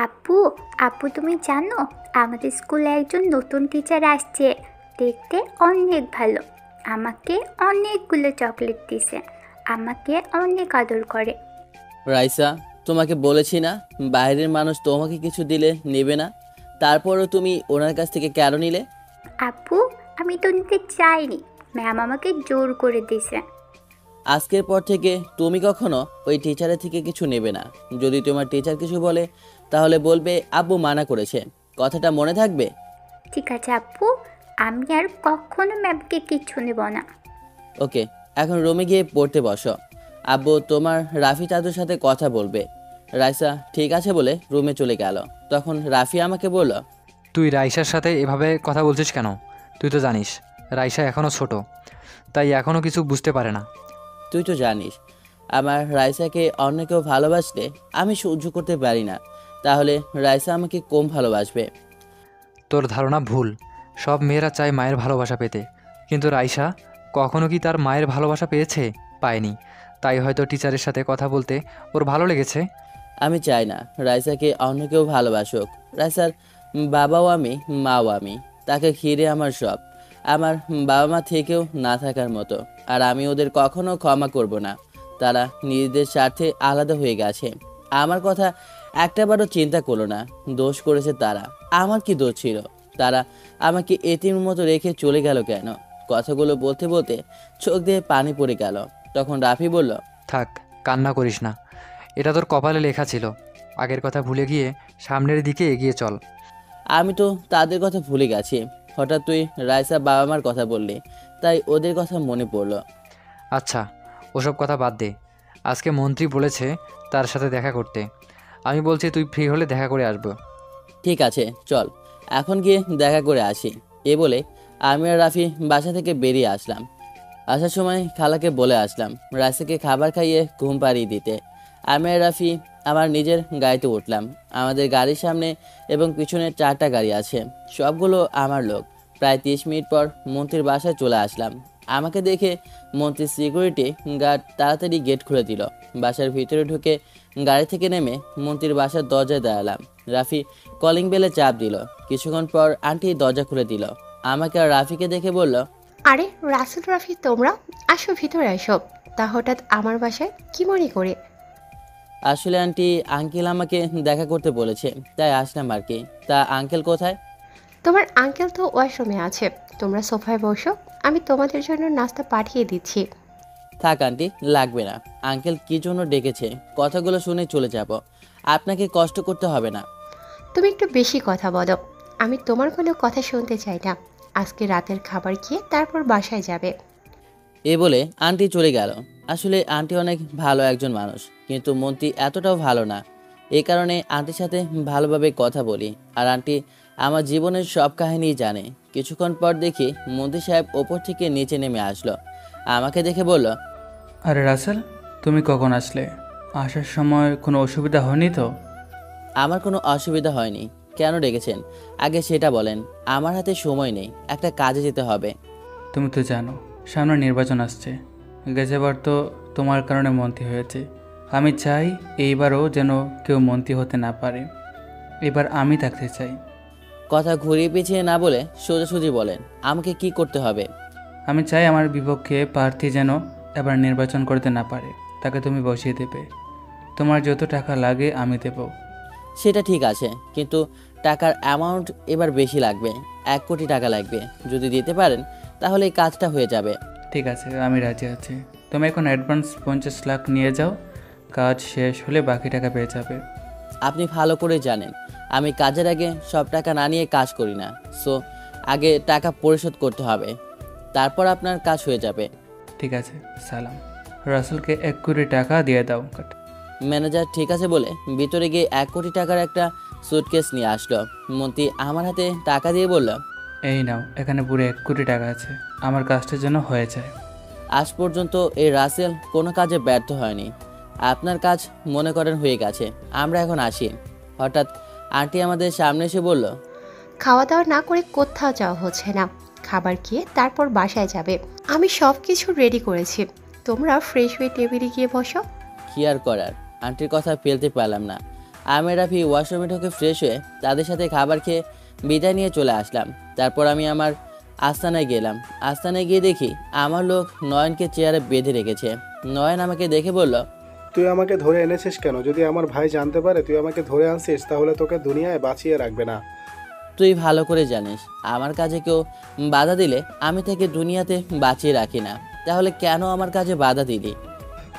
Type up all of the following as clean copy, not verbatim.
আপু, আপু তুমি জানো আমাদের স্কুলে একজন নতুন টিচার আসছে। দেখতে অনেক ভালো। আমাকে অনেকগুলো চকলেট দিছে। আমাকে অনেক আদর করে। রাইসা, তোমাকে বলেছি না বাইরের মানুষ তোমাকে কিছু দিলে নেবে না, তারপরও তুমি ওনার কাছ থেকে কেন নিলে? আপু, আমি তো নিতে চাইনি। ম্যাম আমাকে জোর করে দিছে। আজকের পর থেকে তুমি কখনো ওই টিচারের থেকে কিছু নেবে না। যদি তোমার টিচার কিছু বলে তাহলে বলবে আব্বু মানা করেছে। কথাটা মনে থাকবে? ঠিক আছে আপু, আমি আর কখনো ম্যামকে কিচ্ছু নেব না। ওকে, এখন রুমে গিয়ে পড়তে বসো। আব্বু তোমার রাফি চাচুর সাথে কথা বলবে। রাইসা ঠিক আছে বলে রুমে চলে গেল। তখন রাফি আমাকে বলল, তুই রাইসার সাথে এভাবে কথা বলছিস কেন? তুই তো জানিস রাইসা এখনও ছোট, তাই এখনও কিছু বুঝতে পারে না। তুই তো জানিস আমার রাইসাকে অন্য কেউ ভালোবাসলে আমি সহ্য করতে পারি না, তাহলে রাইসা আমাকে কম ভালোবাসবে? তোর ধারণা ভুল। সব মেয়েরা চায় মায়ের ভালোবাসা পেতে, কিন্তু রাইসা কখনো কি তার মায়ের ভালোবাসা পেয়েছে? পায়নি। তাই হয়তো টিচারের সাথে কথা বলতে ওর ভালো লেগেছে। আমি চাই না রাইসাকে অন্য কেউ ভালোবাসুক। রাইসার বাবাও আমি, মাও আমি। তাকে ঘিরে আমার সব। আমার বাবা মা থেকেও না থাকার মতো। আর আমি ওদের কখনো ক্ষমা করব না। তারা নিজেদের স্বার্থে আলাদা হয়ে গেছে। আমার কথা একটাবারও চিন্তা করলো না। দোষ করেছে তারা। আমার কি দোষ ছিল? তারা আমাকে এতিমের মতো রেখে চলে গেল কেন? কথাগুলো বলতে বলতে চোখ দিয়ে পানি পড়ে গেল। তখন রাফি বলল, থাক, কান্না করিস না। এটা তোর কপালে লেখা ছিল। আগের কথা ভুলে গিয়ে সামনের দিকে এগিয়ে চল। আমি তো তাদের কথা ভুলে গেছি। হঠাৎ তুই রাইসা বাবা মার কথা বললি, তাই ওদের কথা মনে পড়লো। আচ্ছা, ওসব কথা বাদ দে। আজকে মন্ত্রী বলেছে তার সাথে দেখা করতে। আমি বলছি তুই ফ্রি হলে দেখা করে আসবো। ঠিক আছে, চল এখন গিয়ে দেখা করে আসি। এ বলে আমি আর রাফি বাসা থেকে বেরিয়ে আসলাম। আসার সময় খালাকে বলে আসলাম রাইসাকে খাবার খাইয়ে ঘুম পাড়িয়ে দিতে। আমি আর রাফি আমার নিজের গাড়িতে উঠলাম। আমাদের গাড়ির সামনে এবং পিছনে 4টা গাড়ি আছে, সবগুলো আমার লোক। প্রায় 30 মিনিট পর মন্ত্রীর বাসায় চলে আসলাম। আমাকে দেখে মন্ত্রীর সিকিউরিটি গার্ড তাড়াতাড়ি গেট খুলে দিল। বাসার ভিতরে ঢুকে গাড়ি থেকে নেমে মন্ত্রীর বাসার দরজায় দাঁড়ালাম। রাফি কলিং বেলে চাপ দিল। কিছুক্ষণ পর আন্টি দরজা খুলে দিল। আমাকে আর রাফিকে দেখে বলল, আরে রাসেল, রাফি, তোমরা আসো, ভিতরে আসো। তা হঠাৎ আমার বাসায় কি মনে করে? আসলে আন্টি আঙ্কেল আমাকে দেখা করতে বলেছে, তাই আসলাম আর কি। তা আঙ্কেল কোথায়? তোমার আঙ্কেল তো ওয়াশরুমে আছে। তোমরা সোফায় বসো, আমি তোমাদের জন্য নাস্তা পাঠিয়ে দিচ্ছি। থাক আন্টি, লাগবে না। আঙ্কেল কি জন্য ডেকেছে কথাগুলো শুনে চলে যাব। আপনাকে কষ্ট করতে হবে না। তুমি একটু বেশি কথা বলো। আমি তোমার কোনো কথা শুনতে চাই না। আজকে রাতের খাবার খেয়ে তারপর বাসায় যাবে। এ বলে আন্টি চলে গেল। আসলে আন্টি অনেক ভালো একজন মানুষ, কিন্তু মন্ত্রী এতটাও ভালো না। এই কারণে আন্টির সাথে ভালোভাবে কথা বলি। আর আন্টি আমার জীবনের সব কাহিনী জানে। কিছুক্ষণ পর দেখি মন্ত্রী সাহেব ওপর থেকে নিচে নেমে আসলো। আমাকে দেখে বলল, আরে রাসেল, তুমি কখন আসলে? আসার সময় কোনো অসুবিধা হয়নি তো? আমার কোনো অসুবিধা হয়নি। কেন ডেকেছেন আগে সেটা বলেন। আমার হাতে সময় নেই, একটা কাজে যেতে হবে। তুমি তো জানো সামনে নির্বাচন আসছে। গেছেবার তো তোমার কারণে মন্ত্রী হয়েছে। আমি চাই এইবারও যেন কেউ মন্ত্রী হতে না পারে। এবার আমি থাকতে চাই। কথা ঘুরিয়ে পিছিয়ে না বলে সোজাসুজি বলেন, আমাকে কি করতে হবে? আমি চাই আমার বিপক্ষে প্রার্থী যেন এবার নির্বাচন করতে না পারে। তাকে তুমি বসিয়ে দেবে। তোমার যত টাকা লাগে আমি দেব। সেটা ঠিক আছে, কিন্তু টাকার অ্যামাউন্ট এবার বেশি লাগবে। 1 কোটি টাকা লাগবে। যদি দিতে পারেন তাহলে এই কাজটা হয়ে যাবে। ঠিক আছে, আমি রাজি আছি। তুমি এখন অ্যাডভান্স 50 লাখ নিয়ে যাও। কাজ শেষ হলে বাকি টাকা পেয়ে যাবে। আপনি ভালো করে জানেন আমি কাজের আগে সব টাকা না নিয়ে কাজ করি না। সো আগে টাকা পরিশোধ করতে হবে, তারপর আপনার কাজ হয়ে যাবে। ঠিক আছে, সালাম। রাসেলকে 1 কোটি টাকা দিয়ে দাও। ম্যানেজার ঠিক আছে বলে ভিতরে গিয়ে 1 কোটি টাকার একটা সুটকেস নিয়ে আসলো। মন্ত্রী আমার হাতে টাকা দিয়ে বলল, এই নাও, এখানে পুরো 1 কোটি টাকা আছে। আমার কাজটা যেন হয়ে যায়। আজ পর্যন্ত এই রাসেল কোনো কাজে ব্যর্থ হয়নি। আপনার কাজ মনে করেন হয়ে গেছে, আমরা এখন আসি। হঠাৎ আন্টি আমাদের সামনে এসে বলল, খাওয়া দাওয়া না করে কোথাও যাওয়া হচ্ছে না। খাবার খেয়ে তারপর বাসায় যাবে। আমি সব কিছু রেডি করেছি। তোমরা ফ্রেশ হয়ে টেবিলে গিয়ে বসো। কি আর করার, আন্টির কথা ফেলতে পারলাম না। আমি রাফি ওয়াশরুমে ঢুকে ফ্রেশ হয়ে তাদের সাথে খাবার খেয়ে বিদায় নিয়ে চলে আসলাম। তারপর আমি আমার আস্তানায় গেলাম। আস্তানায় গিয়ে দেখি আমার লোক নয়নকে চেয়ারে বেঁধে রেখেছে। নয়ন আমাকে দেখে বলল, তুই আমাকে ধরে এনেছিস কেন? যদি আমার ভাই জানতে পারে তুই আমাকে ধরে আনছিস তাহলে তোকে দুনিয়ায় বাঁচিয়ে রাখবে না। তুই ভালো করে জানিস আমার কাজে কেউ বাধা দিলে আমি তাকে দুনিয়াতে বাঁচিয়ে রাখি না, তাহলে কেন আমার কাজে বাধা দিলি?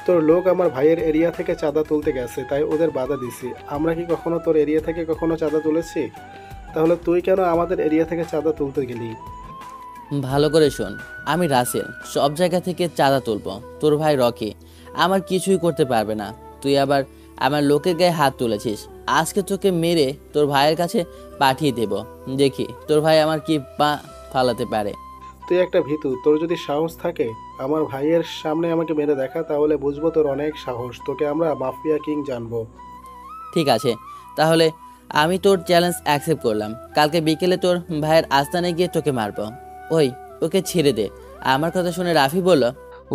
তোর লোক আমার ভাইয়ের এরিয়া থেকে চাঁদা তুলতে গেছে, তাই ওদের বাধা দিছি। আমরা কি কখনো তোর এরিয়া থেকে কখনো চাঁদা তুলেছি? তাহলে তুই কেন আমাদের এরিয়া থেকে চাঁদা তুলতে গেলি? ভালো করে শোন, আমি রাসেল, সব জায়গা থেকে চাঁদা তুলবো। তোর ভাই রকি আমার কিছুই করতে পারবে না। তুই আবার আমার লোকের গায়ে হাত তুলেছিস। আজকে তোকে মেরে তোর ভাইয়ের কাছে পাঠিয়ে দেব, দেখি তোর ভাই আমার কি পা ফালাতে পারে। তুই একটা ভীতু। তোর যদি সাহস থাকে আমার ভাইয়ের সামনে আমাকে মেরে দেখা, তাহলে বুঝবো তোর অনেক সাহস। তোকে আমরা মাফিয়া কিং জানবো। ঠিক আছে, তাহলে আমি তোর চ্যালেঞ্জ অ্যাকসেপ্ট করলাম। কালকে বিকেলে তোর ভাইয়ের আস্তানায় গিয়ে তোকে মারবো। ওকে ছেড়ে দে। আমার কথা শুনে রাফি বলল,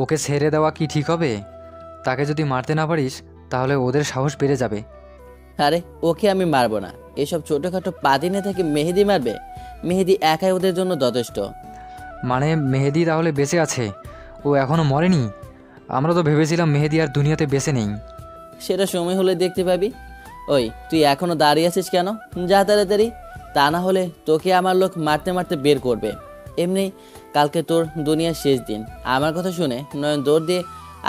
ওকে ছেড়ে দেওয়া কি ঠিক হবে? তাকে যদি মারতে না পারিস তাহলে ওদের সাহস বেড়ে যাবে। আরে ওকে আমি মারবো না। এসব ছোটোখাটো পাদিনে থেকে মেহেদি মারবে? মেহেদি একাই ওদের জন্য যথেষ্ট। মানে মেহেদি তাহলে বেঁচে আছে? ও এখনও মরেনি? আমরা তো ভেবেছিলাম মেহেদি আর দুনিয়াতে বেঁচে নেই। সেটা সময় হলে দেখতে পাবি। তুই এখনো দাঁড়িয়ে আছিস কেন? যা তাড়াতাড়ি, তা না হলে তোকে আমার লোক মারতে মারতে বের করবে। এমনি কালকে তোর দুনিয়ার শেষ দিন। আমার কথা শুনে নয়ন দৌড় দিয়ে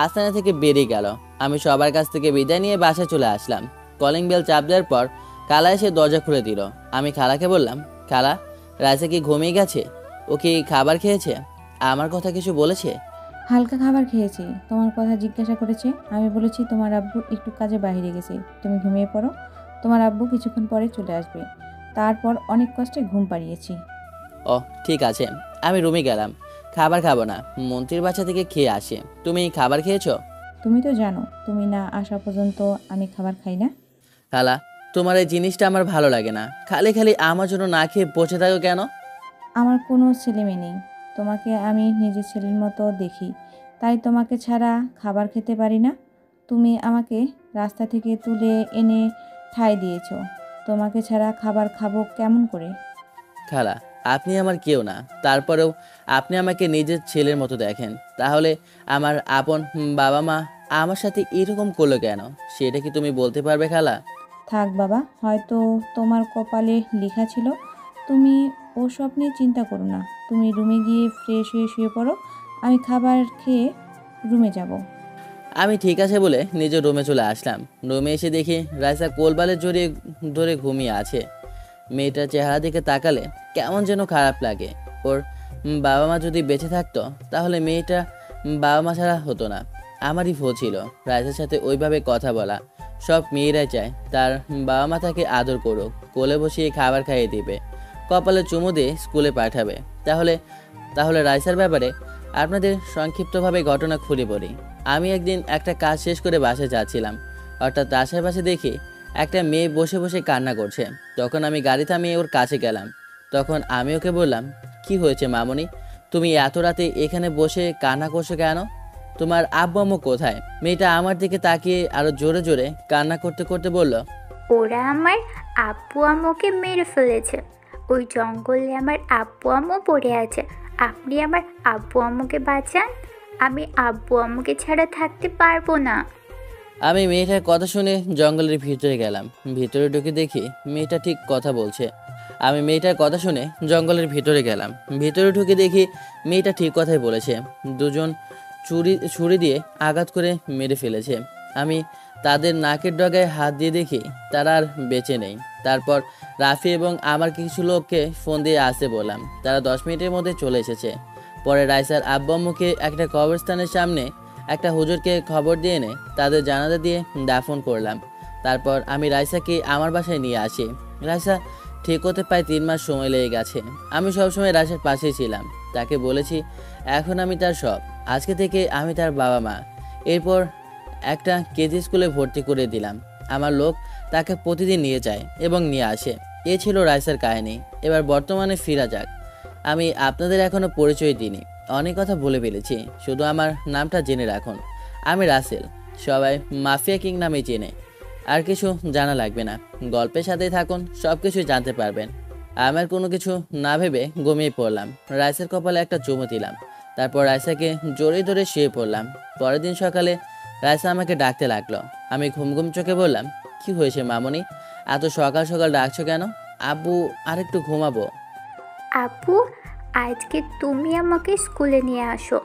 আস্তানা থেকে বেরিয়ে গেল। আমি সবার কাছ থেকে বিদায় নিয়ে বাসায় চলে আসলাম। কলিং বেল চাপ দেওয়ার পর খালা এসে দরজা খুলে দিল। আমি খালাকে বললাম, খালা, রাইসা কি ঘুমিয়ে গেছে? ও কি খাবার খেয়েছে? আমার কথা কিছু বলেছে? হালকা খাবার খেয়েছি। তোমার কথা জিজ্ঞাসা করেছে। আমি বলেছি তোমার আব্বু একটু কাজে বাইরে গেছে, তুমি ঘুমিয়ে পড়ো, তোমার আব্বু কিছুক্ষণ পরে চলে আসবে। তারপর অনেক কষ্টে ঘুম পাড়িয়েছি। ও ঠিক আছে, আমি রুমে গেলাম। খাবার খাবো না, মন্ত্রীর বাসা থেকে খেয়ে আসি। তুমি খাবার খেয়েছো? তুমি তো জানো তুমি না আসা পর্যন্ত আমি খাবার খাই না। খালা, তোমার এই জিনিসটা আমার ভালো লাগে না। খালি খালি আমার জন্য না খেয়ে বসে থাকো কেন? আমার কোনো ছেলে মেয়ে নেই, তোমাকে আমি নিজের ছেলের মতো দেখি, তাই তোমাকে ছাড়া খাবার খেতে পারি না। তুমি আমাকে রাস্তা থেকে তুলে এনে ঠাঁই দিয়েছো, তোমাকে ছাড়া খাবার খাবো কেমন করে? খালা, আপনি আমার কেউ না, তারপরেও আপনি আমাকে নিজের ছেলের মতো দেখেন। তাহলে আমার আপন বাবা মা আমার সাথে এরকম করলো কেন, সেটা কি তুমি বলতে পারবে খালা? থাক বাবা, হয়তো তোমার কপালে লেখা ছিল। তুমি ওসব নিয়ে চিন্তা করো না, তুমি রুমে গিয়ে ফ্রেশ হয়ে শুয়ে পড়ো, আমি খাবার খেয়ে রুমে যাব। আমি ঠিক আছে বলে নিজের রুমে চলে আসলাম। রুমে এসে দেখি রাইসা কোলবালে জড়িয়ে ধরে ঘুমিয়ে আছে। মেয়েটার চেহারা দিকে তাকালে কেমন যেন খারাপ লাগে। ওর বাবা মা যদি বেঁচে থাকতো তাহলে মেয়েটা বাবা মা ছাড়া হতো না। আমারই ভুল ছিল রাইসার সাথে ওইভাবে কথা বলা। সব মেয়েরাই চায় তার বাবা মা তাকে আদর করুক, কোলে বসিয়ে খাবার খাইয়ে দিবে, কপালে চুমু দিয়ে স্কুলে পাঠাবে। তাহলে তাহলে রাইসার ব্যাপারে আপনাদের সংক্ষিপ্তভাবে ঘটনা খুলে পড়ি। আমি একদিন একটা কাজ শেষ করে বাসায় যাচ্ছিলাম। হঠাৎ আশেপাশে দেখি একটা মেয়ে বসে বসে কান্না করছে। তখন আমি গাড়ি থামিয়ে ওর কাছে গেলাম। তখন আমি ওকে বললাম, কি হয়েছে মামনি, তুমি এত রাতে এখানে বসে কান্না করছো কেন? তোমার আব্বু আম্মু কোথায়? মেয়েটা আমার দিকে তাকিয়ে আরো জোরে জোরে কান্না করতে করতে বলল, ওরা আমার আব্বু আম্মুকে মেরে ফেলেছে। ওই জঙ্গলে আমার আব্বু আম্মু পড়ে আছে। আপনি আমার আব্বু আম্মুকে বাঁচান, আমি আব্বু আম্মুকে ছাড়া থাকতে পারবো না। আমি মেয়েটার কথা শুনে জঙ্গলের ভিতরে গেলাম। ভিতরে ঢুকে দেখি মেয়েটা ঠিক কথা বলছে। আমি মেয়েটার কথা শুনে জঙ্গলের ভিতরে গেলাম। ভিতরে ঢুকে দেখি মেয়েটা ঠিক কথাই বলেছে। দুজন ছুরি দিয়ে আঘাত করে মেরে ফেলেছে। আমি তাদের নাকের ডগায় হাত দিয়ে দেখি তারা আর বেঁচে নেই। তারপর রাফি এবং আমার কিছু লোককে ফোন দিয়ে আসতে বললাম। তারা 10 মিনিটের মধ্যে চলে এসেছে। পরে রাইসার আব্বু আম্মুকে একটা কবরস্থানের সামনে একটা হুজুরকে খবর দিয়ে এনে তাদের জানাজা দিয়ে দাফন করলাম। তারপর আমি রাইসাকে আমার বাসায় নিয়ে আসি। রাইসা ঠিক হতে প্রায় 3 মাস সময় লেগে গেছে। আমি সবসময় রাইসার পাশেই ছিলাম। তাকে বলেছি এখন আমি তার সব। আজকে থেকে আমি তার বাবা মা। এরপর একটা কেজি স্কুলে ভর্তি করে দিলাম। আমার লোক তাকে প্রতিদিন নিয়ে যায় এবং নিয়ে আসে। এ ছিল রাইসার কাহিনী। এবার বর্তমানে ফিরা যাক। আমি আপনাদের এখনো পরিচয় দিইনি, অনেক কথা বলে ফেলেছি। শুধু আমার নামটা জেনে রাখুন, আমি রাসেল। সবাই মাফিয়া কিং নামে চেনে। আর কিছু জানা লাগবে না, গল্পের সাথেই থাকুন, সব কিছু জানতে পারবেন। আমার কোনো কিছু না ভেবে ঘুমিয়ে পড়লাম। রাইসার কপালে একটা চুমু দিলাম, তারপর রাইসাকে জড়িয়ে ধরে শুয়ে পড়লাম। পরের দিন সকালে রাইসা আমাকে ডাকতে লাগলো। আমি ঘুম ঘুম চোখে বললাম, কি হয়েছে মামনি, এত সকাল সকাল ডাকছো কেন? আব্বু আরেকটু ঘুমাবো। আপু, আজকে তুমি আমাকে স্কুলে নিয়ে আসো।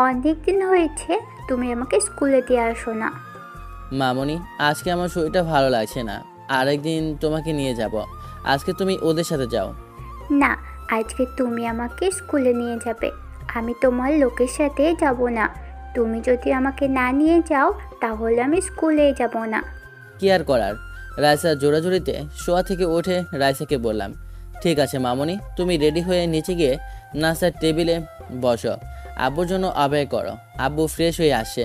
অনেক দিন হয়েছে তুমি আমাকে স্কুলে দিয়ে আসো না। মামনি, আজকে আমার শরীরটা ভালো লাগছে না, আরেকদিন তোমাকে নিয়ে যাব। আজকে তুমি ওদের সাথে যাও। না, আজকে তুমি আমাকে স্কুলে নিয়ে যাবে, আমি তোমার লোকের সাথে যাব না। তুমি যদি আমাকে না নিয়ে যাও তাহলে আমি স্কুলে যাব না। কি আর করার। রাইসা জোড়াজুড়িতে শোয়া থেকে উঠে রাইসাকে বললাম, ঠিক আছে মামনি, তুমি রেডি হয়ে নিচে গিয়ে নাস্তার টেবিলে বসো, আব্বুর জন্য অপেক্ষা করো, আব্বু ফ্রেশ হয়ে আসছে।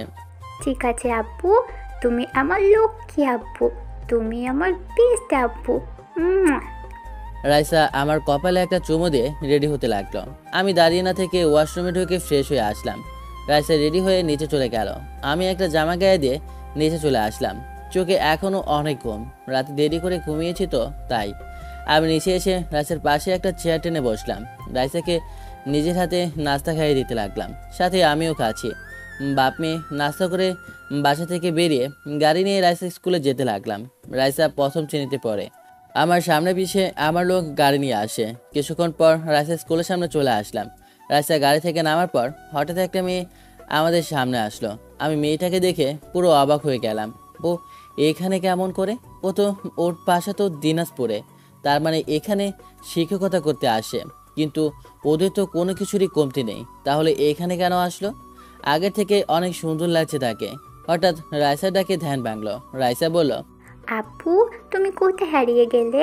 ঠিক আছে আব্বু, তুমি আমার লক্ষ্মী আব্বু, তুমি আমার বেস্ট আব্বু। রাইসা আমার কপালে একটা চুমু দিয়ে রেডি হতে লাগলো। আমি দাঁড়িয়ে না থেকে ওয়াশরুমে ঢুকে ফ্রেশ হয়ে আসলাম। রাইসা রেডি হয়ে নিচে চলে গেল। আমি একটা জামা গায়ে দিয়ে নিচে চলে আসলাম। চোখে এখনও অনেক ঘুম, রাতে দেরি করে ঘুমিয়েছি তো তাই। আমি নিচে এসে রাইসার পাশে একটা চেয়ার টেনে বসলাম। রাইসাকে নিজের হাতে নাস্তা খাইয়ে দিতে লাগলাম, সাথে আমিও খাচ্ছি। বাপ মেয়ে নাস্তা করে বাসা থেকে বেরিয়ে গাড়ি নিয়ে রাইসা স্কুলে যেতে লাগলাম। রাইসা প্রথম শ্রেণীতে পড়ে। আমার সামনে পিছিয়ে আমার লোক গাড়ি নিয়ে আসে। কিছুক্ষণ পর রাইসা স্কুলের সামনে চলে আসলাম। রাইসা গাড়ি থেকে নামার পর হঠাৎ একটা মেয়ে আমাদের সামনে আসলো। আমি মেয়েটাকে দেখে পুরো অবাক হয়ে গেলাম। ও এখানে কেমন করে? ও তো ওর পাশে তো দিনাজপুরে, তার মানে এখানে শিক্ষকতা করতে আসে, কিন্তু ওদের তো কোনো কিছুরই কমতি নেই, তাহলে এখানে কেন আসলো? আগের থেকে অনেক সুন্দর লাগছে তাকে। হঠাৎ রাইসার ডাকে ধ্যান ভাঙলো। রাইসা বলল, আপু, তুমি কোথায় হারিয়ে গেলে?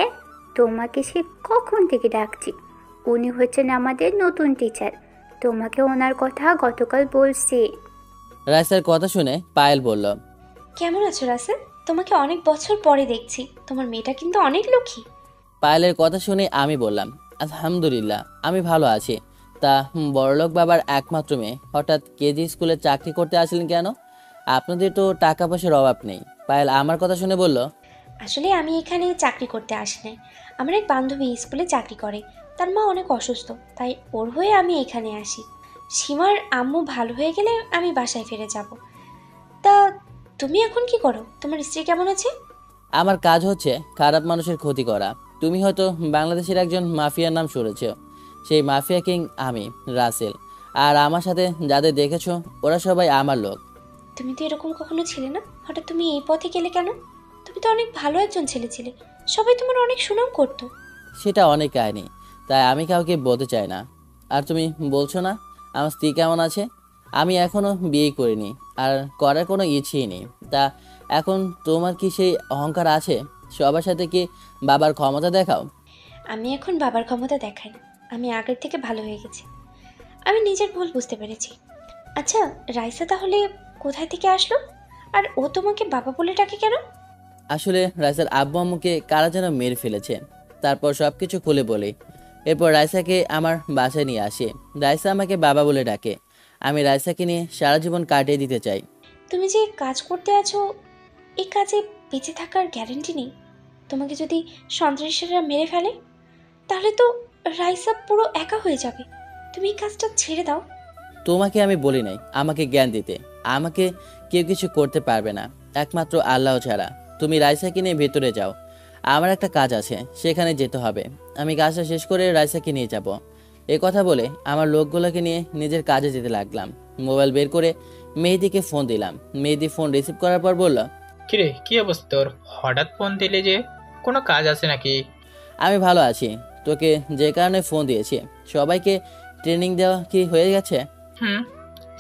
তোমাকে সে কখন থেকে ডাকছি। উনি হচ্ছেন আমাদের নতুন টিচার, তোমাকে ওনার কথা গতকাল বলছি। রাইসার কথা শুনে পায়েল বলল, কেমন আছো রাসেল? তোমাকে অনেক বছর পরে দেখছি। তোমার মেয়েটা কিন্তু অনেক লক্ষ্মী। পায়েলের কথা শুনে আমি বললাম, আলহামদুলিল্লাহ আমি ভালো আছি। তা বড়লোক বাবার একমাত্র মেয়ে হঠাৎ কেজি স্কুলে চাকরি করতে আসলেন কেন? আপনাদের তো টাকা পয়সার অভাব নেই। পায়েল আমার কথা শুনে বলল, আসলে আমি এখানে চাকরি করতে আসি নাই। আমার এক বান্ধবী স্কুলে চাকরি করে, তার মা অনেক অসুস্থ, তাই ওর হয়ে আমি এখানে আসি। সীমার আম্মু ভালো হয়ে গেলে আমি বাসায় ফিরে যাব। তা তুমি এখন কি করো? তোমার স্ত্রী কেমন আছে? আমার কাজ হচ্ছে খারাপ মানুষের ক্ষতি করা। তুমি হয়তো বাংলাদেশের একজন মাফিয়ার নাম শুনেছ। সেই মাফিয়া কিং আমি, রাসেল। আর আমার সাথে যাদের দেখেছো ওরা সবাই আমার লোক। তুমি তো এরকম কখনো ছিলে না, হঠাৎ তুমি এই পথে গেলে কেন? তুমি তো অনেক ভালো একজন ছেলে ছিলে, সবাই তোমার অনেক সুনাম করতো। সেটা অনেক কাহিনী, তাই আমি কাউকে বলতে চাই না। আর তুমি বলছো না আমার স্ত্রী কেমন আছে? আমি এখনও বিয়ে করিনি, আর করার কোনো ইচ্ছেই নেই। তা এখন তোমার কি সেই অহংকার আছে? সবার সাথে কি বাবার ক্ষমতা দেখাও? আমি এখন বাবার ক্ষমতা দেখাই না, আমি আগের থেকে ভালো হয়ে গেছি। আমি নিজের ভুল বুঝতে পেরেছি। আচ্ছা, রাইসা তাহলে কোথায় থেকে আসলো? আর ও তোমাকে বাবা বলে ডাকে কেন? আসলে রাইসার আব্বু আম্মুকে কারা যেন মেরে ফেলেছে, তারপর সব কিছু খুলে বলি। এরপর রাইসাকে আমার বাসায় নিয়ে আসে। রাইসা আমাকে বাবা বলে ডাকে। আমি রাইসাকে নিয়ে সারা জীবন কাটিয়ে দিতে চাই। তুমি যে কাজ করতে আছো, এই কাজে বেঁচে থাকার গ্যারান্টি নেই। তোমাকে যদি সন্ত্রাসীরা মেরে ফেলে তাহলে তো রাইসা পুরো একা হয়ে যাবে। তুমি এই কাজটা ছেড়ে দাও। তোমাকে আমি বলি নাই আমাকে জ্ঞান দিতে। আমাকে কেউ কিছু করতে পারবে না, একমাত্র আল্লাহ ছাড়া। তুমি রাইসাকে নিয়ে ভেতরে যাও, আমার একটা কাজ আছে, সেখানে যেতে হবে। আমি কাজটা শেষ করে রাইসাকে নিয়ে যাব। এ কথা বলে আমার লোকগুলোকে নিয়ে নিজের কাজে যেতে লাগলাম। মোবাইল বের করে মেহেদিকে ফোন দিলাম। মেহেদি ফোন রিসিভ করার পর বলল, কিরে, কি অবস্থা তোর? হঠাৎ ফোন দিলে যে, কোনো কাজ আছে নাকি? আমি ভালো আছি। তোকে যে কারণে ফোন দিয়েছি, সবাইকে ট্রেনিং দেওয়া কি হয়ে গেছে? হুম,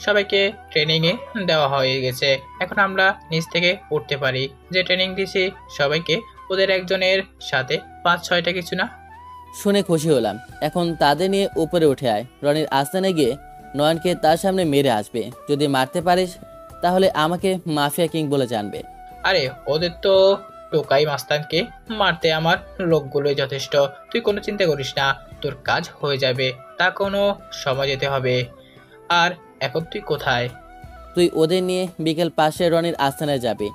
সবাইকে ট্রেনিংয়ে দেওয়া হয়ে গেছে। এখন আমরা নিচ থেকে উঠতে পারি। যে ট্রেনিং দিছি সবাইকে, ওদের একজনের সাথে 5-6টা কিছু না। শুনে খুশি হলাম। এখন তাদের নিয়ে উপরে উঠে আয়। রনির আস্তানে গিয়ে নয়নকে তার সামনে মেরে আসবে। যদি মারতে পারিস তাহলে আমাকে মাফিয়া কিং বলে জানবে। আরে ওদের তো টোকাই মাস্তানকে মারতে আমার লোকগুলোই যথেষ্ট। তুই কোনো চিন্তা করিস না, তোর কাজ হয়ে যাবে। তা কোনো সময় যেতে হবে। আর এখন তুই কোথায়? তুই ওদের নিয়ে বিকেল 5টায় রনির আস্তানায় যাবি।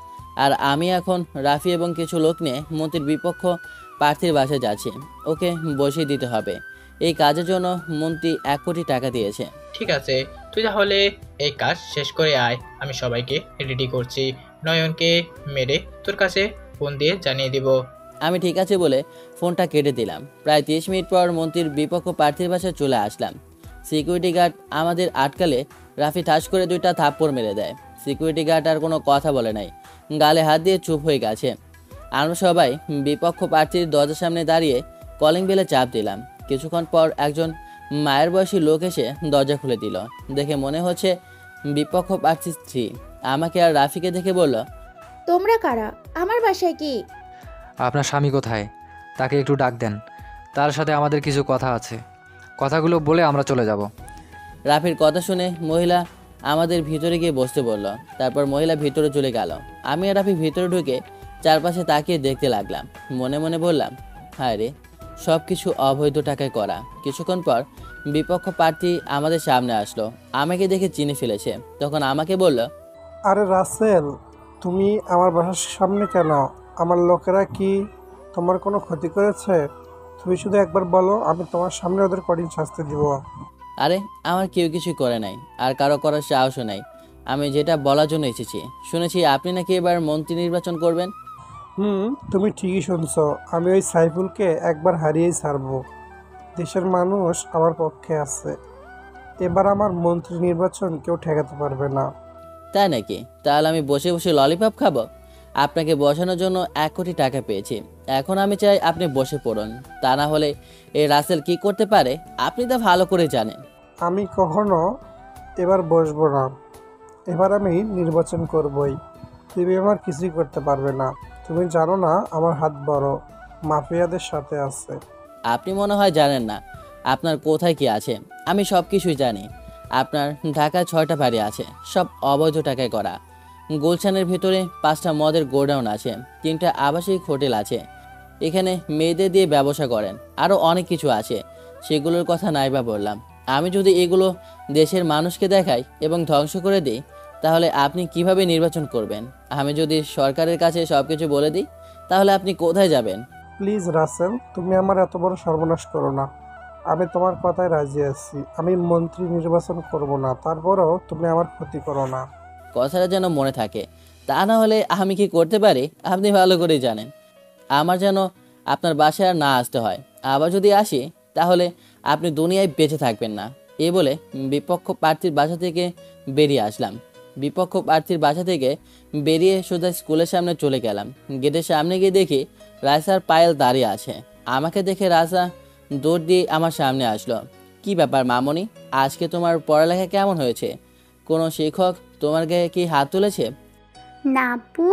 আর আমি এখন রাফি এবং কিছু লোক নিয়ে মন্ত্রীর বিপক্ষ প্রার্থীর বাসায় যাচ্ছি। ওকে বসিয়ে দিতে হবে। এই কাজের জন্য মন্ত্রী 1 কোটি টাকা দিয়েছে। ঠিক আছে, তুই তাহলে এই কাজ শেষ করে আয়, আমি সবাইকে রেডি করছি। নয়নকে মেরে তোর কাছে ফোন দিয়ে জানিয়ে দিব। আমি ঠিক আছে বলে ফোনটা কেটে দিলাম। প্রায় 30 মিনিট পর মন্ত্রীর বিপক্ষ প্রার্থীর বাসায় চলে আসলাম। সিকিউরিটি গার্ড আমাদের আটকালে রাফি ঠাস করে 2টা থাপ্পড় মেরে দেয়। সিকিউরিটি গার্ড আর কোনো কথা বলে নাই, গালে হাত দিয়ে চুপ হয়ে গেছে। আমরা সবাই বিপক্ষ প্রার্থীর দরজার সামনে দাঁড়িয়ে কলিং বেলে চাপ দিলাম। কিছুক্ষণ পর একজন মায়ের বয়সী লোক এসে দরজা খুলে দিল। দেখে মনে হচ্ছে বিপক্ষ প্রার্থীর স্ত্রী। আমাকে আর রাফিকে দেখে বলল, তোমরা কারা? আমার বাসায় কি? আপনার স্বামী কোথায়? তাকে একটু ডাক দেন, তার সাথে আমাদের কিছু কথা আছে। কথাগুলো বলে আমরা চলে যাব। রাফির কথা শুনে মহিলা আমাদের ভিতরে গিয়ে বসতে বলল। তারপর মহিলা ভিতরে চলে গেল। আমি আর রাফি ভিতরে ঢুকে চারপাশে তাকিয়ে দেখতে লাগলাম। মনে মনে বললাম, হায় রে, সব কিছু অবৈধ টাকায় করা। কিছুক্ষণ পর বিপক্ষ প্রার্থী আমাদের সামনে আসলো। আমাকে দেখে চিনে ফেলেছে। তখন আমাকে বলল, আরে রাসেল, তুমি আমার বাসার সামনে কেন? আমার লোকেরা কি তোমার কোনো ক্ষতি করেছে? তুমি শুধু একবার বলো, আমি তোমার সামনে ওদের কঠিন শাস্তি দিব। আরে আমার কেউ কিছু করে নাই, আর কারো করার সাহসও নাই। আমি যেটা বলার জন্য এসেছি। শুনেছি আপনি নাকি এবার মন্ত্রী নির্বাচন করবেন। তুমি ঠিকই শুনছো। আমি ওই সাইফুলকে একবার হারিয়েই ছাড়বো। দেশের মানুষ আমার পক্ষে আছে। এবার আমার মন্ত্রী নির্বাচন কেউ ঠেকাতে পারবে না। তাই নাকি? তাহলে আমি বসে বসে ললিপপ খাবো? আপনাকে বসানোর জন্য 1 কোটি টাকা পেয়েছি। এখন আমি চাই আপনি বসে পড়ুন। তা না হলে এই রাসেল কি করতে পারে আপনি তা ভালো করে জানেন। আমি কখনো এবার বসবো না। এবার আমি নির্বাচন করবই। তুমি আমার কিছুই করতে পারবে না। তুমি জানো না আমার হাত বড় মাফিয়াদের সাথে আছে। আপনি মনে হয় জানেন না আপনার কোথায় কি আছে। আমি সব কিছুই জানি। আপনার ঢাকায় 6টা বাড়ি আছে, সব অবৈধ টাকায় করা। গুলশানের ভিতরে 5টা মদের গোডাউন আছে, 3টা আবাসিক হোটেল আছে। এখানে মেয়েদের দিয়ে ব্যবসা করেন। আরও অনেক কিছু আছে, সেগুলোর কথা নাইবা বললাম। আমি যদি এগুলো দেশের মানুষকে দেখাই এবং ধ্বংস করে দিই, তাহলে আপনি কিভাবে নির্বাচন করবেন? আমি যদি সরকারের কাছে সব কিছু বলে দিই, তাহলে আপনি কোথায় যাবেন? প্লিজ রাসেল, তুমি আমার এত বড় সর্বনাশ করো না। আমি তোমার কথায় রাজি আছি। আমি মন্ত্রী নির্বাচন করব না, তারপরেও তুমি আমার ক্ষতি করো না। কথাটা যেন মনে থাকে। তা না হলে আমি কি করতে পারি আপনি ভালো করেই জানেন। আমার যেন আপনার বাসায় আর না আসতে হয়। আবার যদি আসি, তাহলে আপনি দুনিয়ায় বেঁচে থাকবেন না। এ বলে বিপক্ষ প্রার্থীর বাসা থেকে বেরিয়ে আসলাম। বিপক্ষ প্রার্থীর বাসা থেকে বেরিয়ে সোজা স্কুলের সামনে চলে গেলাম। গেটের সামনে গিয়ে দেখি রাইসার পায়েল দাঁড়িয়ে আছে। আমাকে দেখে রাজা দৌড় দিয়ে আমার সামনে আসলো। কি ব্যাপার মামনি, আজকে তোমার পড়ালেখা কেমন হয়েছে? কোনো শিক্ষক তোমার গায়ে কি হাত তুলেছে? না আপু,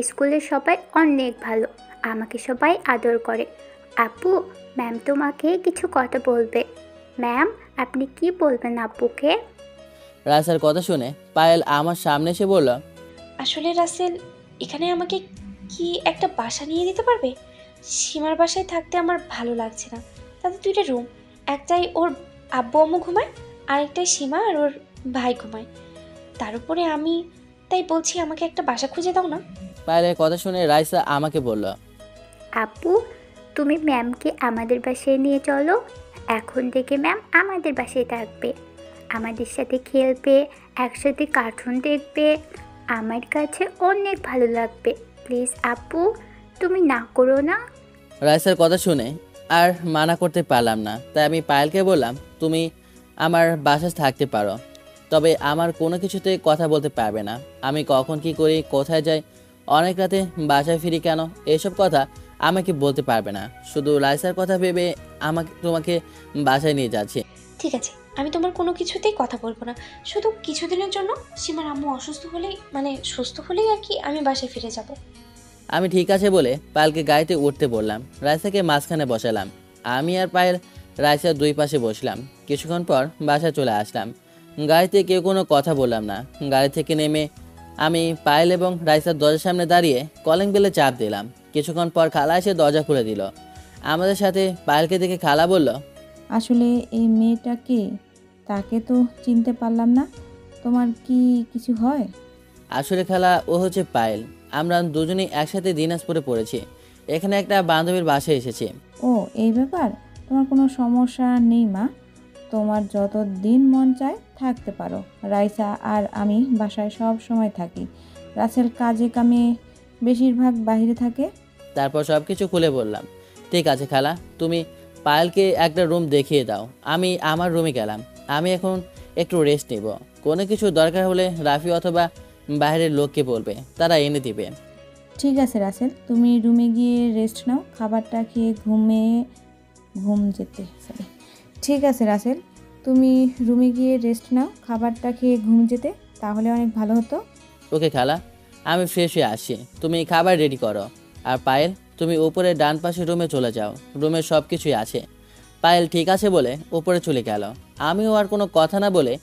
স্কুলের সবাই অনেক ভালো, আমাকে সবাই আদর করে। আপু, ম্যাম তোমাকে কিছু কথা বলবে। ম্যাম, আপনি কি বলবেন আপুকে? রাইসার কথা শুনে পায়েল আমার সামনে এসে বলল, আসলে রাসেল, এখানে আমাকে কি একটা বাসা নিয়ে দিতে পারবে? সীমার বাসায় থাকতে আমার ভালো লাগছে না। তাতে 2টা রুম, একটাই ওর আব্বু আম্মু ঘুমায়, আরেকটাই সীমা আর ওর ভাই ঘুমায়। তার উপরে আমি, তাই বলছি আমাকে একটা বাসা খুঁজে দাও না। পায়েলের কথা শুনে রাইসা আমাকে বলল, আপু, তুমি ম্যামকে আমাদের বাসায় নিয়ে চলো। এখন থেকে ম্যাম আমাদের বাসায় থাকবে, আমাদের সাথে খেলবে, একসাথে কার্টুন দেখবে। আমার কাছে অনেক ভালো লাগবে। প্লিজ আপু, তুমি না করো না। রাইসার কথা শুনে আর মানা করতে পারলাম না। তাই আমি পায়েলকে বললাম, তুমি আমার বাসায় থাকতে পারো, তবে আমার কোনো কিছুতে কথা বলতে পারবে না। আমি কখন কি করি, কোথায় যাই, অনেক রাতে বাসায় ফিরি কেন, এসব কথা আমাকে বলতে পারবে না। শুধু রাইসার কথা ভেবে তোমাকে বাসায় নিয়ে যাচ্ছি। ঠিক আছে, আমি তোমার কোনো কিছুতেই কথা বলবো না। শুধু কিছুদিনের জন্য সীমার আম্মু অসুস্থ হলেই, সুস্থ হলেই আর কি আমি বাসায় ফিরে যাব। আমি ঠিক আছে বলে পায়েলকে গাড়িতে উঠতে বললাম। রাইসাকে মাঝখানে বসালাম। আমি আর পায়েল রাইসার 2 পাশে বসলাম। কিছুক্ষণ পর বাসায় চলে আসলাম। গাড়িতে কেউ কোনো কথা বললাম না। গাড়ি থেকে নেমে আমি পায়েল এবং রাইসার দরজার সামনে দাঁড়িয়ে কলিং বেলে চাপ দিলাম। কিছুক্ষণ পর খালা এসে দরজা খুলে দিল। আমাদের সাথে পায়েলকে দেখে খালা বলল, আসলে এই মেয়েটা কে? তাকে তো চিনতে পারলাম না। তোমার কি কিছু হয়? আসলে খালা, ও হচ্ছে পায়েল, আমরা দুজনেই একসাথে দিনাজপুরে পড়েছি। এখানে একটা বান্ধবীর বাসায় এসেছি। ও এই ব্যাপার, তোমার কোনো সমস্যা নেই মা, তোমার যত দিন মন চায় থাকতে পারো। রাইসা আর আমি বাসায় সব সময় থাকি, রাসেল কাজে কামে বেশিরভাগ বাইরে থাকে। তারপর সব কিছু খুলে বললাম। ঠিক আছে খালা, তুমি পায়েলকে একটা রুম দেখিয়ে দাও। আমি আমার রুমে গেলাম। আমি এখন একটু রেস্ট নিব। কোনো কিছু দরকার হলে রাফি অথবা বাইরের লোককে বলবে, তারা এনে দিবে। ঠিক আছে রাসেল, তুমি রুমে গিয়ে রেস্ট নাও, খাবারটা খেয়ে ঠিক আছে রাসেল, তুমি রুমে গিয়ে রেস্ট নাও, খাবারটা খেয়ে ঘুম যেতে, তাহলে অনেক ভালো হতো। ওকে খালা, আমি ফ্রেশ হয়ে আসছি, তুমি খাবার রেডি করো। আর পায়েল, তুমি উপরে ডান পাশে রুমে চলে যাও, রুমে সব কিছুই আছে। পায়েল ঠিক আছে বলে উপরে চলে গেল। আমিও আর কোনো কথা না বলে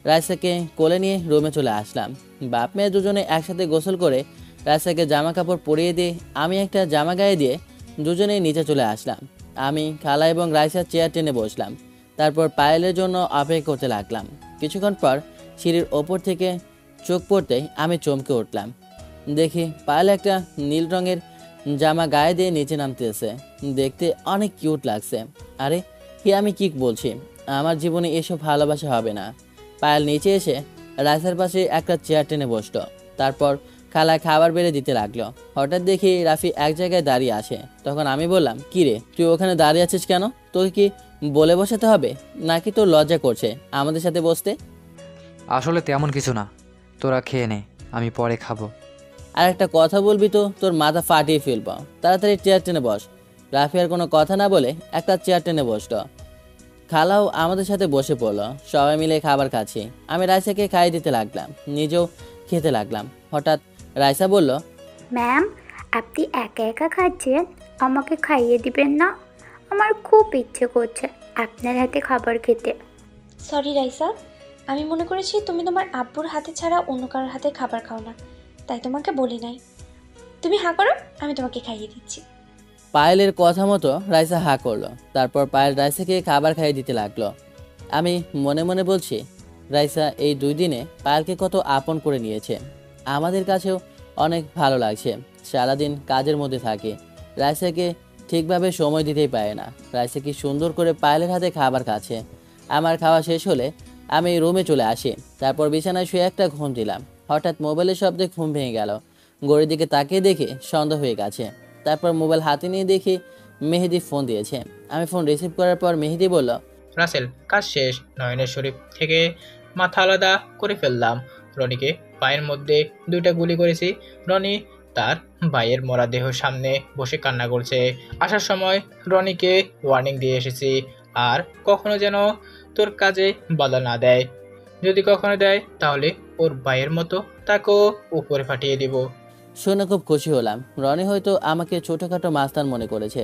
রাইসাকে কোলে নিয়ে রুমে চলে আসলাম। বাপ মেয়ে দুজনে একসাথে গোসল করে রাইসাকে জামা কাপড় পরিয়ে দিয়ে আমি একটা জামা গায়ে দিয়ে দুজনেই নিচে চলে আসলাম। আমি খালা এবং রাইসার চেয়ার টেনে বসলাম। তারপর পায়েলের জন্য অপেক্ষা করতে লাগলাম। কিছুক্ষণ পর সিঁড়ির ওপর থেকে চোখ পড়তেই আমি চমকে উঠলাম। দেখি পায়েল একটা নীল রঙের জামা গায়ে দিয়ে নিচে নামতেছে। দেখতে অনেক কিউট লাগছে। আরে আমি কি বলছি, আমার জীবনে এসব ভালোবাসা হবে না। পায়েল নিচে এসে রাইসার পাশে একটা চেয়ার টেনে বসলো। তারপর খালা খাবার বেড়ে দিতে লাগলো। হঠাৎ দেখি রাফি এক জায়গায় দাঁড়িয়ে আসে। তখন আমি বললাম, কি রে, তুই ওখানে দাঁড়িয়ে আছিস কেন? তোকে কি বলে বসাতে হবে, নাকি তোর লজ্জা করছে আমাদের সাথে বসতে? আসলে তেমন কিছু না, তোরা খেয়ে নে, আমি পরে খাবো। আর একটা কথা বলবি তো তোর মাথা ফাটিয়ে ফেলব। তাড়াতাড়ি চেয়ার টেনে বস। রাফি আর কোনো কথা না বলে একটা চেয়ার টেনে বসলো। খালাও আমাদের সাথে বসে পড়লো। সবাই মিলে খাবার খাচ্ছি। আমি রাইসাকে খাইয়ে দিতে লাগলাম, নিজেও খেতে লাগলাম। হঠাৎ রাইসা বলল, ম্যাম, আপনি একা একা খাচ্ছেন, আমাকে খাইয়ে দিবেন না? আমার খুব ইচ্ছে করছে আপনার হাতে খাবার খেতে। সরি রাইসা, আমি মনে করেছি তুমি তোমার আব্বুর হাতে ছাড়া অন্য কারোর হাতে খাবার খাও না, তাই তোমাকে বলি নাই। তুমি হাঁ করো, আমি তোমাকে খাইয়ে দিচ্ছি। পায়েলের কথা মতো রাইসা হা করলো। তারপর পায়েল রাইসাকে খাবার খাইয়ে দিতে লাগলো। আমি মনে মনে বলছি, রাইসা এই 2 দিনে পায়েলকে কত আপন করে নিয়েছে। আমাদের কাছেও অনেক ভালো লাগছে। সারাদিন কাজের মধ্যে থাকে, রাইসাকে ঠিকভাবে সময় দিতেই পারে না। রাইসা কি সুন্দর করে পায়েলের হাতে খাবার খাচ্ছে। আমার খাওয়া শেষ হলে আমি রুমে চলে আসি। তারপর বিছানায় শুয়ে একটা ঘুম দিলাম। হঠাৎ মোবাইলের শব্দে ঘুম ভেঙে গেল। ঘড়ির দিকে তাকিয়ে দেখি সন্ধ্যা হয়ে গেছে। তারপর মোবাইল হাতে নিয়ে দেখি মেহেদি ফোন দিয়েছে। আমি ফোন রিসিভ করার পর মেহেদি বলল, রাসেল, কাজ শেষ। নয়নের শরীফ থেকে মাথা আলাদা করে ফেললাম। রনিকে পায়ের মধ্যে 2টা গুলি করেছি। রনি তার ভাইয়ের মরা দেহ সামনে বসে কান্না করছে। আসার সময় রনিকে ওয়ার্নিং দিয়ে এসেছি, আর কখনো যেন তোর কাজে বাধা না দেয়। যদি কখনো দেয় তাহলে ওর ভাইয়ের মতো তাকেও উপরে ফাটিয়ে দিব। শুনে খুব খুশি হলাম। রনি হয়তো আমাকে ছোটোখাটো মাস্তান মনে করেছে।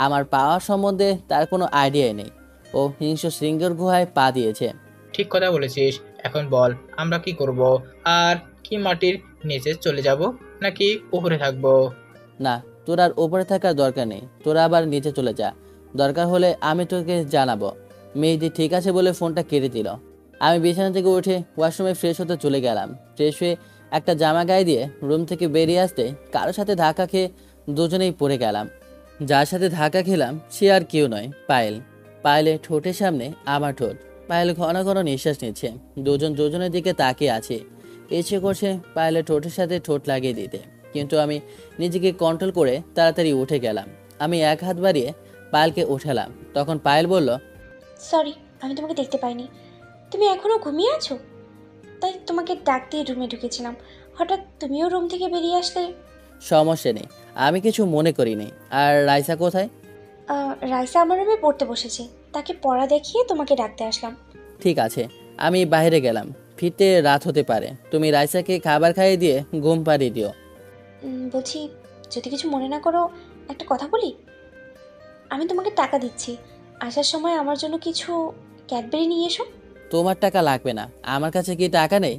আমার পাওয়ার সম্বন্ধে তার কোনো আইডিয়াই নেই। ও হিংস্র শৃঙ্গের গুহায় পা দিয়েছে। ঠিক কথা বলেছিস। এখন বল, আমরা কি করব? আর কি মাটির নিচে চলে যাব, নাকি উপরে থাকবো? না, তোর আর ওপরে থাকার দরকার নেই। তোরা আবার নিচে চলে যা, দরকার হলে আমি তোকে জানাবো। মেহেদি ঠিক আছে বলে ফোনটা কেটে দিল। আমি বিছানা থেকে উঠে ওয়াশরুমে ফ্রেশ হতে চলে গেলাম। ফ্রেশ হয়ে একটা জামা গায়ে দিয়ে রুম থেকে বেরিয়ে আসতে কারোর সাথে ধাক্কা খেয়ে দুজনেই পড়ে গেলাম। যার সাথে ধাক্কা খেলাম সে আর কেউ নয়, পায়েল। পায়েলের ঠোঁটের সামনে আমার ঠোঁট। পায়েল ঘন ঘন নিঃশ্বাস নিচ্ছে। দুজন দুজনের দিকে তাকিয়ে আছে। ইচ্ছে করছে পায়েলের ঠোঁটের সাথে ঠোঁট লাগিয়ে দিতে, কিন্তু আমি নিজেকে কন্ট্রোল করে তাড়াতাড়ি উঠে গেলাম। আমি এক হাত বাড়িয়ে পায়েলকে উঠালাম। তখন পায়েল বলল, সরি, আমি তোমাকে দেখতে পাইনি। তুমি এখনো ঘুমিয়ে আছো, তাই তোমাকে ডাক দিয়ে রুমে ঢুকেছিলাম। হঠাৎ তুমিও রুম থেকে বেরিয়ে আসলে। সমস্যা নেই, আমি কিছু মনে করিনি। আর রাইসা কোথায়? রাইসা আমার রুমে পড়তে বসেছে, তাকে পড়া দেখিয়ে তোমাকে ডাকতে আসলাম। ঠিক আছে, আমি বাইরে গেলাম, ফিরতে রাত হতে পারে। তুমি রাইসাকে খাবার খাইয়ে দিয়ে ঘুম পাড়িয়ে দিও। বলছি, যদি কিছু মনে না করো, একটা কথা বলি। আমি তোমাকে টাকা দিচ্ছি, আসার সময় আমার জন্য কিছু ক্যাডবেরি নিয়ে এসো। তোমার টাকা লাগবে না, আমার কাছে কি টাকা নেই?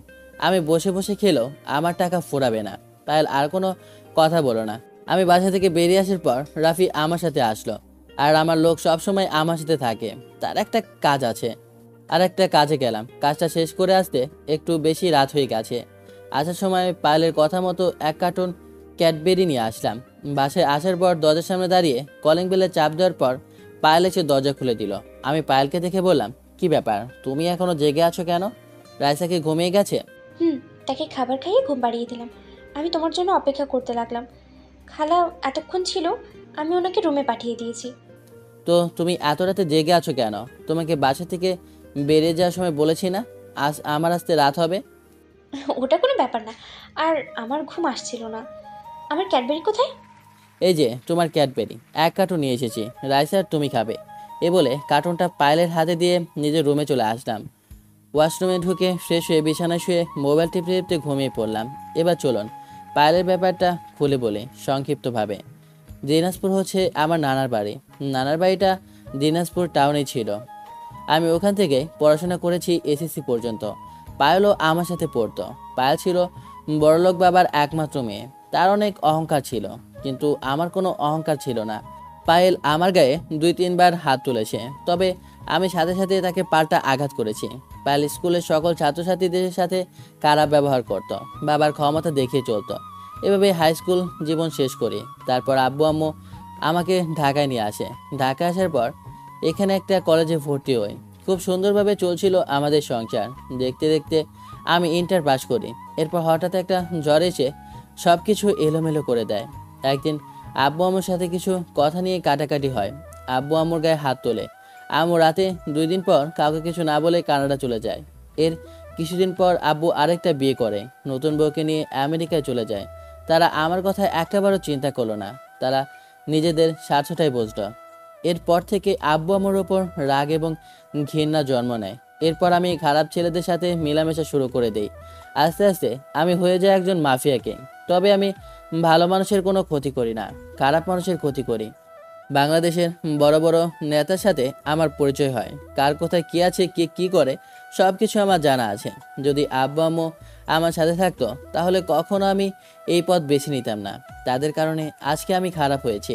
আমি বসে বসে খেলেও আমার টাকা ফুরাবে না। পায়েল আর কোনো কথা বলো না। আমি বাসা থেকে বেরিয়ে আসার পর রাফি আমার সাথে আসলো। আর আমার লোক সবসময় আমার সাথে থাকে, তার একটা কাজ আছে। আর একটা কাজে গেলাম, কাজটা শেষ করে আসতে একটু বেশি রাত হয়ে গেছে। আসার সময় পায়েলের কথা মতো 1 কার্টন ক্যাডবেরি নিয়ে আসলাম। বাসায় আসার পর দরজার সামনে দাঁড়িয়ে কলিং বেলে চাপ দেওয়ার পর পায়েল এসে দরজা খুলে দিল। আমি পায়েলকে দেখে বললাম, কি ব্যাপার, তুমি এখনো জেগে আছো কেন? রাইসা কি ঘুমিয়ে গেছে? তাকে খাবার খাইয়ে ঘুম পাড়িয়ে দিলাম। আমি তোমার জন্য অপেক্ষা করতে লাগলাম। খালা এতক্ষণ ছিল, আমি ওনাকে রুমে পাঠিয়ে দিয়েছি। তো তুমি এত রাতে জেগে আছো কেন? তোমাকে বাসা থেকে বেরিয়ে যাওয়ার সময় বলেছি না আজ আমার আসতে রাত হবে? ওটা কোনো ব্যাপার না, আর আমার ঘুম আসছিল না। আমার ক্যাডবেরি কোথায়? এই যে তোমার ক্যাডবেরি, এক কার্টুন নিয়ে এসেছি, রাইসার তুমি খাবে। এ বলে কার্টুনটা পায়েলের হাতে দিয়ে নিজের রুমে চলে আসলাম। ওয়াশরুমে ঢুকে ফ্রেশ হয়ে বিছানায় শুয়ে মোবাইল টিপতে টিপতে ঘুমিয়ে পড়লাম। এবার চলুন পায়েলের ব্যাপারটা খুলে বলে সংক্ষিপ্তভাবে। দিনাজপুর হচ্ছে আমার নানার বাড়ি। নানার বাড়িটা দিনাজপুর টাউনে ছিল। আমি ওখান থেকে পড়াশোনা করেছি এসএসসি পর্যন্ত। পায়েলও আমার সাথে পড়তো। পায়েল ছিল বড়লোক বাবার একমাত্র মেয়ে। তার অনেক অহংকার ছিল, কিন্তু আমার কোনো অহংকার ছিল না। পায়েল আমার গায়ে 2-3 বার হাত তুলেছে, তবে আমি সাথে সাথে তাকে পাল্টা আঘাত করেছি। পায়েল স্কুলের সকল ছাত্রছাত্রীদের সাথে খারাপ ব্যবহার করত, বাবার ক্ষমতা দেখিয়ে চলতো। এভাবে হাই স্কুল জীবন শেষ করি। তারপর আব্বু আম্মু আমাকে ঢাকায় নিয়ে আসে। ঢাকায় আসার পর এখানে একটা কলেজে ভর্তি হই। খুব সুন্দরভাবে চলছিল আমাদের সংসার। দেখতে দেখতে আমি ইন্টার পাস করি। এরপর হঠাৎ একটা জ্বর এসে সব কিছু এলোমেলো করে দেয়। একদিন আব্বু আম্মুর সাথে কিছু কথা নিয়ে কাটাকাটি হয়। আব্বু আম্মুর গায়ে হাত তোলে। আম্মু রাতে 2 দিন পর কাউকে কিছু না বলে কানাডা চলে যায়। এর কিছুদিন পর আব্বু আরেকটা বিয়ে করে নতুন বউকে নিয়ে আমেরিকায় চলে যায়। তারা আমার কথা একটাবারও চিন্তা করলো না। তারা নিজেদের স্বার্থটাই বুঝল। এরপর থেকে আব্বু আম্মুর ওপর রাগ এবং ঘৃণা জন্ম নেয়। এরপর আমি খারাপ ছেলেদের সাথে মেলামেশা শুরু করে দেই। আস্তে আস্তে আমি হয়ে যাই একজন মাফিয়া কিং। তবে আমি ভালো মানুষের কোনো ক্ষতি করি না, খারাপ মানুষের ক্ষতি করি। বাংলাদেশের বড় বড় নেতার সাথে আমার পরিচয় হয়। কার কোথায় কী আছে, কে কী করে, সব কিছু আমার জানা আছে। যদি আব্বু আম্মু আমার সাথে থাকতো তাহলে কখনো আমি এই পথ বেছে নিতাম না। তাদের কারণে আজকে আমি খারাপ হয়েছি।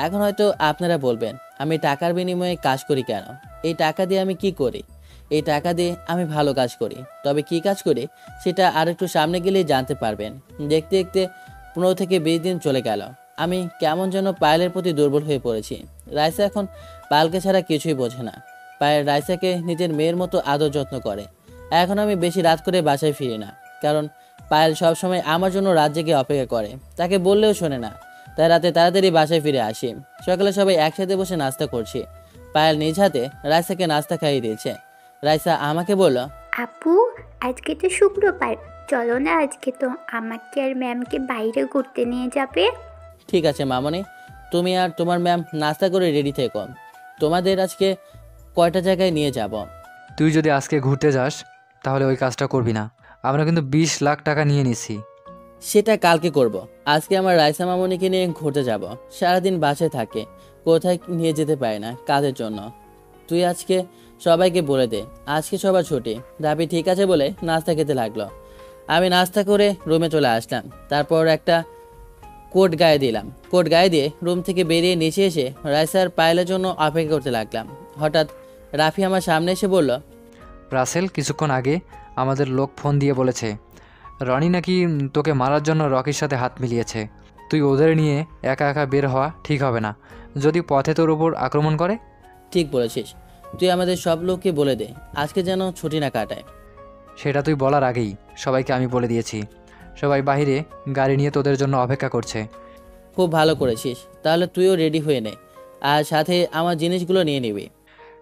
এখন হয়তো আপনারা বলবেন, আমি টাকার বিনিময়ে কাজ করি কেন? এই টাকা দিয়ে আমি কি করি? এই টাকা দিয়ে আমি ভালো কাজ করি। তবে কি কাজ করি সেটা আর একটু সামনে গেলেই জানতে পারবেন। দেখতে দেখতে 15 থেকে 20 দিন চলে গেল। আমি কেমন যেন পায়েলের প্রতি দুর্বল হয়ে পড়েছি। রাইসা এখন পায়েলকে ছাড়া কিছুই বোঝে না। পায়েল রাইসাকে নিজের মেয়ের মতো আদর যত্ন করে। এখন আমি বেশি রাত করে বাসায় ফিরি না, কারণ পায়েল সবসময় আমার জন্য রাত জেগে অপেক্ষা করে। তাকে বললেও শোনে না, তাই রাতে তাড়াতাড়ি বাসায় ফিরে আসি। সকালে সবাই একসাথে বসে নাস্তা করছি। পায়েল নিজ হাতে রাইসাকে নাস্তা খাইয়ে দিয়েছে। রাইসা আমাকে বলল, আপু, আজকে তো শুক্রবার, চলো না আজকে তো আমাকে আর ম্যামকে বাইরে ঘুরতে নিয়ে যাবে। ঠিক আছে মামনি, তুমি আর তোমার ম্যাম নাস্তা করে রেডি থেকো। তোমাদের আজকে কয়টা জায়গায় নিয়ে যাব। তুই যদি আজকে ঘুরতে যাস তাহলে ওই কাজটা করবি না। আমরা কিন্তু 20 লাখ টাকা নিয়ে নিছি। সেটা কালকে করব। আজকে আমার রাইসা মামনিকে নিয়ে ঘুরতে যাব। সারাদিন বাসায় থাকে, কোথায় নিয়ে যেতে পারে না কাজের জন্য। তুই আজকে সবাইকে বলে দে আজকে সবার ছুটি। রাবি ঠিক আছে বলে নাস্তা খেতে লাগলো। আমি নাস্তা করে রুমে চলে আসলাম। তারপর একটা কোট গায়ে দিলাম। কোট গায়ে দিয়ে রুম থেকে বেরিয়ে নিচে এসে রাইসার পায়েলের জন্য অপেক্ষা করতে লাগলাম। হঠাৎ রাফি আমার সামনে এসে বলল, রাসেল, কিছুক্ষণ আগে আমাদের লোক ফোন দিয়ে বলেছে রনি নাকি তোকে মারার জন্য রকির সাথে হাত মিলিয়েছে। তুই ওদের নিয়ে একা একা বের হওয়া ঠিক হবে না, যদি পথে তোর ওপর আক্রমণ করে। ঠিক বলেছিস, তুই আমাদের সব লোককে বলে দে আজকে যেন ছুটি না কাটায়। সেটা তুই বলার আগেই সবাইকে আমি বলে দিয়েছি। সবাই বাইরে গাড়ি নিয়ে তোদের জন্য অপেক্ষা করছে। খুব ভালো করেছিস, তাহলে তুইও রেডি হয়ে নে, আর সাথে আমার জিনিসগুলো নিয়ে নিবি।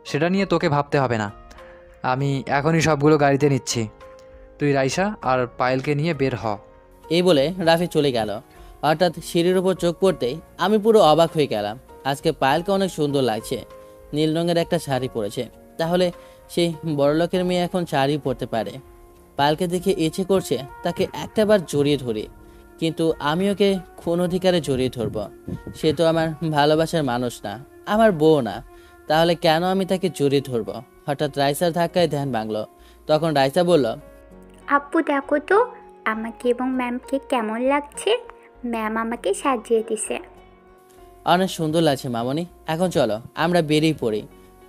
সেটা নিয়ে তোকে ভাবতে হবে না, আমি এখনই সবগুলো গাড়িতে নিচ্ছি। তুই রাইসা আর পায়েলকে নিয়ে বের হ। এই বলে রাফি চলে গেল। হঠাৎ সিঁড়ির উপর চোখ পড়তেই আমি পুরো অবাক হয়ে গেলাম। আজকে পায়েলকে অনেক সুন্দর লাগছে। নীল রঙের একটা শাড়ি পরেছে। তাহলে সেই বড়লোকের মেয়ে এখন শাড়ি পরতে পারে। পায়েলকে দেখে ইচ্ছে করছে তাকে একটাবার জড়িয়ে ধরি, কিন্তু আমি ওকে কোন অধিকারে জড়িয়ে ধরব? সে তো আমার ভালোবাসার মানুষ না, আমার বউ না। তাহলে কেন আমি তাকে জড়িয়ে ধরব? হঠাৎ রাইসার ধাক্কায় ধ্যান ভাঙল। তখন রাইসা বলল, আপু দেখো তো আমাকে এবং ম্যামকে কেমন লাগছে। ম্যাম আমাকে সাজিয়ে দিছে। অনেক সুন্দর লাগছে মামনি, এখন চলো আমরা বেরিয়ে পড়ি।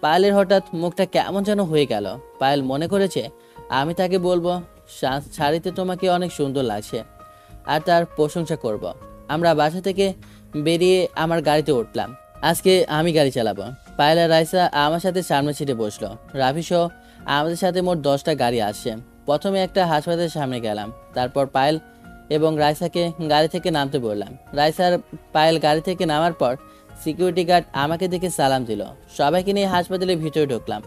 পায়েলের হঠাৎ মুখটা কেমন যেন হয়ে গেল। পায়েল মনে করেছে আমি তাকে বলবো শাড়িতে তোমাকে অনেক সুন্দর লাগছে আর তার প্রশংসা করব। আমরা বাসা থেকে বেরিয়ে আমার গাড়িতে উঠলাম। আজকে আমি গাড়ি চালাবো। পায়েল আর রাইসা আমার সাথে সামনে সিটে বসলো। রাফি সহ আমাদের সাথে মোট 10টা গাড়ি আসছে। প্রথমে একটা হাসপাতালের সামনে গেলাম, তারপর পায়েল এবং রাইসাকে গাড়ি থেকে নামতে বললাম। রাইসার পায়েল গাড়ি থেকে নামার পর সিকিউরিটি গার্ড আমাকে দেখে সালাম দিল। সবাইকে নিয়ে হাসপাতালের ভিতরে ঢুকলাম।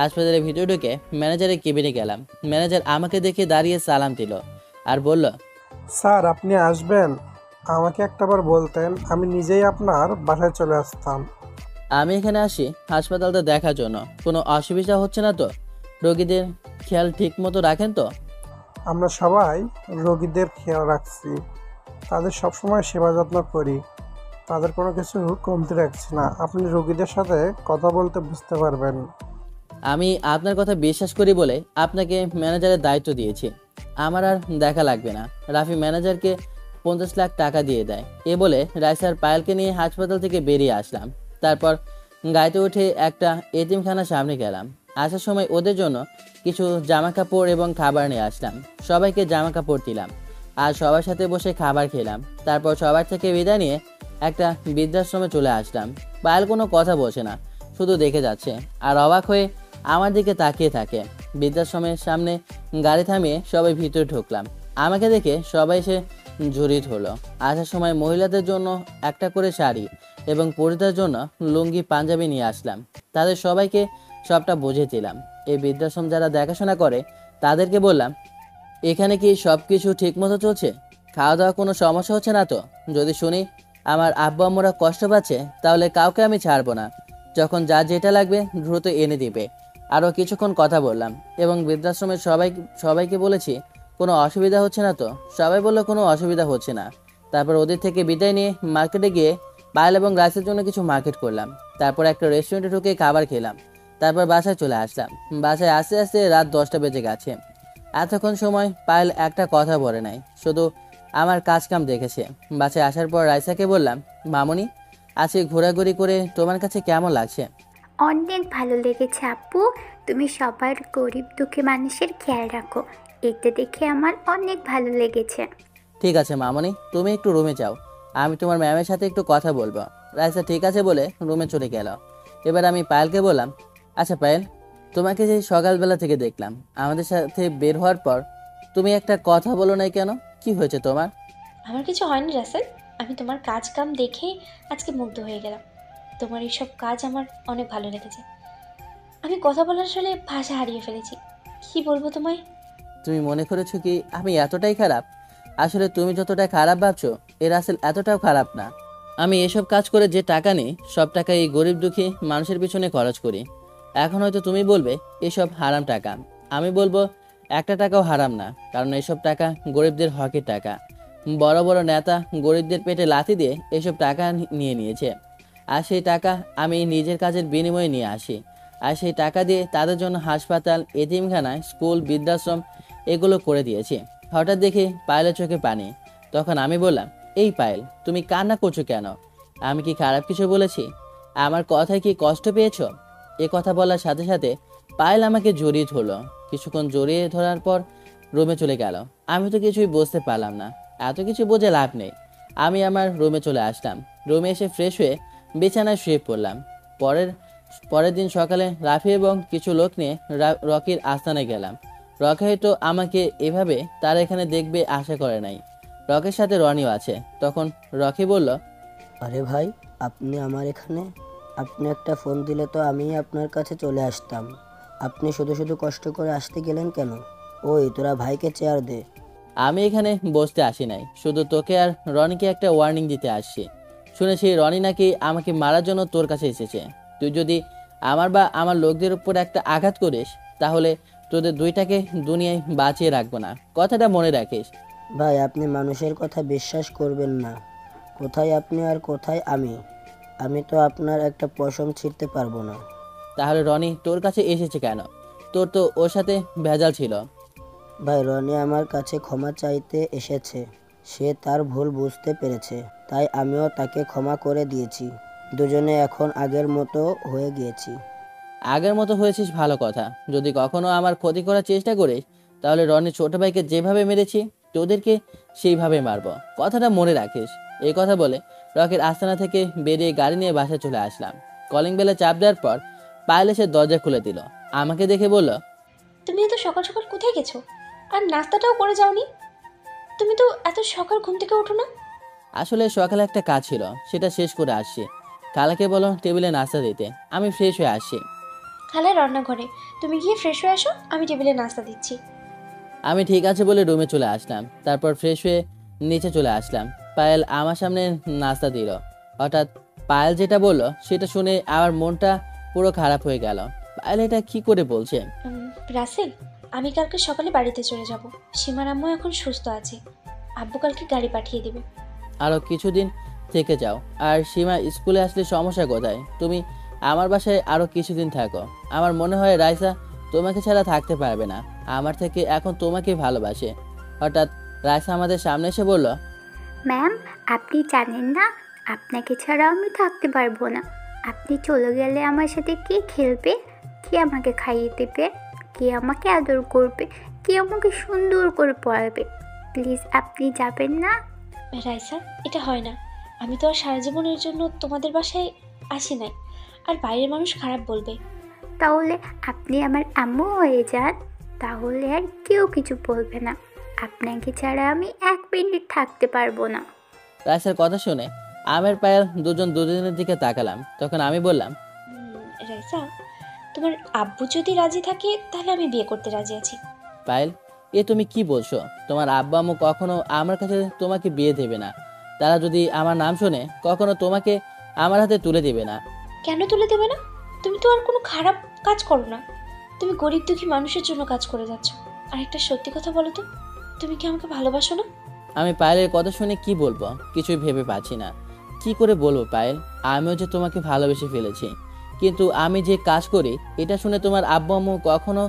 হাসপাতালের ভিতরে ঢুকে ম্যানেজারের কেবিনে গেলাম। ম্যানেজার আমাকে দেখে দাঁড়িয়ে সালাম দিল আর বলল, স্যার আপনি আসবেন? আমাকে একটাবার বলতেন, আমি নিজেই আপনার বাসায় চলে আসতাম। আমি এখানে আসি হাসপাতালটা দেখার জন্য। কোনো অসুবিধা হচ্ছে না তো? রোগীদের খেয়াল ঠিক মতো রাখেন তো? আমরা সবাই রোগীদের খেয়াল রাখছি, তাদের সবসময় সেবা যত্ন করি, তাদের কোনো কিছু কমতি রাখছি না। আপনি রোগীদের সাথে কথা বলতে বুঝতে পারবেন। আমি আপনার কথা বিশ্বাস করি বলে আপনাকে ম্যানেজারের দায়িত্ব দিয়েছি। আমার আর দেখা লাগবে না। রাফি ম্যানেজারকে 50 লাখ টাকা দিয়ে দেয়। এ বলে রাইসার পায়েলকে নিয়ে হাসপাতাল থেকে বেরিয়ে আসলাম। তারপর গাড়িতে উঠে একটা এতিমখানার সামনে গেলাম। আসার সময় ওদের জন্য কিছু জামা কাপড় এবং খাবার নিয়ে আসলাম। সবাইকে জামা কাপড় দিলাম আর সবার সাথে বসে খাবার খেলাম। তারপর সবার থেকে বিদায় নিয়ে একটা বৃদ্ধাশ্রমে চলে আসলাম। পায়েল কোনো কথা বলছে না, শুধু দেখে যাচ্ছে আর অবাক হয়ে আমার দিকে তাকিয়ে থাকে। বৃদ্ধাশ্রমের সামনে গাড়ি থামিয়ে সবাই ভিতরে ঢুকলাম। আমাকে দেখে সবাই এসে জড়িত হলো। আসার সময় মহিলাদের জন্য একটা করে শাড়ি এবং পুরুষদের জন্য লুঙ্গি পাঞ্জাবি নিয়ে আসলাম। তাদের সবাইকে সবটা বুঝিয়ে দিলাম। এই বৃদ্ধাশ্রম যারা দেখাশোনা করে তাদেরকে বললাম, এখানে কি সব কিছু ঠিক মতো চলছে? খাওয়া দাওয়া কোনো সমস্যা হচ্ছে না তো? যদি শুনি আমার আব্বু আম্মুরা কষ্ট পাচ্ছে তাহলে কাউকে আমি ছাড়বো না। যখন যার যেটা লাগবে দ্রুত এনে দিবে। আরও কিছুক্ষণ কথা বললাম এবং বৃদ্ধাশ্রমের সবাইকে বলেছি, কোনো অসুবিধা হচ্ছে না তো? সবাই বললো কোনো অসুবিধা হচ্ছে না। তারপর ওদের থেকে বিদায় নিয়ে মার্কেটে গিয়ে পায়েল এবং রাইসের জন্য কিছু মার্কেট করলাম। তারপর একটা রেস্টুরেন্টে ঢুকে খাবার খেলাম। তারপর বাসায় চলে আসলাম। বাসায় আস্তে আস্তে রাত 10টা বেজে গেছে। এতক্ষণ সময় পায়েল একটা কথা বলে নাই, শুধু আমার কাজ কাম দেখেছে। বাসায় আসার পর রাইসাকে বললাম, মামনি আজকে ঘোরাঘুরি করে তোমার কাছে কেমন লাগছে? অনেক ভালো লেগেছে আপু। তুমি সবার গরিব দুঃখী মানুষের খেয়াল রাখো, এটা দেখে আমার অনেক ভালো লেগেছে। ঠিক আছে মামনি, তুমি একটু রুমে যাও, আমি তোমার ম্যামের সাথে একটু কথা বলবো। রাইসা ঠিক আছে বলে রুমে চলে গেল। এবার আমি পায়েলকে বললাম, আচ্ছা পায়েল, তোমাকে যে সকালবেলা থেকে দেখলাম আমাদের সাথে বের হওয়ার পর তুমি একটা কথা বলো নাই কেন? কি হয়েছে তোমার? আমার কিছু হয়নি রাসেল, আমি তোমার কাজ কাম দেখেই আজকে মুগ্ধ হয়ে গেলাম। তোমার এইসব কাজ আমার অনেক ভালো লেগেছে। আমি কথা বলার আসলে ভাষা হারিয়ে ফেলেছি, কি বলবো তোমায়। তুমি মনে করেছো কি আমি এতটাই খারাপ? আসলে তুমি যতটা খারাপ ভাবছো এ রাসেল এতটাও খারাপ না। আমি এসব কাজ করে যে টাকা নিই সব টাকা এই গরিব দুঃখী মানুষের পিছনে খরচ করি। এখন হয়তো তুমি বলবে এসব হারাম টাকা। আমি বলবো একটা টাকাও হারাম না, কারণ এসব টাকা গরিবদের হকের টাকা। বড় বড় নেতা গরিবদের পেটে লাথি দিয়ে এসব টাকা নিয়ে নিয়েছে। আর সেই টাকা আমি নিজের কাজের বিনিময়ে নিয়ে আসি। আর সেই টাকা দিয়ে তাদের জন্য হাসপাতাল, এতিমখানা, স্কুল, বৃদ্ধাশ্রম এগুলো করে দিয়েছি। হঠাৎ দেখি পায়েলের চোখে পানি। তখন আমি বললাম, এই পায়েল তুমি কান্না করছো কেন? আমি কি খারাপ কিছু বলেছি? আমার কথায় কি কষ্ট পেয়েছো? এ কথা বলার সাথে সাথে পায়েল আমাকে জড়িয়ে ধরলো। কিছুক্ষণ জড়িয়ে ধরার পর রুমে চলে গেল। আমি তো কিছুই বুঝতে পারলাম না। এত কিছু বোঝে লাভ নেই। আমি আমার রুমে চলে আসলাম। রুমে এসে ফ্রেশ হয়ে বিছানায় শুয়ে পড়লাম। পরের দিন সকালে রাফি এবং কিছু লোক নিয়ে রকির আস্তানায় গেলাম। রকি হয়তো আমাকে এভাবে তার এখানে দেখবে আশা করে নাই। রকির সাথে রনিও আছে। তখন রকি বলল, আরে ভাই, আপনি আমার এখানে? আপনি একটা ফোন দিলে তো আমি আপনার কাছে চলে আসতাম। আপনি শুধু শুধু কষ্ট করে আসতে গেলেন কেন? ওই তোরা ভাইকে চেয়ার দে। আমি এখানে বসতে আসি নাই, শুধু তোকে আর রনিকে একটা ওয়ার্নিং দিতে আসছি। শুনেছি রনি নাকি আমাকে মারার জন্য তোর কাছে এসেছে। তুই যদি আমার বা আমার লোকদের উপর একটা আঘাত করিস তাহলে তোদের দুইটাকে দুনিয়ায় বাঁচিয়ে রাখবো না, কথাটা মনে রাখিস। ভাই, আপনি মানুষের কথা বিশ্বাস করবেন না। কোথায় আপনি আর কোথায় আমি? আমি তো আপনার একটা পশম ছিঁড়তে পারবো না। তাহলে রনি তোর কাছে এসেছে কেন? তোর তো ওর সাথে ভেজাল ছিল। ভাই, রনি আমার কাছে ক্ষমা চাইতে এসেছে। সে তার ভুল বুঝতে পেরেছে, তাই আমিও তাকে ক্ষমা করে দিয়েছি। দুজনে এখন আগের মতো হয়ে গিয়েছি। আগের মতো হয়েছিস ভালো কথা। যদি কখনো আমার ক্ষতি করার চেষ্টা করিস তাহলে রনির ছোট ভাইকে যেভাবে মেরেছি তোদেরকে সেইভাবে মারবো, কথাটা মনে রাখিস। এই কথা বলে রকির আস্তানা থেকে বেরিয়ে গাড়ি নিয়ে বাসায় চলে আসলাম। কলিং বেলে চাপ দেওয়ার পর পায়েল এসে দরজা খুলে দিল। আমাকে দেখে বলল, তুমি এত সকাল সকাল কোথায় গেছো? আর নাস্তাটাও করে যাওনি? তুমি তো এত সকাল ঘুম থেকে ওঠো না। আসলে সকালে একটা কাজ ছিল, সেটা শেষ করে আসছি। খালাকে বলো টেবিলে নাস্তা দিতে, আমি ফ্রেশ হয়ে আসছি। খালা রান্নাঘরে, তুমি গিয়ে ফ্রেশ হয়ে আসো, আমি টেবিলে নাস্তা দিচ্ছি। আমি ঠিক আছে বলে রুমে চলে আসলাম। তারপর ফ্রেশ হয়ে নিচে চলে আসলাম। পায়েল আমার সামনে নাস্তা দিল। হঠাৎ পায়েল যেটা বলল সেটা শুনে আমার মনটা পুরো খারাপ হয়ে গেল। পায়েল এটা কি করে বলছে? রাসেল, আমি কালকে সকালে বাড়িতে চলে যাব। সীমার আম্মু এখন সুস্থ আছে, আব্বু কালকে গাড়ি পাঠিয়ে দেবে। আরও কিছুদিন থেকে যাও। আর সীমা স্কুলে আসলে সমস্যা কোথায়? তুমি আমার বাসায় আরও কিছুদিন থাকো। আমার মনে হয় রাইসা তোমাকে ছাড়া থাকতে পারবে না। আমার থেকে এখন তোমাকে ভালোবাসে। হঠাৎ রাইসা আমাদের সামনে এসে বলল, ম্যাম, আপনি জানেন না আপনাকে ছাড়া আমি থাকতে পারবো না। আপনি চলে গেলে আমার সাথে কে খেলবে, কে আমাকে খাইয়ে দেবে, কে আমাকে আদর করবে, কে আমাকে সুন্দর করে পড়াবে? প্লিজ আপনি যাবেন না। রাইসা, এটা হয় না। আমি তো আর সারা জীবনের জন্য তোমাদের বাসায় আসি নাই, আর বাইরের মানুষ খারাপ বলবে। তাহলে আপনি আমার আম্মু হয়ে যান, তাহলে আর কেউ কিছু বলবে না। আপনাকে ছাড়া আমি এক মিনিট থাকতে পারবো না। রাইসার কথা শুনে আমের পায়েল দুজনের দিকে তাকালাম। তখন আমি বললাম, রাইসা, তোমার আব্বু যদি রাজি থাকে তাহলে আমি বিয়ে করতে রাজি আছি। পায়েল, এ তুমি কি বলছো? তোমার আব্বা আম্মু কখনো আমার কাছে তোমাকে বিয়ে দেবে না। তারা যদি আমার নাম শোনে কখনো তোমাকে আমার হাতে তুলে দেবে না। কেন তুলে দেবে না? তুমি তো আর কোনো খারাপ কাজ করো না। তুমি গরিব দুঃখী মানুষের জন্য কাজ করে যাচ্ছ। আর একটা সত্যি কথা বলো তো, তুমি কি আমাকে ভালোবাসো না? আমি পায়েলের কথা শুনে কি বলবো কিছুই ভেবে পাচ্ছি না। কি করে বলবো পায়েল, আমিও যে তোমাকে ভালোবেসে ফেলেছি। কিন্তু আমি যে কাজ করি এটা শুনে তোমার আব্বু আম্মু কখনো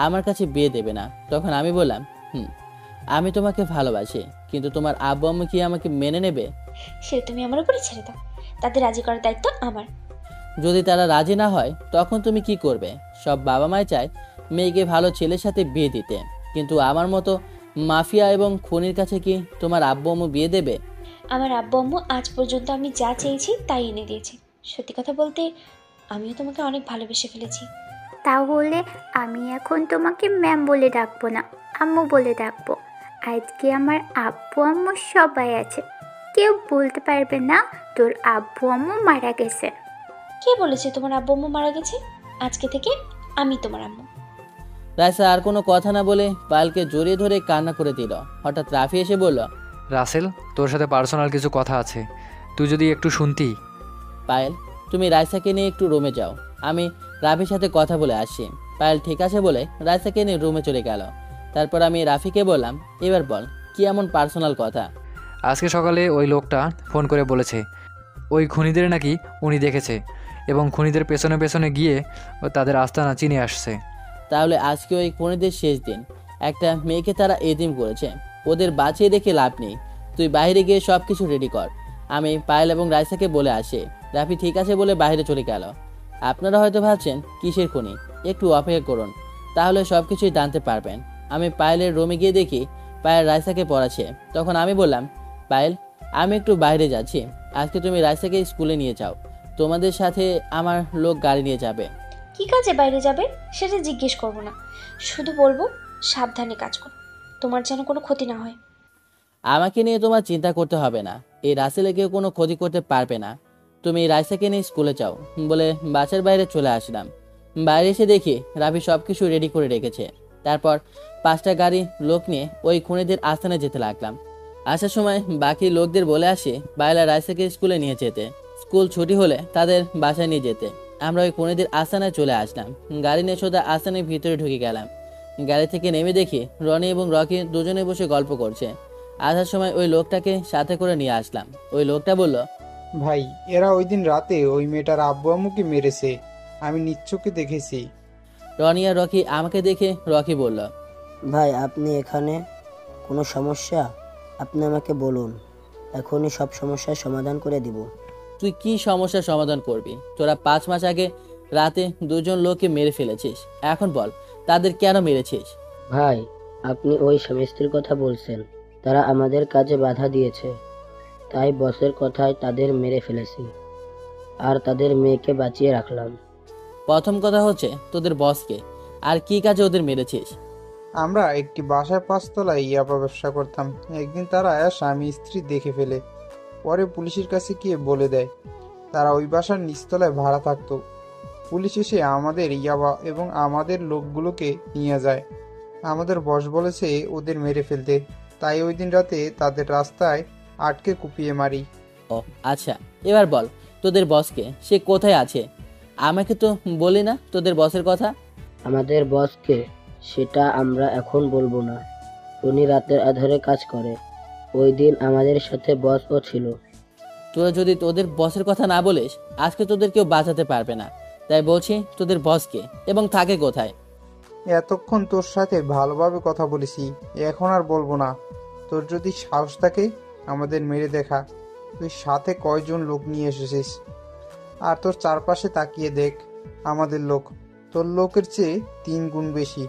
আমার কাছে বিয়ে দেবে না। তখন আমি বললাম, আমি তোমাকে ভালোবাসি, কিন্তু তোমার আব্বু আম্মু কি আমাকে মেনে নেবে? সে তুমি আমার উপরে ছেড়ে দাও, তাদের রাজি করার দায়িত্ব আমার। যদি তারা রাজি না হয় তখন তুমি কি করবে? সব বাবা মাই চায় মেয়েকে ভালো ছেলের সাথে বিয়ে দিতে, কিন্তু আমার মতো মাফিয়া এবং খুনির কাছে কি তোমার আব্বু আম্মু বিয়ে দেবে? আমার আব্বু আম্মু আজ পর্যন্ত আমি যা চেয়েছি তাই এনে দিয়েছে। সত্যি কথা বলতে আমিও তোমাকে অনেক ভালোবেসে ফেলেছি। তাহলে আমি এখন তোমাকে ম্যাম বলে ডাকবো না, আম্মু বলে ডাকবো। আজকে আমার আব্বু আম্মু সবাই আছে, কেউ বলতে পারবে না তোর আব্বু আম্মু মারা গেছে। কে বলেছে তোমার আব্বু আম্মু মারা গেছে? আজকে থেকে আমি তোমার আম্মু। রাইসা আর কোনো কথা না বলে পায়েলকে জড়িয়ে ধরে কান্না করে দিল। হঠাৎ রাফি এসে বলল, রাসেল, তোর সাথে পার্সোনাল কিছু কথা আছে, তুই যদি একটু শুনতি। পায়েল, তুমি রাইসাকে নিয়ে একটু রুমে যাও, আমি রাফির সাথে কথা বলে আসি। পায়েল ঠিক আছে বলে রাইসাকে নিয়ে রুমে চলে গেল। তারপর আমি রাফিকে বললাম, এবার বল কি এমন পার্সোনাল কথা? আজকে সকালে ওই লোকটা ফোন করে বলেছে ওই খুনিদের নাকি উনি দেখেছে এবং খুনিদের পেছনে পেছনে গিয়ে তাদের আস্তানা চিনে আসছে। তাহলে আজকে ওই খুনিদের শেষ দিন। একটা মেয়েকে তারা এতিম করেছে, ওদের বাঁচিয়ে রেখে লাভ নেই। তুই বাইরে গিয়ে সব কিছু রেডি কর, আমি পায়েল এবং রাইসাকে বলে আসি। রাফি ঠিক আছে বলে বাইরে চলে গেল। আপনারা হয়তো ভাবছেন কিসের খুনি, একটু অপেক্ষা করুন, তাহলে সব কিছুই জানতে পারবেন। আমি পায়েলের রুমে গিয়ে দেখি পায়েল রাইসাকে পড়াচ্ছে। তখন আমি বললাম, পায়েল, আমি একটু বাইরে যাচ্ছি, আজকে তুমি রাইসাকে স্কুলে নিয়ে যাও, তোমাদের সাথে আমার লোক গাড়ি নিয়ে যাবে। কি কাজে বাইরে যাবে সেটা জিজ্ঞেস করবো না, শুধু বলবো সাবধানে কাজ করো, তোমার যেন কোনো ক্ষতি না হয়। আমাকে নিয়ে তোমার চিন্তা করতে হবে না, এই রাসেলে কেউ কোনো ক্ষতি করতে পারবে না। তুমি রাইসাকে নিয়ে স্কুলে যাও বলে বাসার বাইরে চলে আসলাম। বাইরে এসে দেখি রাফি সব কিছু রেডি করে রেখেছে। তারপর 5টা গাড়ি লোক নিয়ে ওই খুনিদের আস্তানায় যেতে লাগলাম। আসার সময় বাকি লোকদের বলে আসি বাইলা রাইসাকে স্কুলে নিয়ে যেতে, স্কুল ছুটি হলে তাদের বাসায় নিয়ে যেতে। আমরা ওই খুনিদের আস্তানায় চলে আসলাম। গাড়ি নিয়ে সোজা আস্তানার ভিতরে ঢুকে গেলাম। গাড়ি থেকে নেমে দেখি রনি এবং রকি দুজনে বসে গল্প করছে। আসার সময় ওই লোকটাকে সাথে করে নিয়ে আসলাম। ওই লোকটা বলল, ভাই, এরা ওই দিন রাতে ওই মেয়েটার আব্বু আম্মুকে মেরেছে, আমি নিচ্ছকে দেখেছি। রনি আর রকি আমাকে দেখে রকি বলল, ভাই আপনি এখানে? কোনো সমস্যা? আপনি আমাকে বলুন, এখনই সব সমস্যার সমাধান করে দিব। তুই কি সমস্যার সমাধান করবি? তোরা 5 মাস আগে রাতে 2জন লোককে মেরে ফেলেছিস, এখন বল তাদের কেন মেরেছিস? ভাই আপনি ওই স্বামী স্ত্রীর কথা বলছেন, তারা আমাদের কাজে বাধা দিয়েছে। তাই বসের কথায় তাদের মেরে ফেলেছি আর তাদের মেয়েকে বাঁচিয়ে রাখলাম। প্রথম কথা হচ্ছে তোদের বসকে, আর কি কাজে ওদের মেরেছিস? আমরা একটি বাসায় 5 তলায় ইয়াবা ব্যবসা করতাম। একদিন তারা স্বামী স্ত্রী দেখে ফেলে, পরে পুলিশের কাছে গিয়ে বলে দেয় তারা ওই বাসার নিচতলায় ভাড়া থাকতো। পুলিশ এসে আমাদের ইয়াবা এবং আমাদের লোকগুলোকে নিয়ে যায়। আমাদের বস বলেছে ওদের মেরে ফেলতে, তাই ওই দিন রাতে তাদের রাস্তায় আটকে কুপিয়ে মারি। ও আচ্ছা, এবার বল তোদের বসকে, সে কোথায় আছে? আমাকে তো বলি না তোদের বসের কথা। আমাদের বসকে সেটা আমরা এখন বলবো না। উনি রাতের আধারে কাজ করে। ওই দিন আমাদের সাথে বসও ছিল। তোরা যদি তোদের বসের কথা না বলিস, আজকে তোদের কেউ বাঁচাতে পারবে না। তাই বলছি তোদের বসকে এবং থাকে কোথায়। এতক্ষণ তোর সাথে ভালোভাবে কথা বলেছি, এখন আর বলবো না। তোর যদি সাহস থাকে আমাদের মেরে দেখা। তুই সাথে কয়জন লোক নিয়ে এসেছিস, আর তোর চারপাশে তাকিয়ে দেখ। আমাদের লোক তোর লোকের চেয়ে 3 গুণ বেশি।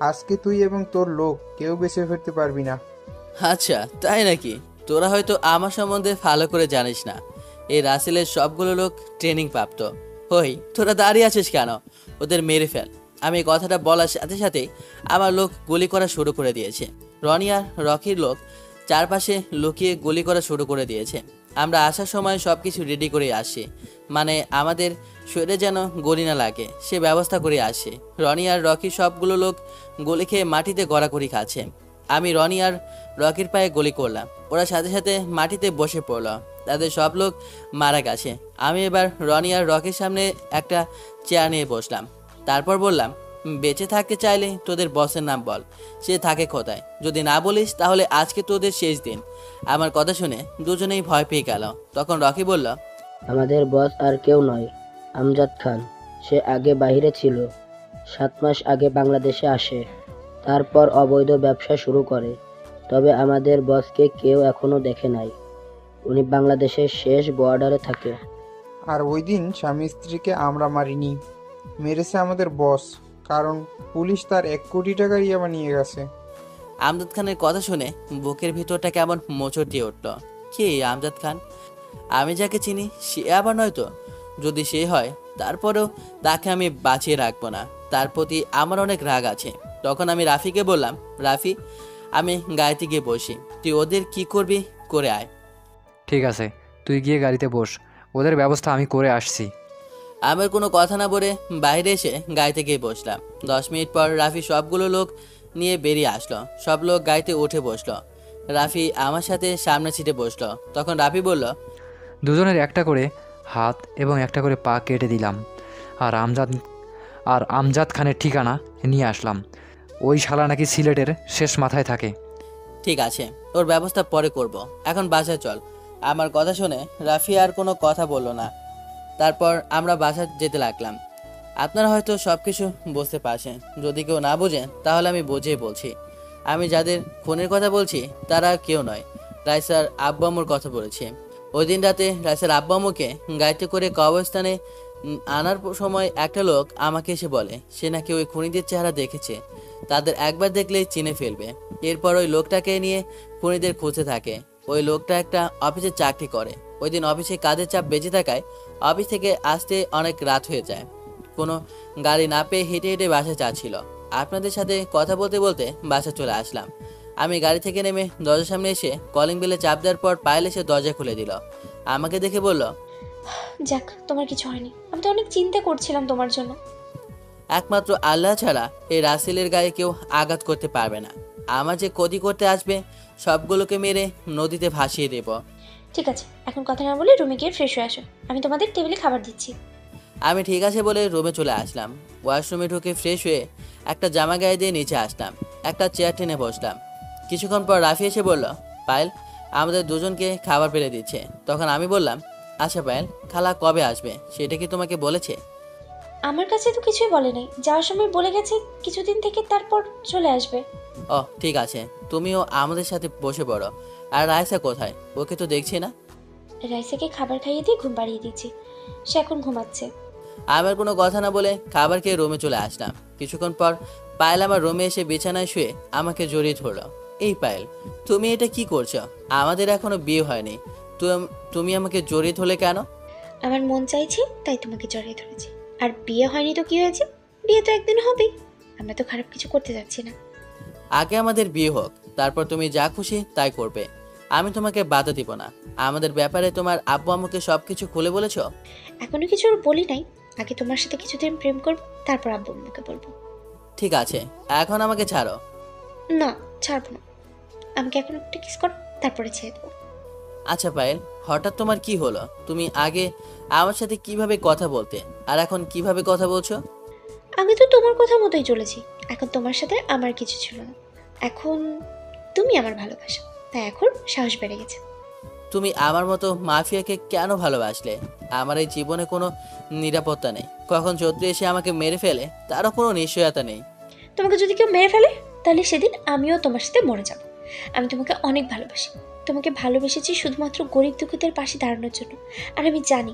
আজকে তুই এবং তোর লোক কেউ বেঁচে ফিরতে পারবি না। আচ্ছা তাই নাকি? তোরা হয়তো আমার সম্বন্ধে ভালো করে জানিস না। এই রাসেলের সবগুলো লোক ট্রেনিং প্রাপ্ত। হই তোরা দাঁড়িয়ে আছিস কেন? ওদের মেরে ফেল। আমি এই কথাটা বলার সাথে সাথেই আমার লোক গুলি করা শুরু করে দিয়েছে। রনি আর রকির লোক চারপাশে লুকিয়ে গুলি করা শুরু করে দিয়েছে। আমরা আসার সময় সব কিছু রেডি করে আসি, মানে আমাদের শরীরে যেন গুলি না লাগে সে ব্যবস্থা করে আসি। রনি আর রকি সবগুলো লোক গুলি খেয়ে মাটিতে গড়াগড়ি খাচ্ছে। আমি রনি আর রকির পায়ে গুলি করলাম, ওরা সাথে সাথে মাটিতে বসে পড়ল। তাদের সব লোক মারা গেছে। আমি এবার রনি আর রকির সামনে একটা চেয়ার নিয়ে বসলাম। তারপর বললাম, বেঁচে থাকতে চাইলে তোদের বসের নাম বল, সে থাকে কোথায়। যদি না বলিস তাহলে আজকে তোদের শেষ দিন। আমার কথা শুনে দুজনেই ভয় পেয়ে গেল। তখন রকি বলল, আমাদের বস আর কেউ নয়, আমজাদ খান। সে আগে বাইরে ছিল, 7 মাস আগে বাংলাদেশে আসে, তারপর অবৈধ ব্যবসা শুরু করে। তবে আমাদের বসকে কেউ এখনো দেখে নাই। উনি বাংলাদেশের শেষ বর্ডারে থাকে। আর ওই দিন স্বামী স্ত্রীকে আমরা মারিনি, মেরেছে আমাদের বস, কারণ পুলিশ তার 1 কোটি টাকার ইয়াবা নিয়ে গেছে। আমজাদ খানের কথা শুনে বুকের ভিতরটা কেমন মোচড় দিয়ে উঠল। কে আমজাদ খান? আমি যাকে চিনি সে আবার নয়তো? যদি সে হয় তারপরেও তাকে আমি বাঁচিয়ে রাখবো না। তার প্রতি আমার অনেক রাগ আছে। তখন আমি রাফিকে বললাম, রাফি আমি গাড়িতে গিয়ে বসি, তুই ওদের কি করবি করে আয়। ঠিক আছে, তুই গিয়ে গাড়িতে বস, ওদের ব্যবস্থা আমি করে আসছি। আমার কোনো কথা না বলে বাইরে এসে গাড়িতে গিয়ে বসলাম। 10 মিনিট পর রাফি সবগুলো লোক নিয়ে বেরিয়ে আসলো। সব লোক গাড়িতে উঠে বসলো। রাফি আমার সাথে সামনে সিটে বসলো। তখন রাফি বলল, দুজনের একটা করে হাত এবং একটা করে পা কেটে দিলাম, আর আমজাদ খানের ঠিকানা নিয়ে আসলাম। ওই শালা নাকি সিলেটের শেষ মাথায় থাকে। ঠিক আছে, ওর ব্যবস্থা পরে করব, এখন বাসায় চল। আমার কথা শুনে রাফি আর কোনো কথা বলল না। তারপর আমরা বাসা যেতে লাগলাম। আপনারা হয়তো সব কিছু বুঝতে পারছেন। যদি কেউ না বোঝেন তাহলে আমি বুঝিয়ে বলছি। আমি যাদের খুনের কথা বলছি তারা কেউ নয়, রাইসার আব্বু আম্মুর কথা বলেছি। ওই দিন রাতে রাইসার আব্বু আম্মুকে গাড়িতে করে কবরস্থানে আনার সময় একটা লোক আমাকে এসে বলে সে নাকি ওই খুনিদের চেহারা দেখেছে, তাদের একবার দেখলেই চিনে ফেলবে। এরপর ওই লোকটাকে নিয়ে খুনিদের খুঁজতে থাকে। ওই লোকটা একটা অফিসে চাকরি করে। ওই দিন অফিসে কাজের চাপ বেঁচে থাকায় অফিস থেকে আসতে অনেক রাত হয়ে যায়। কোনো গাড়ি না পেয়ে হেঁটে হেঁটে বাসা যাচ্ছিল। আপনাদের সাথে কথা বলতে বলতে বাসা চলে আসলাম। আমি গাড়ি থেকে নেমে দরজার সামনে এসে কলিং বেলে চাপ দেওয়ার পর পায়েল এসে দরজা খুলে দিল। আমাকে দেখে বলল, যাক, তোমার কিছু হয়নি। আমি তো অনেক চিন্তা করছিলাম তোমার জন্য। একমাত্র আল্লাহ ছাড়া এই রাসেলের গায়ে কেউ আঘাত করতে পারবে না। আমার যে ক্ষতি করতে আসবে সবগুলোকে মেরে নদীতে ভাসিয়ে দেব। ঠিক আছে, এখন কথা না বলে রুমে গিয়ে ফ্রেশ হয়ে আসো, আমি তোমাদের টেবিলে খাবার দিচ্ছি। আমি ঠিক আছে বলে রুমে চলে আসলাম। ওয়াশরুমে ঢুকে ফ্রেশ হয়ে একটা জামা গায়ে দিয়ে নিচে আসলাম। একটা চেয়ার টেনে বসলাম। কিছুক্ষণ পর রাফি এসে বলল, পায়েল আমাদের দুজনকে খাবার পেরে দিচ্ছে। তখন আমি বললাম, আচ্ছা পায়েল, খালা কবে আসবে সেটা কি তোমাকে বলেছে? আমার কাছে তো কিছুই বলে নাই। যাওয়ার সময় বলে গেছে কিছুদিন থেকে তারপর চলে আসবে। ও ঠিক আছে, তুমিও আমাদের সাথে বসে পড়ো। আর রাইসা কোথায়? ওকে তো দেখছি না। রাইসাকে খাবার খাইয়ে দিয়ে ঘুম পাড়িয়ে দিচ্ছি, সে এখন ঘুমাচ্ছে। আমার কোনো কথা না বলে খাবার খেয়ে রুমে চলে আসলাম। কিছুক্ষণ পর পায়েল আমার রুমে এসে বিছানায় শুয়ে আমাকে জড়িয়ে ধরলো। এই পায়েল, তুমি এটা কি করছো? আমাদের এখনো বিয়ে হয়নি, তুমি আমাকে জড়িয়ে ধরলে কেন? আমার মন চাইছে তাই তোমাকে জড়িয়ে ধরেছি। আর বিয়ে হয়নি তো কি হয়েছে, বিয়ে তো একদিন হবেই। আমরা তো খারাপ কিছু করতে যাচ্ছি না। আগে আমাদের বিয়ে হোক, তারপর তুমি যা খুশি তাই করবে। আমি তোমাকে বাধা দিব না। আমাদের ব্যাপারে তোমার আব্বু আম্মুকে সবকিছু খুলে বলেছ? এখনো কিছু বলি নাই। আগে তোমার সাথে কিছুদিন প্রেম করব, তারপর আব্বু আম্মুকে বলবো। ঠিক আছে, এখন আমাকে ছাড়ো। না, ছাড়বো না। আমাকে এখন একটা কিস করো, তারপরে ছেড়ে দেবো। আচ্ছা পায়েল, হঠাৎ তোমার কি হলো? তুমি আগে আমার সাথে কিভাবে কথা বলতে, আর এখন কিভাবে কথা বলছো? আগে তো তোমার কথা মতোই চলেছি। এখন তোমার সাথে আমার কিছু ছিল না। এখন তুমি আমার ভালোবাসা, তাই এখন সাহস বেড়ে গেছে। তুমি আমার মতো মাফিয়াকে কেন ভালোবাসলে? আমার এই জীবনে কোনো নিরাপত্তা নেই। কখন শত্রু এসে আমাকে মেরে ফেলে তারও কোনো নিশ্চয়তা নেই। তোমাকে যদি কেউ মেরে ফেলে, তাহলে সেদিন আমিও তোমার সাথে মরে যাব। আমি তোমাকে অনেক ভালোবাসি। তোমাকে ভালোবেসেছি শুধুমাত্র গরিব দুঃখীদের পাশে দাঁড়ানোর জন্য। আর আমি জানি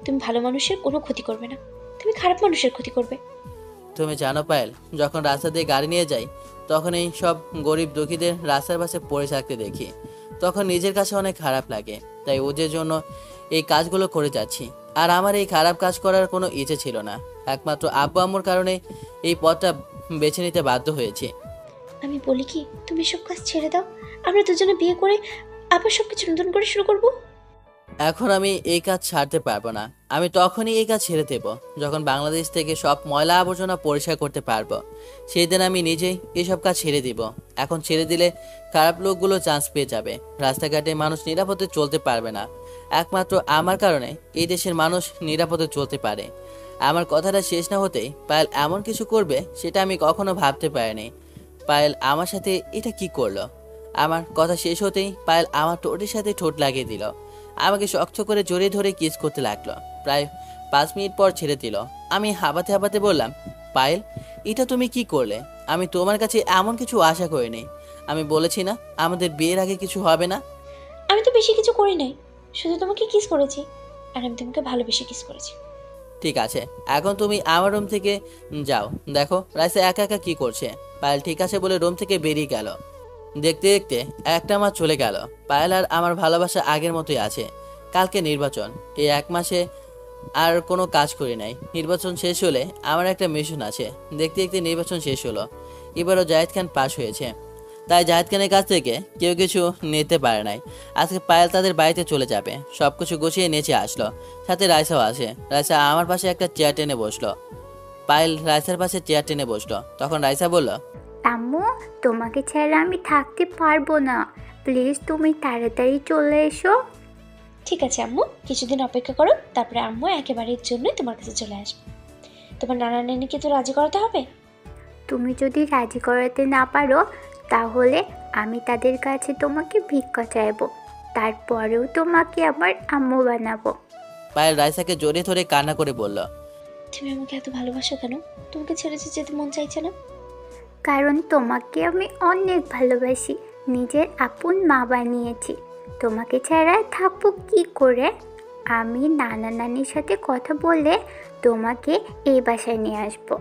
তুমি ভালো মানুষের কোনো ক্ষতি করবে না, তুমি খারাপ মানুষের ক্ষতি করবে। তুমি জানো পায়েল, যখন রাস্তা দিয়ে গাড়ি নিয়ে যাই তখন এই সব গরিব দুঃখীদের রাস্তার পাশে পড়ে থাকতে দেখি, তখন নিজের কাছে অনেক খারাপ লাগে। তাই ওদের জন্য এই কাজগুলো করে যাচ্ছি। আর আমার এই খারাপ কাজ করার কোনো ইচ্ছে ছিল না। একমাত্র আব্বু আম্মুর কারণে এই পথটা বেছে নিতে বাধ্য হয়েছি। আমি বলি কি, তুমি সব কাজ ছেড়ে দাও। আমরা দুজনে বিয়ে করে আবার সব কিছু নতুন করে শুরু করব। এখন আমি এই কাজ ছাড়তে পারবো না। আমি তখনই এই কাজ ছেড়ে দেব যখন বাংলাদেশ থেকে সব ময়লা আবর্জনা পরিষ্কার করতে পারবো। সেই দিন আমি নিজেই এসব কাজ ছেড়ে দিব। এখন ছেড়ে দিলে খারাপ লোকগুলো চান্স পেয়ে যাবে। রাস্তাঘাটে মানুষ নিরাপদে চলতে পারবে না। একমাত্র আমার কারণে এই দেশের মানুষ নিরাপদে চলতে পারে। আমার কথাটা শেষ না হতেই পায়েল এমন কিছু করবে সেটা আমি কখনো ভাবতে পারিনি। পায়েল আমার সাথে এটা কি করলো? আমার কথা শেষ হতেই পায়েল আমার ঠোঁটের সাথে ঠোঁট লাগিয়ে দিল। আমাকে শক্ত করে জড়িয়ে ধরে কিস করতে লাগলো। প্রায় 5 মিনিট পর ছেড়ে দিল। আমি হাঁপাতে হাঁপাতে বললাম, পায়েল, এটা তুমি কি করলে? আমি তোমার কাছে এমন কিছু আশা করিনি। আমি বলেছি না আমাদের বিয়ের আগে কিছু হবে না। আমি তো বেশি কিছু করি নাই, শুধু তোমাকে কিস করেছি। আর আমি তোমাকে ভালোবেসে কিস করেছি। ঠিক আছে, এখন তুমি আমার রুম থেকে যাও। দেখো রাইসা একা একা কি করছে। পায়েল ঠিক আছে বলে রুম থেকে বেরিয়ে গেল। দেখতে দেখতে একটা মাস চলে গেল। পায়েল আর আমার ভালোবাসা আগের মতোই আছে। কালকে নির্বাচন। এই 1 মাসে আর কোনো কাজ করি নাই। নির্বাচন শেষ হলে আমার একটা মিশন আছে। দেখতে দেখতে নির্বাচন শেষ হলো। এবারও জাহিদ খান পাশ হয়েছে। তাই জাহিদ খানের কাছ থেকে কেউ কিছু নিতে পারে নাই। আজকে পায়েল তাদের বাড়িতে চলে যাবে। সব কিছু গুছিয়ে নিচে আসলো। সাথে রাইসাও আসে। রাইসা আমার পাশে একটা চেয়ার টেনে বসলো। পায়েল রাইসার পাশে চেয়ার টেনে বসলো। তখন রাইসা বলল, আম্মু, তোমাকে ছাড়া আমি থাকতে পারবো না। প্লিজ তুমি তাড়াতাড়ি চলে এসো। ঠিক আছে আম্মু, কিছুদিন অপেক্ষা করো, তারপরে আম্মু একেবারের জন্যই তোমার কাছে চলে আসবে। তোমার নানা নানিকে তো রাজি করাতে হবে। তুমি যদি রাজি করাতে না পারো তাহলে আমি তাদের কাছে তোমাকে ভিক্ষা চাইবো। তারপরেও তোমাকে আমার আম্মু বানাবো। পায়েল রাইসাকে জড়িয়ে ধরে কান্না করে বলল, তুমি আমাকে এত ভালোবাসো কেন? তোমাকে ছেড়ে যেতে মন চাইছে না? কারণ তোমাকে আমি অনেক ভালোবাসি। নিজের আপন মা বানিয়েছি। তোমাকে ছাড়া থাকবো কি করে? আমি নানা নানির সাথে কথা বলে তোমাকে এই বাসায় নিয়ে আসবো।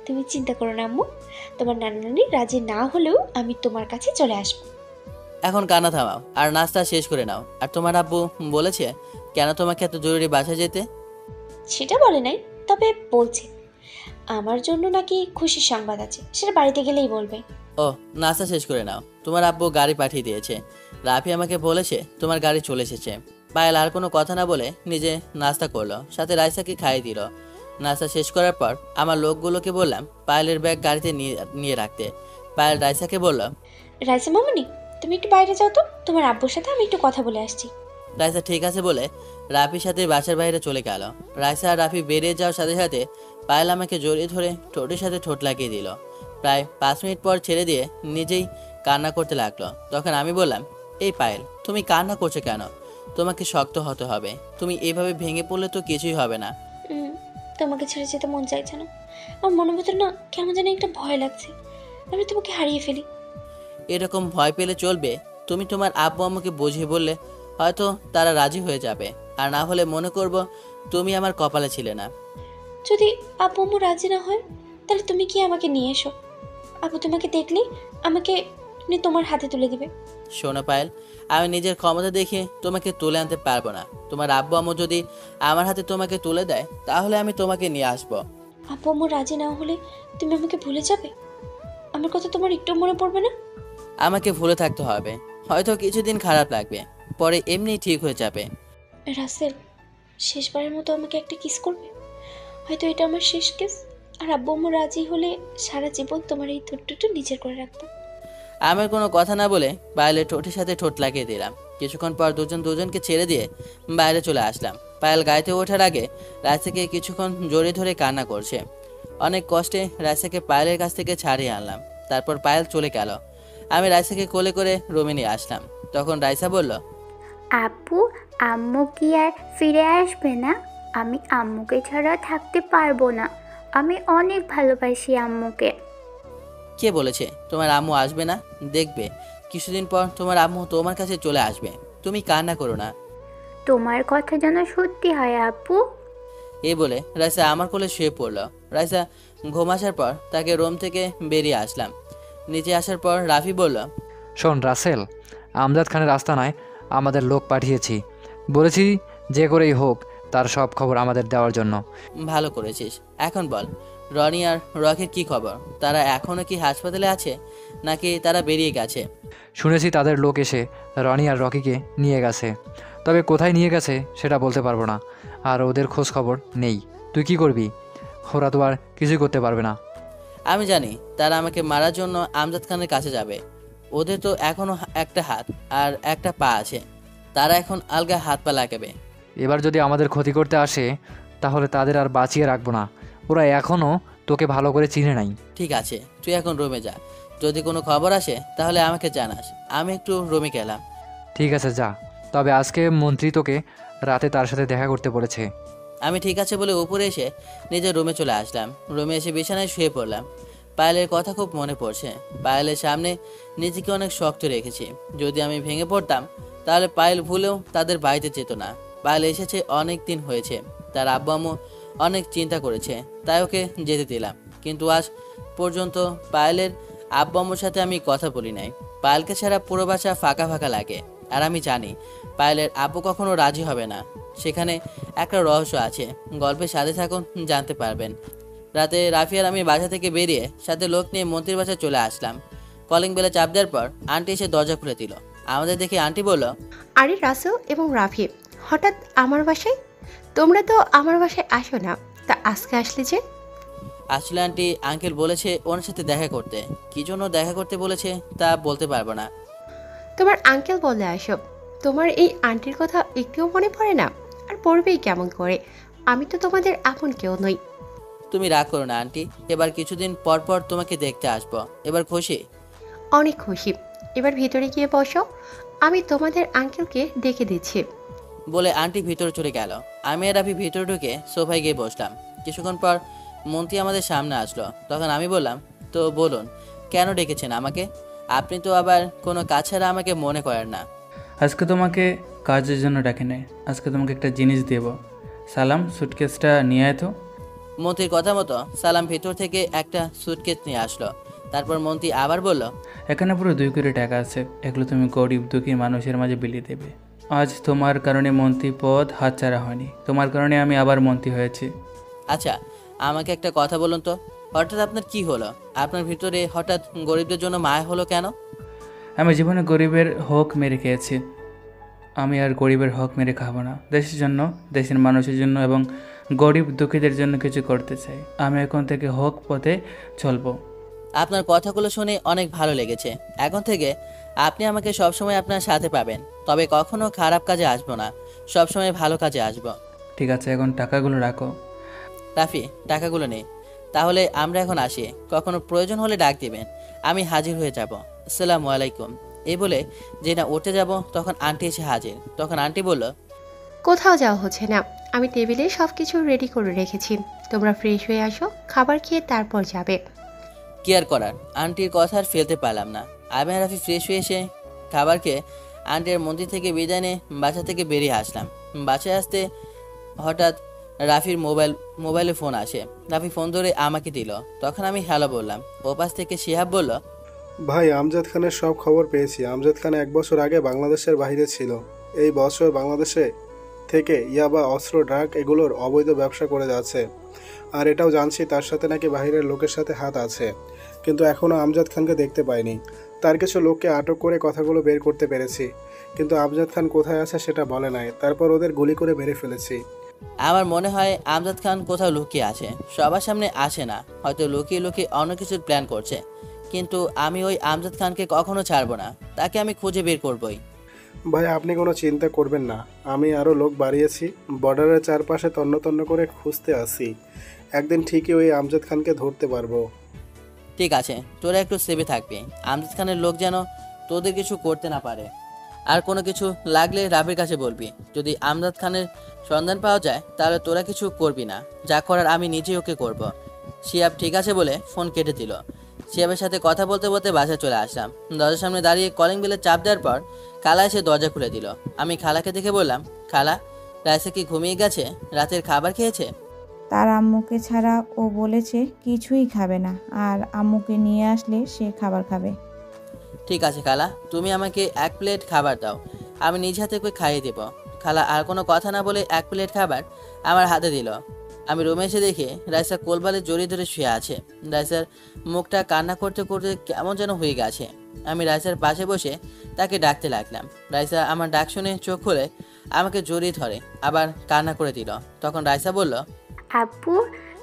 তুমি চিন্তা করো না আম্মু, তোমার নানা নানি রাজি না হলেও আমি তোমার কাছে চলে আসবো। এখন কান্না থামাও আর নাস্তা শেষ করে নাও। আর তোমার আব্বু বলেছে কেন তোমাকে এত জরুরি বাসায় যেতে? সেটা বলে নাই, তবে বলছে আমার জন্য নাকি খুশির সংবাদ আছে, সেটা বাড়িতে গেলেই বলবে। ও, নাস্তা শেষ করে নাও। তোমার আব্বু গাড়ি পাঠিয়ে দিয়েছে। রাফি আমাকে বলেছে তোমার গাড়ি চলে এসেছে। পায়েল আর কোনো কথা না বলে নিজে নাস্তা করলো, সাথে রাইসাকে খাইয়ে দিল। নাস্তা শেষ করার পর আমার লোকগুলোকে বললাম পায়েলের ব্যাগ গাড়িতে নিয়ে রাখতে। পায়েল রাইসাকে বলল, রাইসা মামুনি, তুমি একটু বাইরে যাও তো, তোমার আব্বুর সাথে আমি একটু কথা বলে আসছি। রাইসা ঠিক আছে বলে রাফির সাথে বাসার বাইরে চলে গেল। রাইসা আর রাফি বেরিয়ে যাওয়ার সাথে সাথে পায়েল আমাকে জড়িয়ে ধরে ঠোঁটের সাথে ঠোঁট লাগিয়ে দিল। প্রায় 5 মিনিট পর ছেড়ে দিয়ে নিজেই কান্না করতে লাগলো। তখন আমি বললাম, এই পায়েল, তুমি কান্না করছো কেন? তোমাকে শক্ত হতে হবে। তুমি এইভাবে ভেঙে পড়লে তো কিছুই হবে না। তোমাকে ছেড়ে যেতে মন চাইছে না। আমার মনের ভিতর না কেমন যেন একটা ভয় লাগছে, আমি তোমাকে হারিয়ে ফেলি। এরকম ভয় পেলে চলবে? তুমি তোমার আব্বু আম্মুকে বুঝিয়ে বললে হয়তো তারা রাজি হয়ে যাবে। আর না হলে মনে করব তুমি আমার কপালে ছিলে না। যদি আব্বু আম্মু রাজি না হয় তাহলে তুমি কি আমাকে নিয়ে এসো। আব্বু তোমাকে দেখলে আমাকে নিয়ে তোমার হাতে তুলে দিবে। শোনো পায়েল, আমি নিজের ক্ষমতা দেখে তোমাকে তুলে আনতে পারবো না। তোমার আব্বু আম্মু যদি আমার হাতে তোমাকে তুলে দেয় তাহলে আমি তোমাকে নিয়ে আসবো। আব্বু আম্মু রাজি না হলে তুমি আমাকে ভুলে যাবে? আমার কথা তোমার একটু মনে পড়বে না? আমাকে ভুলে থাকতে হবে, হয়তো কিছুদিন খারাপ লাগবে, পরে এমনি ঠিক হয়ে যাবে। রাসেল, শেষবারের মতো আমাকে একটা কিস করবে? হয়তো এটা আমার শেষ কিস। আর আব্বু আম্মু রাজি হলে সারা জীবন তোমার এই ঠোঁটটুকু নিজের করে রাখবো। আমার কোনো কথা না বলে পায়েলের ঠোঁটের সাথে ঠোঁট লাগিয়ে দিলাম। কিছুক্ষণ পর দুজন দুজনকে ছেড়ে দিয়ে বাইরে চলে আসলাম। পায়েল গাড়িতে ওঠার আগে রাস্তাকে কিছুক্ষণ জড়িয়ে ধরে কান্না করছে। অনেক কষ্টে রাস্তাকে পায়েলের কাছ থেকে ছাড়িয়ে আনলাম। তারপর পায়েল চলে গেল। আমি রাইসাকে কোলে করে রুমে নিয়ে আসলাম। তখন রাইসা বলল, আপু, আম্মু কি আর ফিরে আসবে না? আমি আম্মুকে ছাড়া থাকতে পারবো না। আমি অনেক ভালোবাসি আম্মুকে। কে বলেছে তোমার আম্মু আসবে না? দেখবে কিছুদিন পর তোমার আম্মু তোমার কাছে চলে আসবে। তুমি কান্না করো না। তোমার কথা যেন সত্যি হয় আপু। এই বলে রাইসা আমার কোলে শুয়ে পড়ল। রাইসা ঘুম আসার পর তাকে রুম থেকে বেরিয়ে আসলাম। নিচে আসার পর রাফি বলল, শোন রাসেল, আমজাদ খানের আস্তানায় আমাদের লোক পাঠিয়েছি। বলেছি যে করেই হোক তার সব খবর আমাদের দেওয়ার জন্য। ভালো করেছিস। এখন বল, রনি আর রকির কি খবর? তারা এখনো কি হাসপাতালে আছে নাকি তারা বেরিয়ে গেছে? শুনেছি তাদের লোক এসে রনি আর রকিকে নিয়ে গেছে, তবে কোথায় নিয়ে গেছে সেটা বলতে পারবো না। আর ওদের খোঁজ খবর নেই। তুই কি করবি? ওরা তো আর কিছুই করতে পারবে না। আমি জানি তারা আমাকে মারার জন্য আমজাদ খানের কাছে যাবে। ওদের তো এখনো একটা হাত আর একটা পা আছে। তারা এখন আলগা হাত পা লাগাবে। এবার যদি আমাদের ক্ষতি করতে আসে তাহলে তাদের আর বাঁচিয়ে রাখবো না। ওরা এখনও তোকে ভালো করে চিনে নাই। ঠিক আছে, তুই এখন রুমে যা। যদি কোনো খবর আসে তাহলে আমাকে জানাস। আমি একটু রুমে গেলাম। ঠিক আছে যা, তবে আজকে মন্ত্রী তোকে রাতে তার সাথে দেখা করতে বলেছে। আমি ঠিক আছে বলে উপরে এসে নিজের রুমে চলে আসলাম। রুমে এসে বিছানায় শুয়ে পড়লাম। পায়েলের কথা খুব মনে পড়ছে। পায়েলের সামনে নিজেকে অনেক শক্ত রেখেছি। যদি আমি ভেঙে পড়তাম তাহলে পায়েল ভুলেও তাদের বাড়িতে যেত না। পায়েল এসেছে অনেক দিন হয়েছে। তার আব্বু আম্মু অনেক চিন্তা করেছে, তাই ওকে যেতে দিলাম। কিন্তু আজ পর্যন্ত পায়েলের আব্বু আম্মুর সাথে আমি কথা বলি নাই। পায়েলকে ছাড়া পুরো বাসা ফাঁকা ফাঁকা লাগে। আর আমি জানি পায়েলের আব্বু কখনো রাজি হবে না। সেখানে একটা রহস্য আছে। গল্পের সাথে থাকুন, জানতে পারবেন। রাতে রাফি আর আমি বাসা থেকে বেরিয়ে সাথে লোক নিয়ে মন্ত্রীর বাসায় চলে আসলাম। কলিং বেলে চাপ দেওয়ার পর আন্টি এসে দরজা খুলে দিল। আমাদের দেখে আন্টি বলল, আরে রাসেল এবং রাফি, হঠাৎ আমার বাসায়? তোমরা তো আমার বাসায় আসো না, তা আজকে আসলে যে? আসলে আন্টি আঙ্কেল বলেছে ওনার সাথে দেখা করতে। কি জন্য দেখা করতে বলেছে তা বলতে পারবো না। তোমার আঙ্কেল বলে আসো। তোমার এই আন্টির কথা একটুও মনে পড়ে না? আর পড়বেই কেমন করে? আমি তো তোমাদের আপন কেউ নই। তুমি রাগ করো না আন্টি, এবার কিছুদিন পর পর তোমাকে দেখতে আসবো। এবার খুশি? অনেক খুশি। এবার ভিতরে গিয়ে বসো, আমি তোমাদের আঙ্কেলকে ডেকে দিচ্ছি। বলে আন্টি ভিতরে চলে গেল। আমি আর রাফি ভিতরে ঢুকে সোফায় গিয়ে বসলাম। কিছুক্ষণ পর মন্ত্রী আমাদের সামনে আসলো। তখন আমি বললাম, তো বলুন কেন ডেকেছেন আমাকে? আপনি তো আবার কোনো কাজ ছাড়া আমাকে মনে করেন না। আজকে তোমাকে কাজের জন্য ডাকে নেই, আজকে তোমাকে একটা জিনিস দেব। সালাম, সুটকেসটা নিয়ে আয় তো। মন্ত্রীর কথা মতো সালাম ভিতর থেকে একটা সুটকেস নিয়ে আসলো। তারপর মন্ত্রী আবার বলল, এখানে পুরো 2 কোটি টাকা আছে। এগুলো তুমি গরিব দুঃখী মানুষের মাঝে বিলিয়ে দেবে। আজ তোমার কারণে মন্ত্রী পদ হাতছাড়া হয়নি, তোমার কারণে আমি আবার মন্ত্রী হয়েছি। আচ্ছা আমাকে একটা কথা বলুন তো, হঠাৎ আপনার কি হলো? আপনার ভিতরে হঠাৎ গরিবদের জন্য মায়া হলো কেন? আমি জীবনে গরিবের হক মেরে খেয়েছি। আমি আর গরিবের হক মেরে খাবো না। দেশের জন্য, দেশের মানুষের জন্য এবং গরিব দুঃখীদের জন্য কিছু করতে চাই। আমি এখন থেকে হক পথে চলবো। আপনার কথাগুলো শুনে অনেক ভালো লেগেছে। এখন থেকে আপনি আমাকে সবসময় আপনার সাথে পাবেন, তবে কখনো খারাপ কাজে আসবো না, সবসময় ভালো কাজে আসবো। ঠিক আছে, এখন টাকাগুলো রাখো। রাফি, টাকাগুলো নেই। তাহলে আমরা এখন আসি, কখনো প্রয়োজন হলে ডাক দিবেন, আমি হাজির হয়ে যাব। আসসালামু আলাইকুম। এই বলে যে না উঠতে যাব তখন আন্টি এসে হাজির। তখন আন্টি বলল, কোথাও যাওয়া হচ্ছে না, আমি টেবিলে সব কিছু রেডি করে রেখেছি। তোমরা ফ্রেশ হয়ে আসো, খাবার খেয়ে তারপর যাবে। কি আর করার, আন্টির কথা আর ফেলতে পারলাম না। আমি আর রাফি ফ্রেশ হয়ে এসে খাবার খেয়ে আন্টির মন্দির থেকে বিদায় নিয়ে বাসা থেকে বেরিয়ে আসলাম। বাসায় আসতে হঠাৎ রাফির মোবাইলে ফোন আসে। রাফি ফোন ধরে আমাকে দিল। তখন আমি হ্যালো বললাম। ওপাশ থেকে শিহাব বলল, ভাই, আমজাদ খানের সব খবর পেয়েছি। আমজাদ খান 1 বছর আগে বাংলাদেশের বাইরে ছিল। এই বছর বাংলাদেশে থেকে ইয়াবা, অস্ত্র, ড্রাগ এগুলোর অবৈধ ব্যবসা করে যাচ্ছে। আর এটাও জানছি তার সাথে নাকি বাইরের লোকের সাথে হাত আছে, কিন্তু এখনও আমজাদ খানকে দেখতে পাইনি। তার কিছু লোককে আটক করে কথাগুলো বের করতে পেরেছি, কিন্তু আমজাদ খান কোথায় আছে সেটা বলে নাই। তারপর ওদের গুলি করে মেরে ফেলেছি। আমার মনে হয় আমজাদ খান কোথাও লুকিয়ে আছে, সবার সামনে আসে না, হয়তো লুকিয়ে লুকিয়ে অন্য কিছুর প্ল্যান করছে। কিন্তু আমি ওই আমজাদ খানকে কখনো ছাড়বো না, তাকে আমি খুঁজে বের করবই। ভাই, আপনি কোনো চিন্তা করবেন না, আমি আরও লোক বাড়িয়েছি। বর্ডারের চারপাশে তন্ন তন্ন করে খুঁজতে আসি। একদিন ঠিকই ওই আমজাদ খানকে ধরতে পারবো। ঠিক আছে, তোরা একটু সেভে থাকবি। আমজাদ খানের লোক যেন তোদের কিছু করতে না পারে। আর কোনো কিছু লাগলে রাফির কাছে বলবি। যদি আমজাদ খানের সন্ধান পাওয়া যায় তাহলে তোরা কিছু করবি না, যা করার আমি নিজেই ওকে করব। শিয়াব ঠিক আছে বলে ফোন কেটে দিল। শিয়াবের সাথে কথা বলতে বলতে বাসায় চলে আসলাম। দরজার সামনে দাঁড়িয়ে কলিং বেলে চাপ দেওয়ার পর খালা এসে দরজা খুলে দিল। আমি খালাকে দেখে বললাম, খালা, রাইসা কি ঘুমিয়ে গেছে? রাতের খাবার খেয়েছে? তার আম্মুকে ছাড়া ও বলেছে কিছুই খাবে না, আর আম্মুকে নিয়ে আসলে সে খাবার খাবে। ঠিক আছে খালা, তুমি আমাকে 1 প্লেট খাবার দাও, আমি নিজ হাতে করে খাইয়ে দেব। খালা আর কোনো কথা না বলে 1 প্লেট খাবার আমার হাতে দিল। আমি রুমে এসে দেখে রাইসা কোলবালে জড়িয়ে ধরে শুয়ে আছে। রাইসার মুখটা কান্না করতে করতে কেমন যেন হয়ে গেছে। আমি রাইসার পাশে বসে তাকে ডাকতে লাগলাম। রাইসা আমার ডাক শুনে চোখ খুলে আমাকে জড়িয়ে ধরে আবার কান্না করে দিল। তখন রাইসা বলল, আব্বু,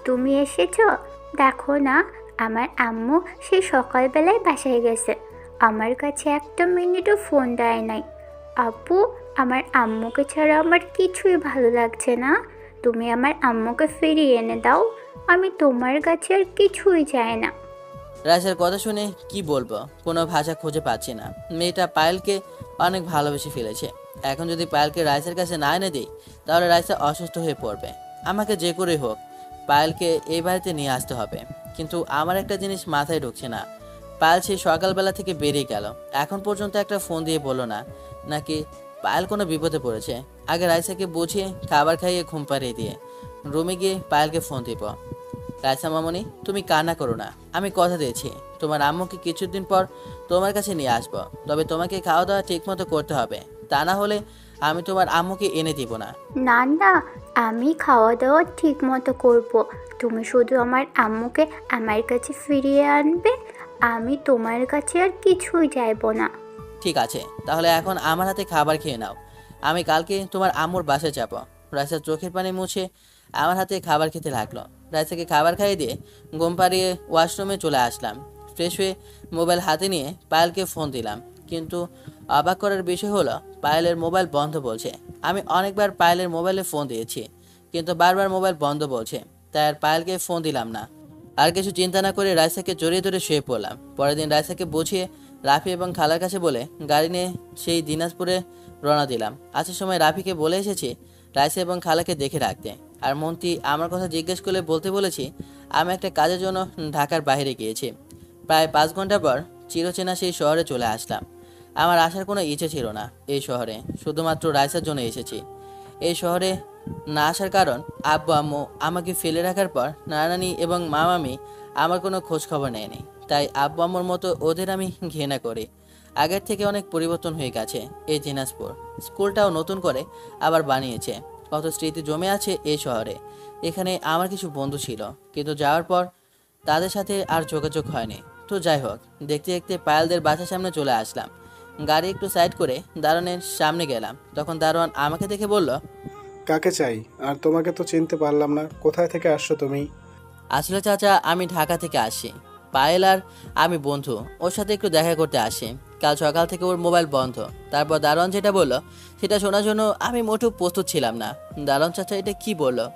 তুমি এসেছো? দেখো না, আমার আম্মু সেই সকালবেলায় বাসায় গেছে, আমার কাছে একটা মিনিটও ফোন দেয় নাই। আব্বু, আমার আম্মুকে ছাড়া আমার কিছুই ভালো লাগছে না, তুমি আমার আম্মুকে ফিরিয়ে এনে দাও, আমি তোমার কাছে আর কিছুই চাই না। রাইসার কথা শুনে কি বলবো, কোনো ভাষা খুঁজে পাচ্ছি না। মেয়েটা পায়েলকে অনেক ভালোবেসে ফেলেছে। এখন যদি পায়েলকে রাইসার কাছে না এনে দিই তাহলে রাইসা অসুস্থ হয়ে পড়বে। আমাকে যে করেই হোক পায়েলকে এই বাড়িতে নিয়ে আসতে হবে। কিন্তু আমার একটা জিনিস মাথায় ঢুকছে না, পায়েল সেই সকালবেলা থেকে বেরিয়ে গেল, এখন পর্যন্ত একটা ফোন দিয়ে বললো না। নাকি পায়েল কোনো বিপদে পড়েছে? আগে রাইসাকে বুঝিয়ে খাবার খাইয়ে ঘুম পাড়িয়ে দিয়ে রুমে গিয়ে পায়েলকে ফোন দিব। রাইসা মামনি, তুমি কান্না করো না, আমি কথা দিয়েছি তোমার আম্মুকে কিছুদিন পর তোমার কাছে নিয়ে আসবো। তবে তোমাকে খাওয়া দাওয়া ঠিক মতো করতে হবে, তা না হলে আমি তোমার আম্মুকে এনে দিব না। না না, আমি খাওয়া দাওয়া ঠিক মতো করবো, তুমি শুধু আমার আম্মুকে আমার কাছে ফিরিয়ে আনবে, আমি তোমার কাছে আর কিছুই চাইবো না। ঠিক আছে, তাহলে এখন আমার হাতে খাবার খেয়ে নাও, আমি কালকে তোমার আম্মুর বাসায় যাবো। রাইসার চোখের পানি মুছে আমার হাতে খাবার খেতে লাগলো। রাইসাকে খাবার খাইয়ে দিয়ে ঘুম পাড়িয়ে ওয়াশরুমে চলে আসলাম। ফ্রেশ হয়ে মোবাইল হাতে নিয়ে পায়েলকে ফোন দিলাম, কিন্তু অবাক করার বিষয় হলো পায়েলের মোবাইল বন্ধ বলছে। আমি অনেকবার পায়েলের মোবাইলে ফোন দিয়েছি, কিন্তু বারবার মোবাইল বন্ধ বলছে, তাই আর পায়েলকে ফোন দিলাম না। আর কিছু চিন্তা না করে রাইসাকে জড়িয়ে ধরে শুয়ে পড়লাম। পরের দিন রাইসাকে বুঝিয়ে রাফি এবং খালার কাছে বলে গাড়ি নিয়ে সেই দিনাজপুরে রওনা দিলাম। আসার সময় রাফিকে বলে এসেছি রাইসা এবং খালাকে দেখে রাখতে। আর মন্ত্রী আমার কথা জিজ্ঞেস করলে বলতে বলেছি আমি একটা কাজের জন্য ঢাকার বাইরে গিয়েছি। প্রায় 5 ঘন্টা পর চিরচেনা সেই শহরে চলে আসলাম। আমার আসার কোনো ইচ্ছে ছিল না এই শহরে, শুধুমাত্র রাইসার জন্য এসেছি। এই শহরে না আসার কারণ, আব্বু আম্মু আমাকে ফেলে রাখার পর নানানি এবং মামামি আমার কোনো খোঁজ খবর নেয়নি, তাই আব্বু আম্মুর মতো ওদের আমি ঘৃণা করি। আগের থেকে অনেক পরিবর্তন হয়ে গেছে এই দিনাজপুর। স্কুলটাও নতুন করে আবার বানিয়েছে, কত স্মৃতি জমে আছে এই শহরে। এখানে আমার কিছু বন্ধু ছিল, কিন্তু যাওয়ার পর তাদের সাথে আর যোগাযোগ হয়নি। তো যাই হোক, দেখতে দেখতে পায়েলদের বাসার সামনে চলে আসলাম। গাড়ি একটু সাইড করে দারোয়ানের সামনে গেলাম। তখন দারোয়ান আমাকে দেখে বলল, কাকে চাই? আর তোমাকে তো চিনতে পারলাম না, কোথায় থেকে আসছো তুমি? আসলে চাচা, আমি ঢাকা থেকে আসি। পায়েল আর আমি বন্ধু, ওর সাথে একটু দেখা করতে আসি। কাল সকাল থেকে ওর মোবাইল বন্ধ। তারপর দারোয়ান যেটা বললো সেটা শোনার জন্য আমি মোটেও প্রস্তুত ছিলাম না। দারোয়ান চাচা এটা কি বললো?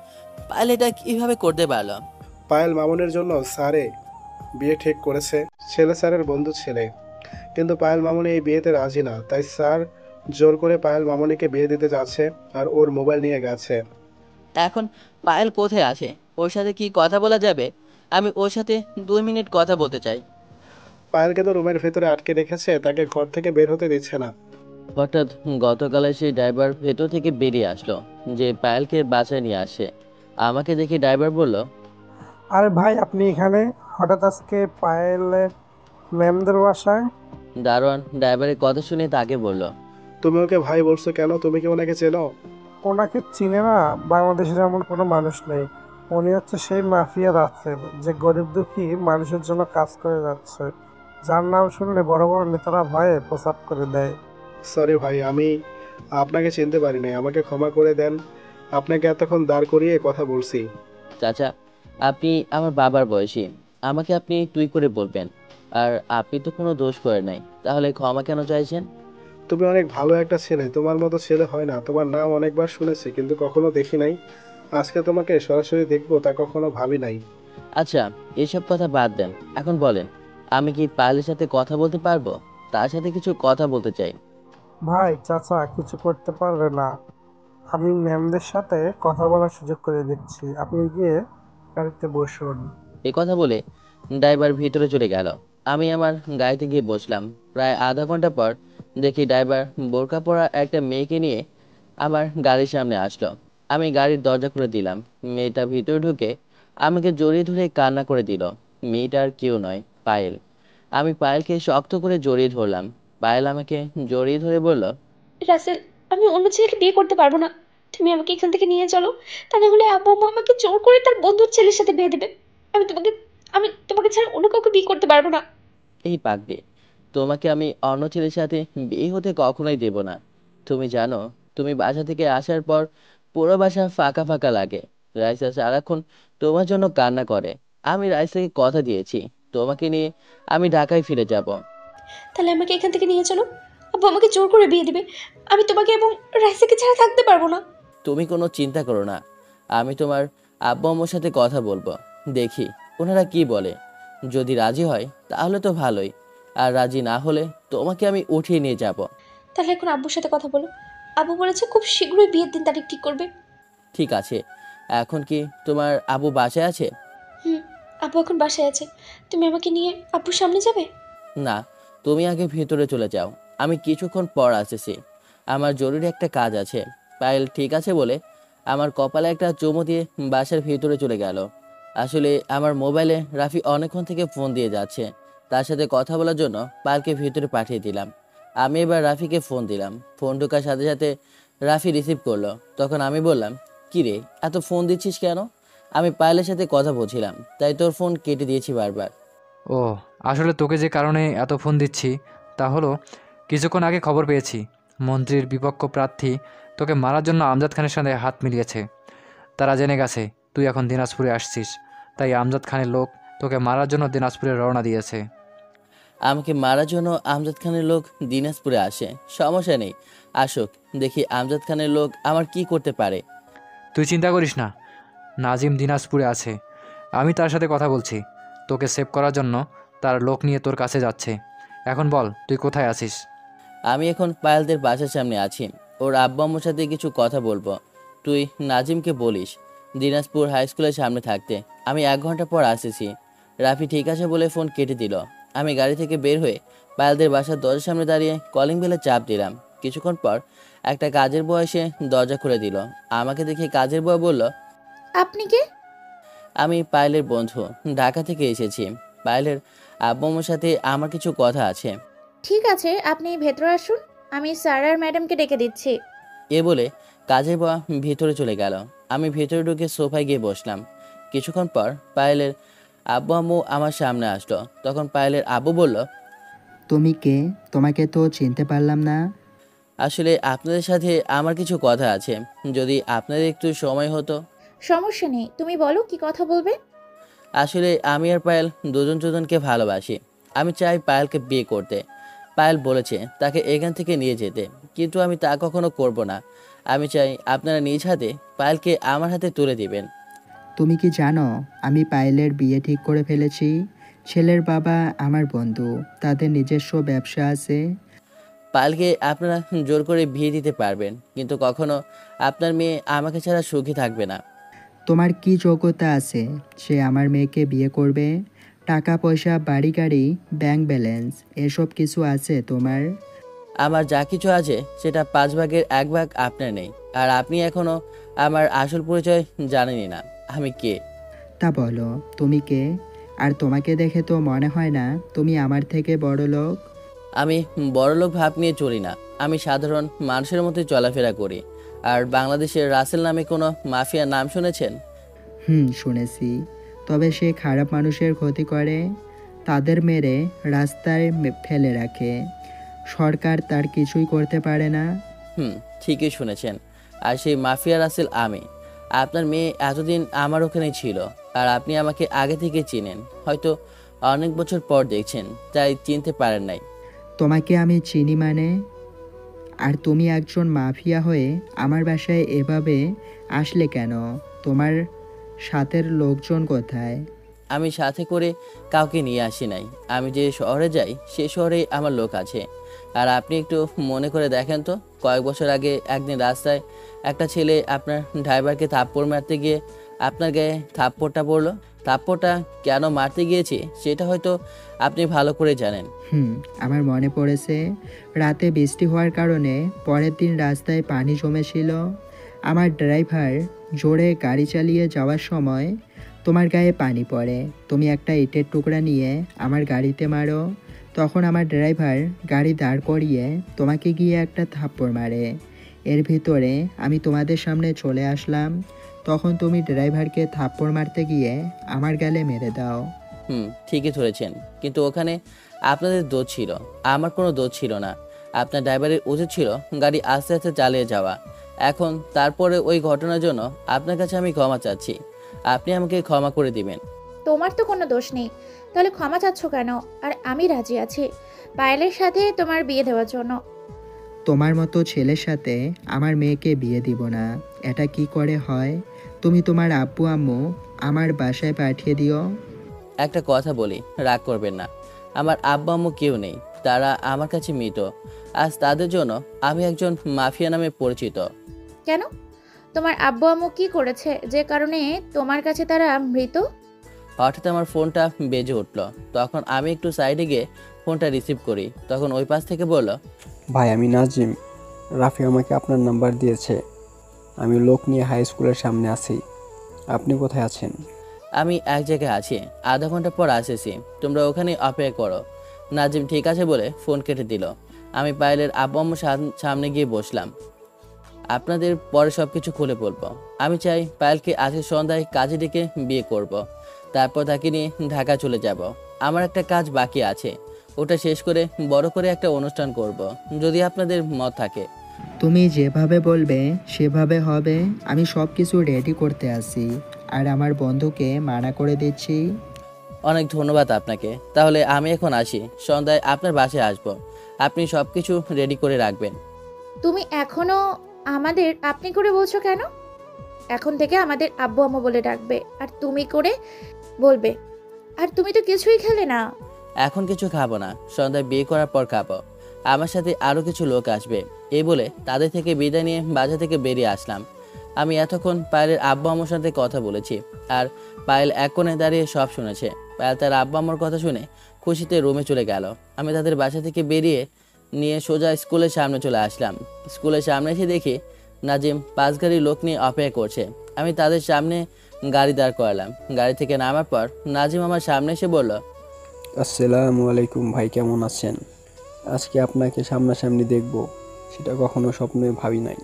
পায়েল এটা কিভাবে করতে পারলো? পায়েল মামুনের জন্য স্যারে বিয়ে ঠিক করেছে। ছেলে স্যারের বন্ধু ছেলে, কিন্তু পায়েল মামুনি এই বিয়েতে রাজি না, তাই স্যার জোর করে পায়েল মামুনিকে বিয়ে দিতে যাচ্ছে আর ওর মোবাইল নিয়ে গেছে। এখন পায়েল কোথায় আছে? ওর সাথে কি কথা বলা যাবে? আমি ওর সাথে 2 মিনিট কথা বলতে চাই। পায়েলকে তো রুমের ভেতরে আটকে রেখেছে, তাকে ঘর থেকে বের হতে দিচ্ছে না। হঠাৎ গতকাল সেই ড্রাইভার ভেতর থেকে বেরিয়ে আসলো যে পায়েলকে বাসায় নিয়ে আসে। আমাকে দেখে ড্রাইভার বলল, আরে ভাই, আপনি এখানে হঠাৎ? আজকে পায়েলের ম্যামদের বাসায়। দারোয়ান ড্রাইভারের কথা শুনে তাকে বলল, তুমি ওকে ভাই বলছো কেন? তুমি কি ওনাকে চেনো? ওনাকে চিনে না? বাংলাদেশের এমন কোনো মানুষ নেই। উনি হচ্ছে সেই মাফিয়া রাসেল, যে গরিব দুঃখী মানুষের জন্য কাজ করে যাচ্ছে, যার নাম শুনলে বড় বড় নেতারা ভয়ে প্রস্রাব করে দেয়। সরি ভাই, আমি আপনাকে চিনতে পারি নাই, আমাকে ক্ষমা করে দেন। আপনাকে এতক্ষণ দাঁড় করিয়ে কথা বলছি। চাচা, আপনি আমার বাবার বয়সী, আমাকে আপনি তুই করে বলবেন। আর আপনি তো কোনো দোষ করে নাই, তাহলে ক্ষমা কেন চাইছেন? তুমি অনেক ভালো একটা ছেলে, তোমার মতো ছেলে হয় না। তোমার নাম অনেকবার শুনেছি কিন্তু কখনো দেখি নাই। আজকে তোমাকে সরাসরি দেখবো তা কখনো ভাবি নাই। আচ্ছা, এসব কথা বাদ দেন, এখন বলেন, আমি কি পায়েলের সাথে কথা বলতে পারবো? তার সাথে কিছু কথা বলতে চাই। ভাই, চাচা কিছু করতে পারবে না। আমি ম্যামদের সাথে কথা বলার সুযোগ করে দিচ্ছি, আপনি গিয়ে গাড়িতে বসুন। এ কথা বলে ড্রাইভার ভিতরে চলে গেল। আমি আমার গাড়িতে গিয়ে বসলাম। প্রায় আধা ঘন্টা পর দেখি ড্রাইভার বোরকা পরা একটা মেয়েকে নিয়ে আমার গাড়ির সামনে আসলো। আমি গাড়ির দরজা খুলে দিলাম। মেয়েটা ভিতরে ঢুকে আমাকে জড়িয়ে ধরে কান্না করে দিল। মেয়েটা আর কেউ নয়, পায়েল। আমি পায়েলকে শক্ত করে জড়িয়ে ধরলাম। পায়েল আমাকে জড়িয়ে ধরে বলল, রাসেল, আমি অন্য ছেলেকে বিয়ে করতে পারবো না। তুমি আমাকে এখান থেকে নিয়ে চলো, তা না হলে আব্বু আম্মা আমাকে জোর করে তার বন্ধুর ছেলের সাথে বিয়ে দেবে। আমি তোমাকে আমি তোমাকে ছাড়া অন্য কাউকে বিয়ে করতে পারবো না। এই পাগলি, তোমাকে আমি অন্য ছেলের সাথে বিয়ে হতে কখনোই দেব না। তুমি জানো, তুমি বাসা থেকে আসার পর পুরো বাসা ফাঁকা ফাঁকা লাগে। রাইসা সারাক্ষণ তোমার জন্য কান্না করে। আমি রাইসাকে কথা দিয়েছি, তোমাকে নিয়ে আমি ঢাকায় ফিরে যাব। তাহলে আমাকে এখান থেকে নিয়ে চলো, আব্বু আমাকে জোর করে বিয়ে দেবে। আমি তোমাকে এবং রাইসাকে ছাড়া থাকতে পারবো না। তুমি কোনো চিন্তা করো না, আমি তোমার আব্বু আম্মুর সাথে কথা বলবো, দেখি ওনারা কি বলে। যদি রাজি হয় তাহলে তো ভালোই, আর রাজি না হলে তোমাকে আমি উঠিয়ে নিয়ে যাব। তাহলে এখন আব্বুর সাথে কথা বলো। আব্বু বলেছে খুব শীঘ্রই বিয়ের দিন তারিখ ঠিক করবে। ঠিক আছে, এখন কি তোমার আব্বু বাসায় আছে? হুম, আব্বু এখন বাসায় আছে। তুমি আমাকে নিয়ে আব্বুর সামনে যাবে? না, তুমি আগে ভেতরে চলে যাও, আমি কিছুক্ষণ পর আসতেছি, আমার জরুরি একটা কাজ আছে। পায়েল ঠিক আছে বলে আমার কপালে একটা চুমু দিয়ে বাসার ভিতরে চলে গেল। আসলে আমার মোবাইলে রাফি অনেকক্ষণ থেকে ফোন দিয়ে যাচ্ছে, তার সাথে কথা বলার জন্য পায়েলকে ভিতরে পাঠিয়ে দিলাম। আমি এবার রাফিকে ফোন দিলাম। ফোন ঢোকার সাথে সাথে রাফি রিসিভ করলো। তখন আমি বললাম, কি রে, এত ফোন দিচ্ছিস কেন? আমি পায়েলের সাথে কথা বলছিলাম, তাই তোর ফোন কেটে দিয়েছি বারবার। ও, আসলে তোকে যে কারণে এত ফোন দিচ্ছি তা হলো, কিছুক্ষণ আগে খবর পেয়েছি মন্ত্রীর বিপক্ষ প্রার্থী তোকে মারার জন্য আমজাদ খানের সাথে হাত মিলিয়েছে। তারা জেনে গেছে তুই এখন দিনাজপুরে আসছিস, তাই আমজাদ খানের লোক তোকে মারার জন্য দিনাজপুরে রওনা দিয়েছে। আমাকে মারার জন্য আমজাদ খানের লোক দিনাজপুরে আসে, সমস্যা নেই, আসুক, দেখি আমজাদ খানের লোক আমার কি করতে পারে। তুই চিন্তা করিস না, নাজিম দিনাজপুরে আছে, আমি তার সাথে কথা বলছি। তোকে সেভ করার জন্য তার লোক নিয়ে তোর কাছে যাচ্ছে। এখন বল, তুই কোথায় আছিস? আমি এখন পায়েলদের বাসার সামনে আছি, ওর আব্বু আম্মুর সাথে কিছু কথা বলবো। তুই নাজিমকে বলিস দিনাজপুর হাই স্কুলের সামনে থাকতে, আমি 1 ঘন্টা পর আসতেছি। রাফি ঠিক আছে বলে ফোন কেটে দিল। আমি গাড়ি থেকে বের হয়ে পায়েলদের বাসার দরজার সামনে দাঁড়িয়ে কলিং বেলে চাপ দিলাম। কিছুক্ষণ পর একটা কাজের বয় এসে দরজা খুলে দিল। আমাকে দেখে কাজের বয় বলল, আপনি কে? আমি পায়েলের বন্ধু, ঢাকা থেকে এসেছি। পায়েলের আব্বু আম্মুর সাথে আমার কিছু কথা আছে। ঠিক আছে, আপনি ভেতরে আসুন, আমি স্যার আর ম্যাডামকে ডেকে দিচ্ছি। এ বলে কাজের বয় ভিতরে চলে গেল। আমি ভেতরে ঢুকে সোফায় গিয়ে বসলাম। কিছুক্ষণ পর পায়েলের আব্বু আম্মু আমার সামনে আসলো। তখন পায়েলের আব্বু বলল, তুমি কে? তোমাকে তো চিনতে পারলাম না। আসলে আপনাদের সাথে আমার কিছু কথা আছে, যদি আপনাদের একটু সময় হতো। সমস্যা নেই, তুমি বলো কি কথা বলবে। আসলে আমি আর পায়েল দুজন দুজনকে ভালোবাসি। আমি চাই পায়েলকে বিয়ে করতে। পায়েল বলেছে তাকে এখান থেকে নিয়ে যেতে, কিন্তু আমি তা কখনো করব না। আমি চাই আপনারা নিজ হাতে পায়েলকে আমার হাতে তুলে দিবেন। তুমি কি জানো আমি পায়েলের বিয়ে ঠিক করে ফেলেছি? ছেলের বাবা আমার বন্ধু, তাদের নিজস্ব ব্যবসা আছে। পায়েলকে আপনারা জোর করে বিয়ে দিতে পারবেন, কিন্তু কখনো আপনার মেয়ে আমাকে ছাড়া সুখী থাকবে না। তোমার কি যোগ্যতা আছে সে আমার মেয়েকে বিয়ে করবে? টাকা পয়সা, বাড়ি গাড়ি, ব্যাংক ব্যালেন্স এসব কিছু আছে তোমার? আমার যা কিছু আছে সেটা 5 ভাগের 1 ভাগ আপনার নেই, আর আপনি এখনো আমার আসল পরিচয় জানেনই না, আমি কে। তা বলো তুমি কে? আর তোমাকে দেখে তো মনে হয় না তুমি আমার থেকে বড় লোক। আমি বড়লোক ভাব নিয়ে চলি না, আমি সাধারণ মানুষের মতোই চলাফেরা করি। আর বাংলাদেশের রাসেল নামে কোনো মাফিয়ার নাম শুনেছেন? শুনেছি। তবে সে খারাপ মানুষের ক্ষতি করে, তাদের মেরে রাস্তায় ফেলে রাখে। সরকার তার কিছুই করতে পারে না। ঠিকই শুনেছেন। আর সেই মাফিয়া রাসেল আমি। আপনার মেয়ে এতদিন আমার ওখানেই ছিল, আর আপনি আমাকে আগে থেকে চিনেন, হয়তো অনেক বছর পর দেখছেন, তাই চিনতে পারেন নাই। তোমাকে আমি চিনি মানে? আর তুমি একজন মাফিয়া হয়ে আমার বাসায় এভাবে আসলে কেন? তোমার সাথের লোকজন কোথায়? আমি সাথে করে কাউকে নিয়ে আসি নাই। আমি যে শহরে যাই সে শহরেই আমার লোক আছে। আর আপনি একটু মনে করে দেখেন তো, কয়েক বছর আগে একদিন রাস্তায় একটা ছেলে আপনার ড্রাইভারকে থাপ্পড় মারতে গিয়ে আপনার গায়ে থাপ্পড়টা পড়লো। থাপ্পড়টা কেন মারতে গিয়েছি সেটা হয়তো আপনি ভালো করে জানেন। আমার মনে পড়েছে, রাতে বৃষ্টি হওয়ার কারণে পরের দিন রাস্তায় পানি জমেছিল। আমার ড্রাইভার জোরে গাড়ি চালিয়ে যাওয়ার সময় তোমার গায়ে পানি পড়ে। তুমি একটা ইটের টুকরা নিয়ে আমার গাড়িতে মারো। তখন আমার ড্রাইভার গাড়ি দাঁড় করিয়ে তোমাকে গিয়ে একটা থাপ্পড় মারে। এর ভিতরে আমি তোমাদের সামনে চলে আসলাম। তখন তুমি ড্রাইভারকে থাপ্পড় মারতে গিয়ে আমার গালে মেরে দাও। ঠিকই ধরেছেন, কিন্তু ওখানে আপনাদের দোষ ছিল, আমার কোনো দোষ ছিল না। আপনার ড্রাইভারের উচিত ছিল গাড়ি আস্তে আস্তে চালিয়ে যাওয়া। এখন তারপরে ওই ঘটনার জন্য আপনার কাছে আমি ক্ষমা চাচ্ছি, আপনি আমাকে ক্ষমা করে দিবেন। তোমার তো কোনো দোষ নেই, তাহলে ক্ষমা চাচ্ছ কেন? আর আমি রাজি আছি পায়েলের সাথে তোমার বিয়ে দেওয়ার জন্য। তোমার মতো ছেলের সাথে আমার মেয়েকে বিয়ে দিব না, এটা কি করে হয়? তুমি তোমার আব্বু আম্মু আমার বাসায় পাঠিয়ে দিও। একটা কথা বলি, রাগ করবেন না। আমার আব্বু আম্মু কেউ নেই, তারা আমার কাছে মৃত। আজ তাদের জন্য আমি একজন মাফিয়া নামে পরিচিত। কেন? তোমার আব্বু আম্মু কি করেছে যে কারণে তোমার কাছে তারা মৃত? হঠাৎ আমার ফোনটা বেজে উঠল, তখন আমি একটু সাইডে গিয়ে ফোনটা রিসিভ করি। তখন ওই পাশ থেকে বলল, ভাই আমি নাজিম, রাফি আমাকে আপনার নাম্বার দিয়েছে। আমি লোক নিয়ে হাই স্কুলের সামনে আছি, আপনি কোথায় আছেন? আমি এক জায়গায় আছি, আধা ঘন্টা পর আসেছি, তোমরা ওখানে অপেক্ষা করো। নাজিম ঠিক আছে বলে ফোন কেটে দিল। আমি পায়েলের আব্বু আম্মুর সামনে গিয়ে বসলাম। আপনাদের পরে সব কিছু খুলে বলবো। আমি চাই পায়েলকে আজকে সন্ধ্যায় কাজে ডেকে বিয়ে করব। তারপর তাকে নিয়ে ঢাকা চলে যাব। আমার একটা কাজ বাকি আছে, ওটা শেষ করে বড় করে একটা অনুষ্ঠান করব, যদি আপনাদের মত থাকে। তুমি যেভাবে বলবে সেভাবে হবে। আমি সব কিছু রেডি করতে আসি, আর আমার বন্ধুকে মানা করে দিচ্ছি। অনেক ধন্যবাদ আপনাকে। তাহলে আমি এখন আসি, সন্ধ্যায় আপনার বাসায় আসব। আপনি সব কিছু রেডি করে রাখবেন। তুমি এখনো আমাদের আপনি করে বলছো কেন? এখন থেকে আমাদের আব্বু আম্মু বলে ডাকবে, আর তুমি করে বলবে। আর তুমি তো কিছুই খেলে না। এখন কিছু খাবো না, সন্ধ্যায় বিয়ে করার পর খাবো। আমার সাথে আরও কিছু লোক আসবে। এই বলে তাদের থেকে বিদায় নিয়ে বাসা থেকে বেরিয়ে আসলাম। আমি এতক্ষণ পায়েলের আব্বু আম্মুর সাথে কথা বলেছি, আর পায়েল এক কোণে দাঁড়িয়ে সব শুনেছে। পায়েল তার আব্বু আম্মুর কথা শুনে খুশিতে রুমে চলে গেল। আমি তাদের বাসা থেকে বেরিয়ে নিয়ে সোজা স্কুলের সামনে চলে আসলাম। স্কুলের সামনে এসে দেখি নাজিম 5 গাড়ির লোক নিয়ে অপেক্ষা করছে। আমি তাদের সামনে গাড়ি দাঁড় করালাম। গাড়ি থেকে নামার পর নাজিম আমার সামনে এসে বলল, আসসালামু আলাইকুম ভাই, কেমন আছেন? আজকে আপনাকে সামনাসামনি দেখব, সেটা কখনো স্বপ্নে ভাবি নাই।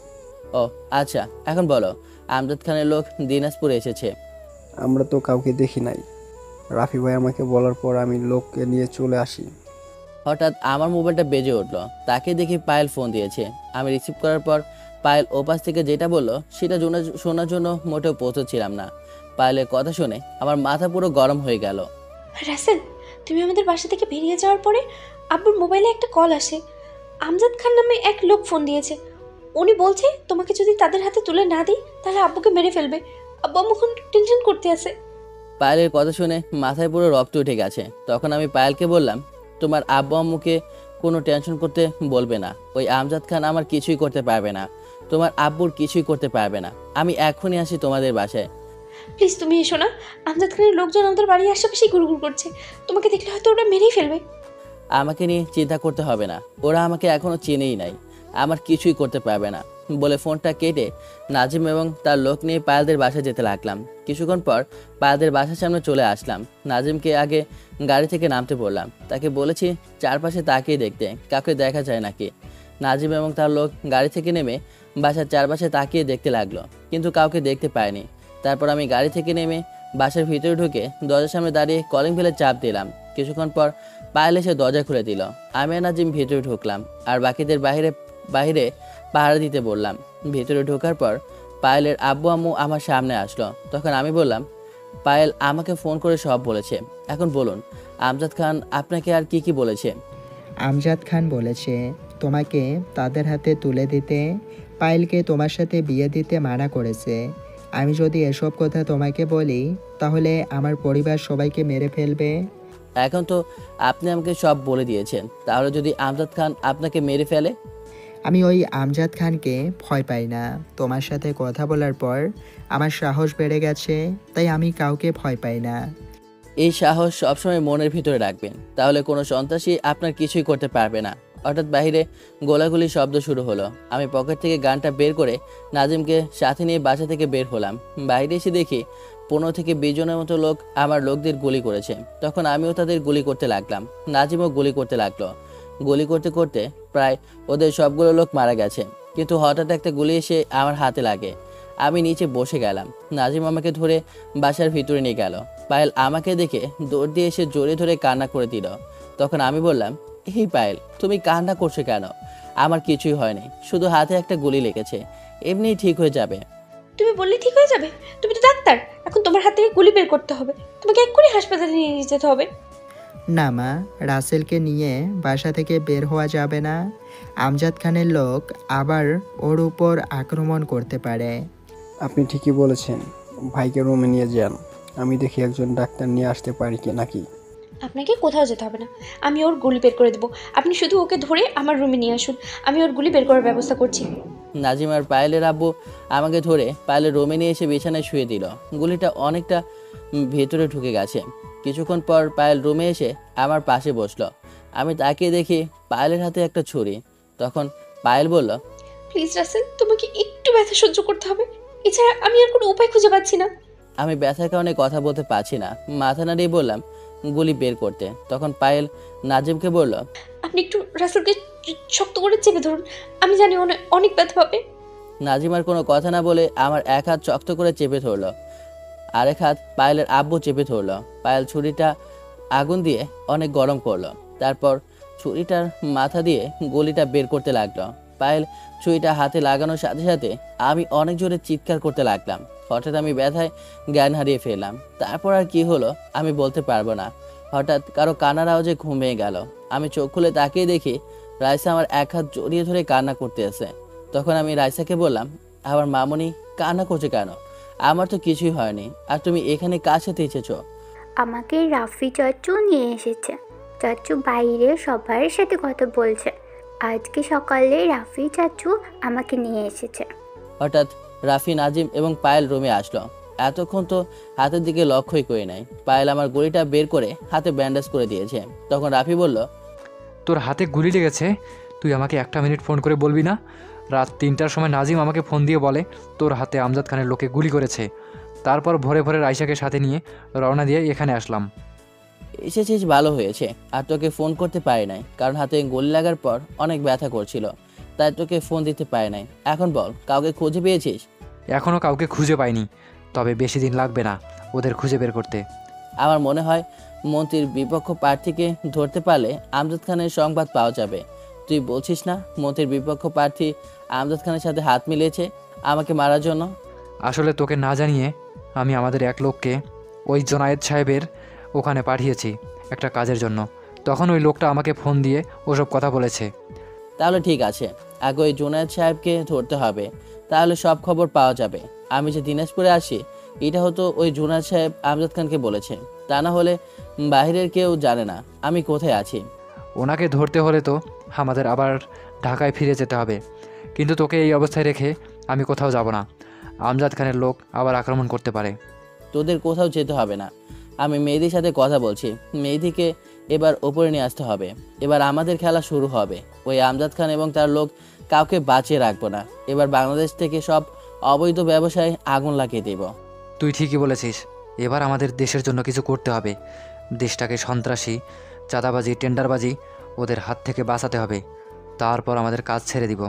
ও আচ্ছা, এখন বলো, আমজাদ খানের লোক দিনাজপুরে এসেছে। আমরা তো কাউকে দেখি নাই। রাফি ভাই আমাকে বলার পর আমি লোককে নিয়ে চলে আসি। হঠাৎ আমার মোবাইলটা বেজে উঠলো, তাকে দেখি পায়েল ফোন দিয়েছে। আমি রিসিভ করার পর পায়েল ওপাশ থেকে যেটা বললো সেটা শোনার জন্য মোটেও প্রস্তুত ছিলাম না। পায়েলের কথা শুনে আমার মাথা পুরো গরম হয়ে গেল। রাসেল, তুমি আমাদের বাসা থেকে বেরিয়ে যাওয়ার পরে আব্বুর মোবাইলে একটা কল আসে। আমজাদ খান নামে এক লোক ফোন দিয়েছে। উনি বলছে তোমাকে যদি তাদের হাতে তুলে না দিই তাহলে আব্বুকে মেরে ফেলবে। আব্বু আম্মু এখন টেনশন করতে আছে। পায়েলের কথা শুনে মাথায় পুরো রক্ত উঠে গেছে। তখন আমি পায়েলকে বললাম, তোমার আব্বু আম্মুকে কোনো টেনশন করতে বলবে না। ওই আমজাদ খান আমার কিছুই করতে পারবে না, তোমার আব্বুর কিছুই করতে পারবে না। আমি এখনই আসি তোমাদের বাসায়। প্লিজ তুমি এসো না। আমজাদ খানের লোকজন আমাদের বাড়ির আশেপাশেই ঘুরঘুর করছে, তোমাকে দেখলে হয়তো ওরা মেরেই ফেলবে। আমাকে নিয়ে চিন্তা করতে হবে না, ওরা আমাকে এখনো চেনেই নাই, আমার কিছুই করতে পারবে না। বলে ফোনটা কেটে নাজিম এবং তার লোক নিয়ে পায়েলদের বাসায় যেতে লাগলাম। কিছুক্ষণ পর পায়েলদের বাসার সামনে চলে আসলাম। নাজিমকে আগে গাড়ি থেকে নামতে বললাম, তাকে বলেছি চারপাশে তাকিয়ে দেখতে, কাউকে দেখা যায় নাকি। নাজিম এবং তার লোক গাড়ি থেকে নেমে বাসার চারপাশে তাকিয়ে দেখতে লাগলো, কিন্তু কাউকে দেখতে পায়নি। তারপর আমি গাড়ি থেকে নেমে বাসার ভিতরে ঢুকে দরজার সামনে দাঁড়িয়ে কলিং বেলে চাপ দিলাম। কিছুক্ষণ পর পায়েল এসে দরজা খুলে দিল। আমি আর নাজিম ভিতরে ঢুকলাম আর বাকিদের বাইরে পাহারা দিতে বললাম। ভিতরে ঢোকার পর পায়েলের আব্বু আম্মু আমার সামনে আসলো। তখন আমি বললাম, পায়েল আমাকে ফোন করে সব বলেছে, এখন বলুন আমজাদ খান আপনাকে আর কি বলেছে? আমজাদ খান বলেছে তোমাকে তাদের হাতে তুলে দিতে, পায়েলকে তোমার সাথে বিয়ে দিতে মানা করেছে। আমি যদি এসব কথা তোমাকে বলি তাহলে আমার পরিবার সবাইকে মেরে ফেলবে। এখন তো আপনি আমাকে সব বলে দিয়েছেন, তাহলে যদি আমজাদ খান আপনাকে মেরে ফেলে? আমি ওই আমজাদ খানকে ভয় পাই না। তোমার সাথে কথা বলার পর আমার সাহস বেড়ে গেছে, তাই আমি কাউকে ভয় পাই না। এই সাহস সবসময় মনের ভিতরে রাখবেন, তাহলে কোনো সন্ত্রাসী আপনার কিছুই করতে পারবে না। হঠাৎ বাইরে গোলাগুলির শব্দ শুরু হলো। আমি পকেট থেকে গানটা বের করে নাজিমকে সাথে নিয়ে বাসা থেকে বের হলাম। বাইরে এসে দেখি 15 থেকে 20 জনের মতো লোক আমার লোকদের গুলি করেছে। তখন আমিও তাদের গুলি করতে লাগলাম। নাজিমও গুলি করতে লাগলো। গুলি করতে করতে প্রায় ওদের সবগুলো লোক মারা গেছে, কিন্তু হঠাৎ একটা গুলি এসে আমার হাতে লাগে। আমি নিচে বসে গেলাম। নাজিম আমাকে ধরে বাসার ভিতরে নিয়ে গেল। পায়েল আমাকে দেখে দৌড় দিয়ে এসে জোরে ধরে কান্না করে দিল। তখন আমি বললাম, এই পায়েল তুমি কান্না করছো কেন? আমার কিছুই হয়নি, শুধু হাতে একটা গুলি লেগেছে, এমনিই ঠিক হয়ে যাবে। তুমি বললে ঠিক হয়ে যাবে? তুমি তো ডাক্তার, এখন তোমার হাত থেকে গুলি বের করতে হবে, তোমাকে এক্ষুনি হাসপাতালে নিয়ে যেতে হবে। না মা, রাসেলকে নিয়ে বাসা থেকে বের হওয়া যাবে না। আমজাদ খানের লোক আবার ওর উপর আক্রমণ করতে পারে। আপনি ঠিকই বলেছেন, ভাইকে রুমে নিয়ে যান, আমি দেখি একজন ডাক্তার নিয়ে আসতে পারি কি নাকি। আপনাকে কোথাও যেতে হবে না, আমি ওর গুলি বের করে দেবো, আপনি শুধু ওকে ধরে আমার রুমে নিয়ে আসুন, আমি ওর গুলি বের করার ব্যবস্থা করছি। নাজিম আর পায়েলের আব্বু আমাকে ধরে পায়েলের রুমে নিয়ে এসে বিছানায় শুয়ে দিল। গুলিটা অনেকটা ভেতরে ঢুকে গেছে। কিছুক্ষণ পর পায়েল রুমে এসে আমার পাশে বসলো। আমি তাকিয়ে দেখি পায়েলের হাতে একটা ছুরি। তখন পায়েল বলল, প্লিজ রাসেল, তোমাকে একটু ব্যথা সহ্য করতে হবে, এছাড়া আমি আর কোনো উপায় খুঁজে পাচ্ছি না। আমি ব্যথার কারণে কথা বলতে পারছি না, মাথা নাড়িয়ে বললাম গুলি বের করতে। তখন পায়েল নাজিমকে বলল, আপনি একটু রাসেলকে শক্ত করে চেপে ধরুন, আমি জানি অনেক ব্যথা পাবে। নাজিম আর কোনো কথা না বলে আমার এক হাত শক্ত করে চেপে ধরলো, আরেক হাত পায়েলের আব্বু চেপে ধরলো। পায়েল ছুরিটা আগুন দিয়ে অনেক গরম করলো, তারপর ছুরিটার মাথা দিয়ে গুলিটা বের করতে লাগলো। পায়েল ছুরিটা হাতে লাগানোর সাথে সাথে আমি অনেক জোরে চিৎকার করতে লাগলাম। হঠাৎ আমি ব্যথায় জ্ঞান হারিয়ে ফেললাম। তারপর আর কি হলো আমি বলতে পারবো না। হঠাৎ কারো কান্নার আওয়াজে ঘুমিয়ে গেল। আমি চোখ খুলে তাকিয়ে দেখি রাইসা আমার এক হাত জড়িয়ে ধরে কান্না করতে আছে। তখন আমি রাইসাকে বললাম, আমার মামনি কান্না করছে কেন? আমার তো কিছুই হয়নি, আর তুমি এখানে কার সাথে এসেছো? আমাকে রাফি চাচু নিয়ে এসেছে। চাচু বাইরে সবার সাথে কথা বলছে। আজকে সকালে রাফি চাচু আমাকে নিয়ে এসেছে। হঠাৎ রাফি, নাজিম এবং পায়েল রুমে আসলো। এতক্ষণ তো হাতের দিকে লক্ষ্যই করি নাই। পায়েল আমার গুলিটা বের করে হাতে ব্যান্ডেজ করে দিয়েছে। তখন রাফি বলল, তোর হাতে গুলি লেগেছে, তুই আমাকে একটা মিনিট ফোন করে বলবি না? রাত 3টার সময় নাজিম আমাকে ফোন দিয়ে বলে তোর হাতে আমজাদ খানের লোকে গুলি করেছে। তারপর ভোরে ভোরে রাইসাকে সাথে নিয়ে রওনা দিয়ে এখানে আসলাম। এসেছিস ভালো হয়েছে, আর তোকে ফোন করতে পারি নাই, কারণ হাতে গুলি লাগার পর অনেক ব্যথা করছিল, তাই তোকে ফোন দিতে পারি নাই। এখন বল, কাউকে খুঁজে পেয়েছিস? এখনও কাউকে খুঁজে পাইনি, তবে বেশি দিন লাগবে না ওদের খুঁজে বের করতে। আমার মনে হয় মন্ত্রীর বিপক্ষ প্রার্থীকে ধরতে পারলে আমজাদ খানের সংবাদ পাওয়া যাবে। তুই বলছিস না মন্ত্রীর বিপক্ষ প্রার্থী আমজাদ খানের সাথে হাত মিলিয়েছে আমাকে মারার জন্য? আসলে তোকে না জানিয়ে আমি আমাদের এক লোককে ওই জোনায়েদ সাহেবের ওখানে পাঠিয়েছি একটা কাজের জন্য। তখন ওই লোকটা আমাকে ফোন দিয়ে ওসব কথা বলেছে। তাহলে ঠিক আছে, আগে ওই জোনায়েদ সাহেবকে ধরতে হবে, তাহলে সব খবর পাওয়া যাবে। আমি যে দিনাজপুরে আসি এটা হতো ওই জোনায়েদ সাহেব আমজাদ খানকে বলেছে, তা না হলে বাইরের কেউ জানে না আমি কোথায় আছি। ওনাকে ধরতে হলে তো আমাদের আবার ঢাকায় ফিরে যেতে হবে, কিন্তু তোকে এই অবস্থায় রেখে আমি কোথাও যাব না। আমজাদ খানের লোক আবার আক্রমণ করতে পারে। তোদের কোথাও যেতে হবে না, আমি মেয়েদির সাথে কথা বলছি। মেয়েদিকে এবার ওপরে নিয়ে আসতে হবে। এবার আমাদের খেলা শুরু হবে। ওই আমজাদ খান এবং তার লোক কাউকে বাঁচিয়ে রাখবো না। এবার বাংলাদেশ থেকে সব অবৈধ ব্যবসায় আগুন লাগিয়ে দেব। তুই ঠিকই বলেছিস, এবার আমাদের দেশের জন্য কিছু করতে হবে। দেশটাকে সন্ত্রাসী, চাঁদাবাজি, টেন্ডারবাজি ওদের হাত থেকে বাঁচাতে হবে। তারপর আমাদের কাজ ছেড়ে দিব।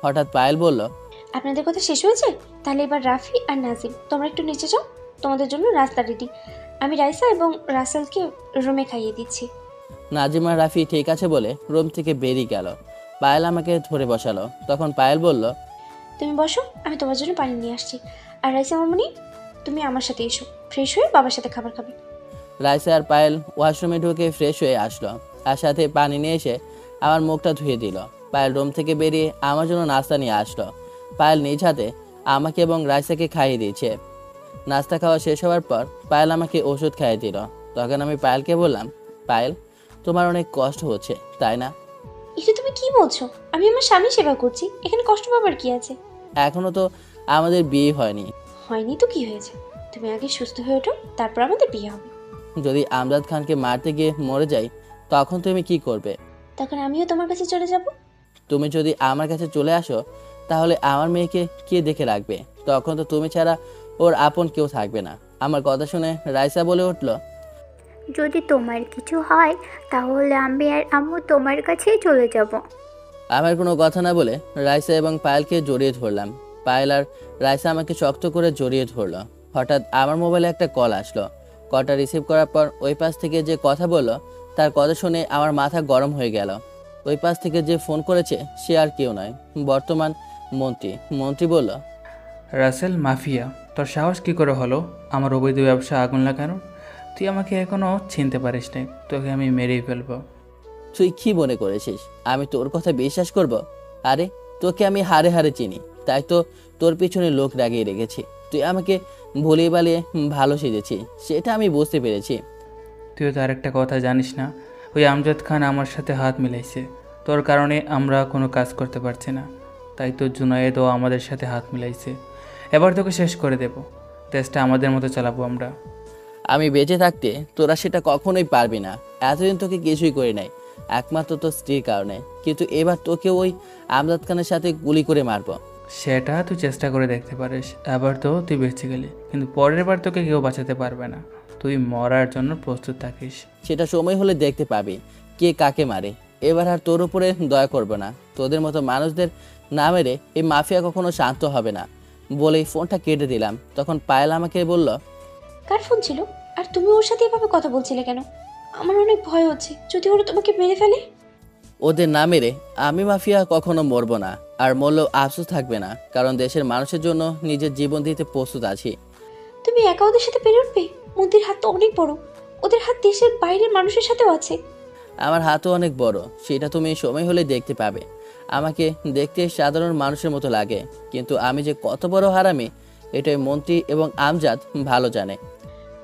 হঠাৎ পায়েল বলল, আপনাদের কথা শেষ হয়েছে? তাহলে এবার রাফি আর নাজিম তোমরা একটু নিচে যাও, তোমাদের জন্য রাস্তা রেডি। আমি রাইসা এবং রাসেলকে রুমে খাইয়ে দিচ্ছি। নাজিম আর রাফি ঠিক আছে বলে রুম থেকে বেরিয়ে গেল। পায়েল আমাকে ধরে বসালো। তখন পায়েল বলল, তুমি বসো, আমি তোমার জন্য পানি নিয়ে আসছি। আর রাইসা মামনি, তুমি আমার সাথে এসো, ফ্রেশ হয়ে বাবার সাথে খাবার খাবে। রাইসা আর পায়েল ওয়াশরুমে ঢুকে ফ্রেশ হয়ে আসলো, আর সাথে পানি নিয়ে এসে আমার মুখটা ধুয়ে দিল। পায়েল রুম থেকে বেরিয়ে আমার জন্য নাস্তা নিয়ে আসলো। পায়েল নিজ হাতে আমাকে এবং রাইসাকে খাইয়ে দিয়েছে। নাস্তা খাওয়া শেষ হওয়ার পর পায়েল আমাকে ওষুধ খাইয়ে দিল। তখন আমি পায়েলকে বললাম, পায়েল, তোমার অনেক কষ্ট হচ্ছে তাই না? এটা তুমি কি বলছো? আমি আমার স্বামী সেবা করছি, এখানে কষ্ট পাবার কি আছে? এখনো তো আমাদের বিয়ে হয়নি। হয়নি তো কি হয়েছে? তুমি আগে সুস্থ হয়ে ওঠো, তারপর আমাদের বিয়ে হবে। যদি আমজাদ খানকে মারতে গিয়ে মরে যাই তখন তুমি কি করবে? তখন আমিও তোমার কাছে চলে যাব। তুমি যদি আমার কাছে চলে আসো তাহলে আমার মেয়েকে কে দেখে রাখবে? তখন তো তুমি ছাড়া ওর আপন কেউ থাকবে না। আমার কথা শুনে রাইসা বলে উঠল, যদি তোমার কিছু হয় তাহলে আমি আর আম্মু তোমার কাছেই চলে যাব। আমার কোনো কথা না বলে রাইসা এবং পায়েলকে জড়িয়ে ধরলাম। পায়েল আর রাইসা আমাকে শক্ত করে জড়িয়ে ধরলো। হঠাৎ আমার মোবাইলে একটা কল আসলো। কলটা রিসিভ করার পর ওই পাশ থেকে যে কথা বললো তার কথা শুনে আমার মাথা গরম হয়ে গেল। ওই পাশ থেকে যে ফোন করেছে সে আর কেউ নয়, বর্তমান মন্ত্রী। মন্ত্রী বলল, রাসেল মাফিয়া, তোর সাহস কি করে হলো আমার অবৈধ ব্যবসা আগুন লাগানো? তুই আমাকে এখনও চিনতে পারিস নাই, তোকে আমি মেরেই ফেলবো। তুই কি মনে করেছিস আমি তোর কথা বিশ্বাস করব? আরে তোকে আমি হারে হারে চিনি, তাই তো তোর পিছনে লোক লাগিয়ে রেখেছি। তুই আমাকে ভুলিয়ে বালিয়ে ভালো সেজেছি, সেটা আমি বুঝতে পেরেছি। তুইও তো আরেকটা কথা জানিস না, ওই আমজাদ খান আমার সাথে হাত মিলাইছে। তোর কারণে আমরা কোনো কাজ করতে পারছি না, তাই তো জুনায়েদও আমাদের সাথে হাত মিলাইছে। এবার তোকে শেষ করে দেব, দেশটা আমাদের মতো চালাবো আমরা। আমি বেঁচে থাকতে তোরা সেটা কখনোই পারবি না। এতদিন তোকে কিছুই করি নাই, একমাত্র তোর স্ত্রীর কারণে। কিন্তু এবার তোকে ওই আমজাদ খানের সাথে গুলি করে মারবো। সেটা তুই চেষ্টা করে দেখতে পারিস। এবার তো তুই বেঁচে গেলি, কিন্তু পরের বার তোকে কেউ বাঁচাতে পারবে না। তুই মরার জন্য প্রস্তুত থাকিস। সেটা সময় হলে দেখতে পাবি কে কাকে মারে। এবার আর তোর উপরে দয়া করবো না। তোদের মতো মানুষদের না মেরে এই মাফিয়া কখনো শান্ত হবে না। বলেই ফোনটা কেটে দিলাম। তখন পায়েল আমাকে বলল, কার ফোন ছিল? আর তুমি ওর সাথে এভাবে কথা বলছিলে কেন? আমার অনেক ভয় হচ্ছে, যদি ওরা তোমাকে মেরে ফেলে। ওদের না মেরে আমি মাফিয়া কখনো মরবো না, আর মরলেও আফসোস থাকবে না, কারণ দেশের মানুষের জন্য নিজের জীবন দিতে প্রস্তুত আছি। তুমি একা ওদের সাথে পেরে উঠবে? মন্দির হাত তো অনেক বড়, ওদের হাত দেশের বাইরের মানুষের সাথেও আছে। আমার হাতও অনেক বড়, সেটা তুমি সময় হলে দেখতে পাবে। আমাকে দেখতে সাধারণ মানুষের মতো লাগে, কিন্তু আমি যে কত বড় হারামি এটাই মন্ত্রী এবং আমজাদ ভালো জানে।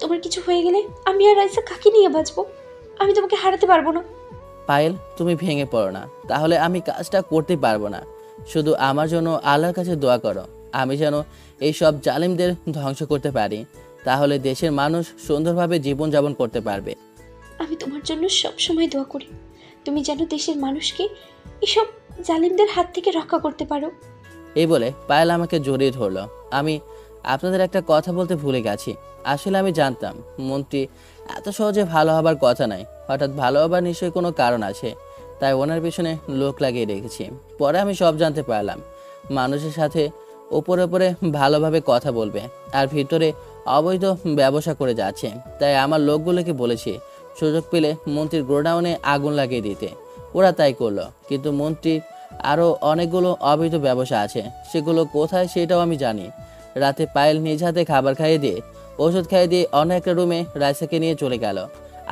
তোমার কিছু হয়ে গেলে আমি আর রাইসা কাকে নিয়ে বাঁচবো? আমি তোমাকে হারাতে পারবো না। পায়েল, তুমি ভেঙে পড়ো না, তাহলে আমি কাজটা করতে পারবো না। শুধু আমার জন্য আল্লাহর কাছে দোয়া করো, আমি যেন এই সব জালিমদের ধ্বংস করতে পারি। তাহলে দেশের মানুষ সুন্দরভাবে জীবনযাপন করতে পারবে। আমি তোমার জন্য সব সময় দোয়া করি, তুমি যেন দেশের মানুষকে এসব জালিমদের হাত থেকে রক্ষা করতে পারো। এই বলে পায়েল আমাকে জড়িয়ে ধরলো। আমি আপনাদের একটা কথা বলতে ভুলে গেছি। আসলে আমি জানতাম মন্ত্রী এত সহজে ভালো হবার কথা নয়। হঠাৎ ভালো হবার নিশ্চয়ই কোনো কারণ আছে, তাই ওনার পিছনে লোক লাগিয়ে রেখেছি। পরে আমি সব জানতে পারলাম। মানুষের সাথে ওপরে ওপরে ভালোভাবে কথা বলবে, আর ভিতরে অবৈধ ব্যবসা করে যাচ্ছে। তাই আমার লোকগুলোকে বলেছি সুযোগ পেলে মন্ত্রীর গোডাউনে আগুন লাগিয়ে দিতে। ওরা তাই করলো, কিন্তু মন্ত্রীর আরও অনেকগুলো অবৈধ ব্যবসা আছে, সেগুলো কোথায় সেটাও আমি জানি। রাতে পায়েল নিজ হাতে খাবার খাইয়ে দিয়ে ওষুধ খাইয়ে দিয়ে অন্য একটা রুমে রাইসাকে নিয়ে চলে গেল।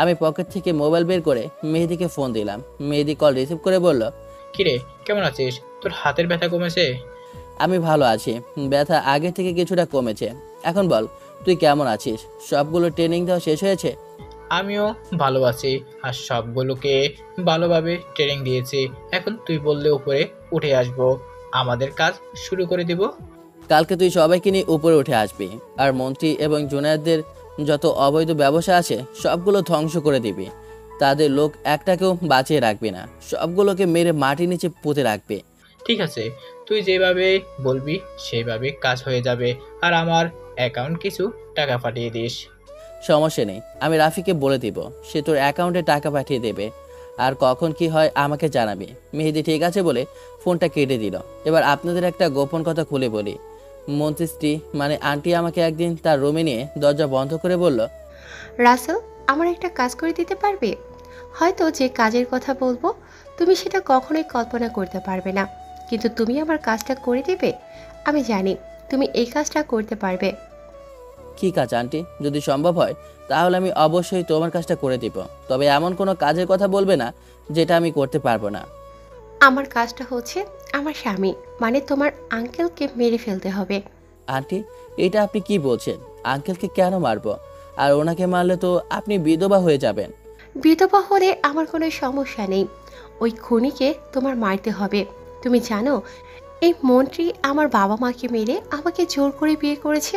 আমি পকেট থেকে মোবাইল বের করে মেহেদিকে ফোন দিলাম। মেহেদি কল রিসিভ করে বলল, কিরে, কেমন আছিস? তোর হাতের ব্যথা কমেছে? আমি ভালো আছি, ব্যথা আগে থেকে কিছুটা কমেছে। এখন বল, তুই কেমন আছিস? সবগুলো ট্রেনিং দেওয়া শেষ হয়েছে? আমিও ভালো আছি, আর সবগুলোকে ভালোভাবে ট্রেনিং দিয়েছি। এখন তুই বললে উপরে উঠে আসবো, আমাদের কাজ শুরু করে দিব। কালকে তুই সবাইকে নিয়ে উপরে উঠে আসবি, আর মন্ত্রী এবং জুনিয়রদের যত অবৈধ ব্যবসা আছে সবগুলো ধ্বংস করে দিবি। তাদের লোক একটাকেও বাঁচিয়ে রাখবি না, সবগুলোকে মেরে মাটির নিচে পুঁতে রাখবে। ঠিক আছে, তুই যেভাবে বলবি সেইভাবে কাজ হয়ে যাবে। আর আমার অ্যাকাউন্ট কিছু টাকা পাঠিয়ে দিস। সমস্যা নেই, আমি রাফিকে বলে দিব, সে তোর অ্যাকাউন্টে টাকা পাঠিয়ে দেবে। আর কখন কি হয় আমাকে জানাবি। মেহেদি ঠিক আছে বলে ফোনটা কেটে দিল। এবার আপনাদের একটা গোপন কথা খুলে বলি। মন্ত্রী স্ত্রী মানে আন্টি আমাকে একদিন তার রুমে নিয়ে দরজা বন্ধ করে বলল, রাসেল, আমার একটা কাজ করে দিতে পারবে? হয়তো যে কাজের কথা বলবো তুমি সেটা কখনোই কল্পনা করতে পারবে না, কিন্তু তুমি আমার কাজটা করে দিবে। আমি জানি তুমি এই কাজটা করতে পারবে। কি কাজ আন্টি? যদি সম্ভব হয় তাহলে আমি অবশ্যই তোমার কাজটা করে দিব, তবে এমন কোনো কাজের কথা বলবে না যেটা আমি করতে পারবো না। আমার কাজটা হচ্ছে আমার স্বামী মানে তোমার আঙ্কেলকে মেরে ফেলতে হবে। আন্টি, এটা আপনি কি বলছেন? আঙ্কেলকে কেন মারবো? আর ওনাকে মারলে তো আপনি বিধবা হয়ে যাবেন। বিধবা হলে আমার কোনো সমস্যা নেই, ওই খুনিকে তোমার মারতে হবে। তুমি জানো এই মন্ত্রী আমার বাবা মাকে মেরে আমাকে জোর করে বিয়ে করেছে।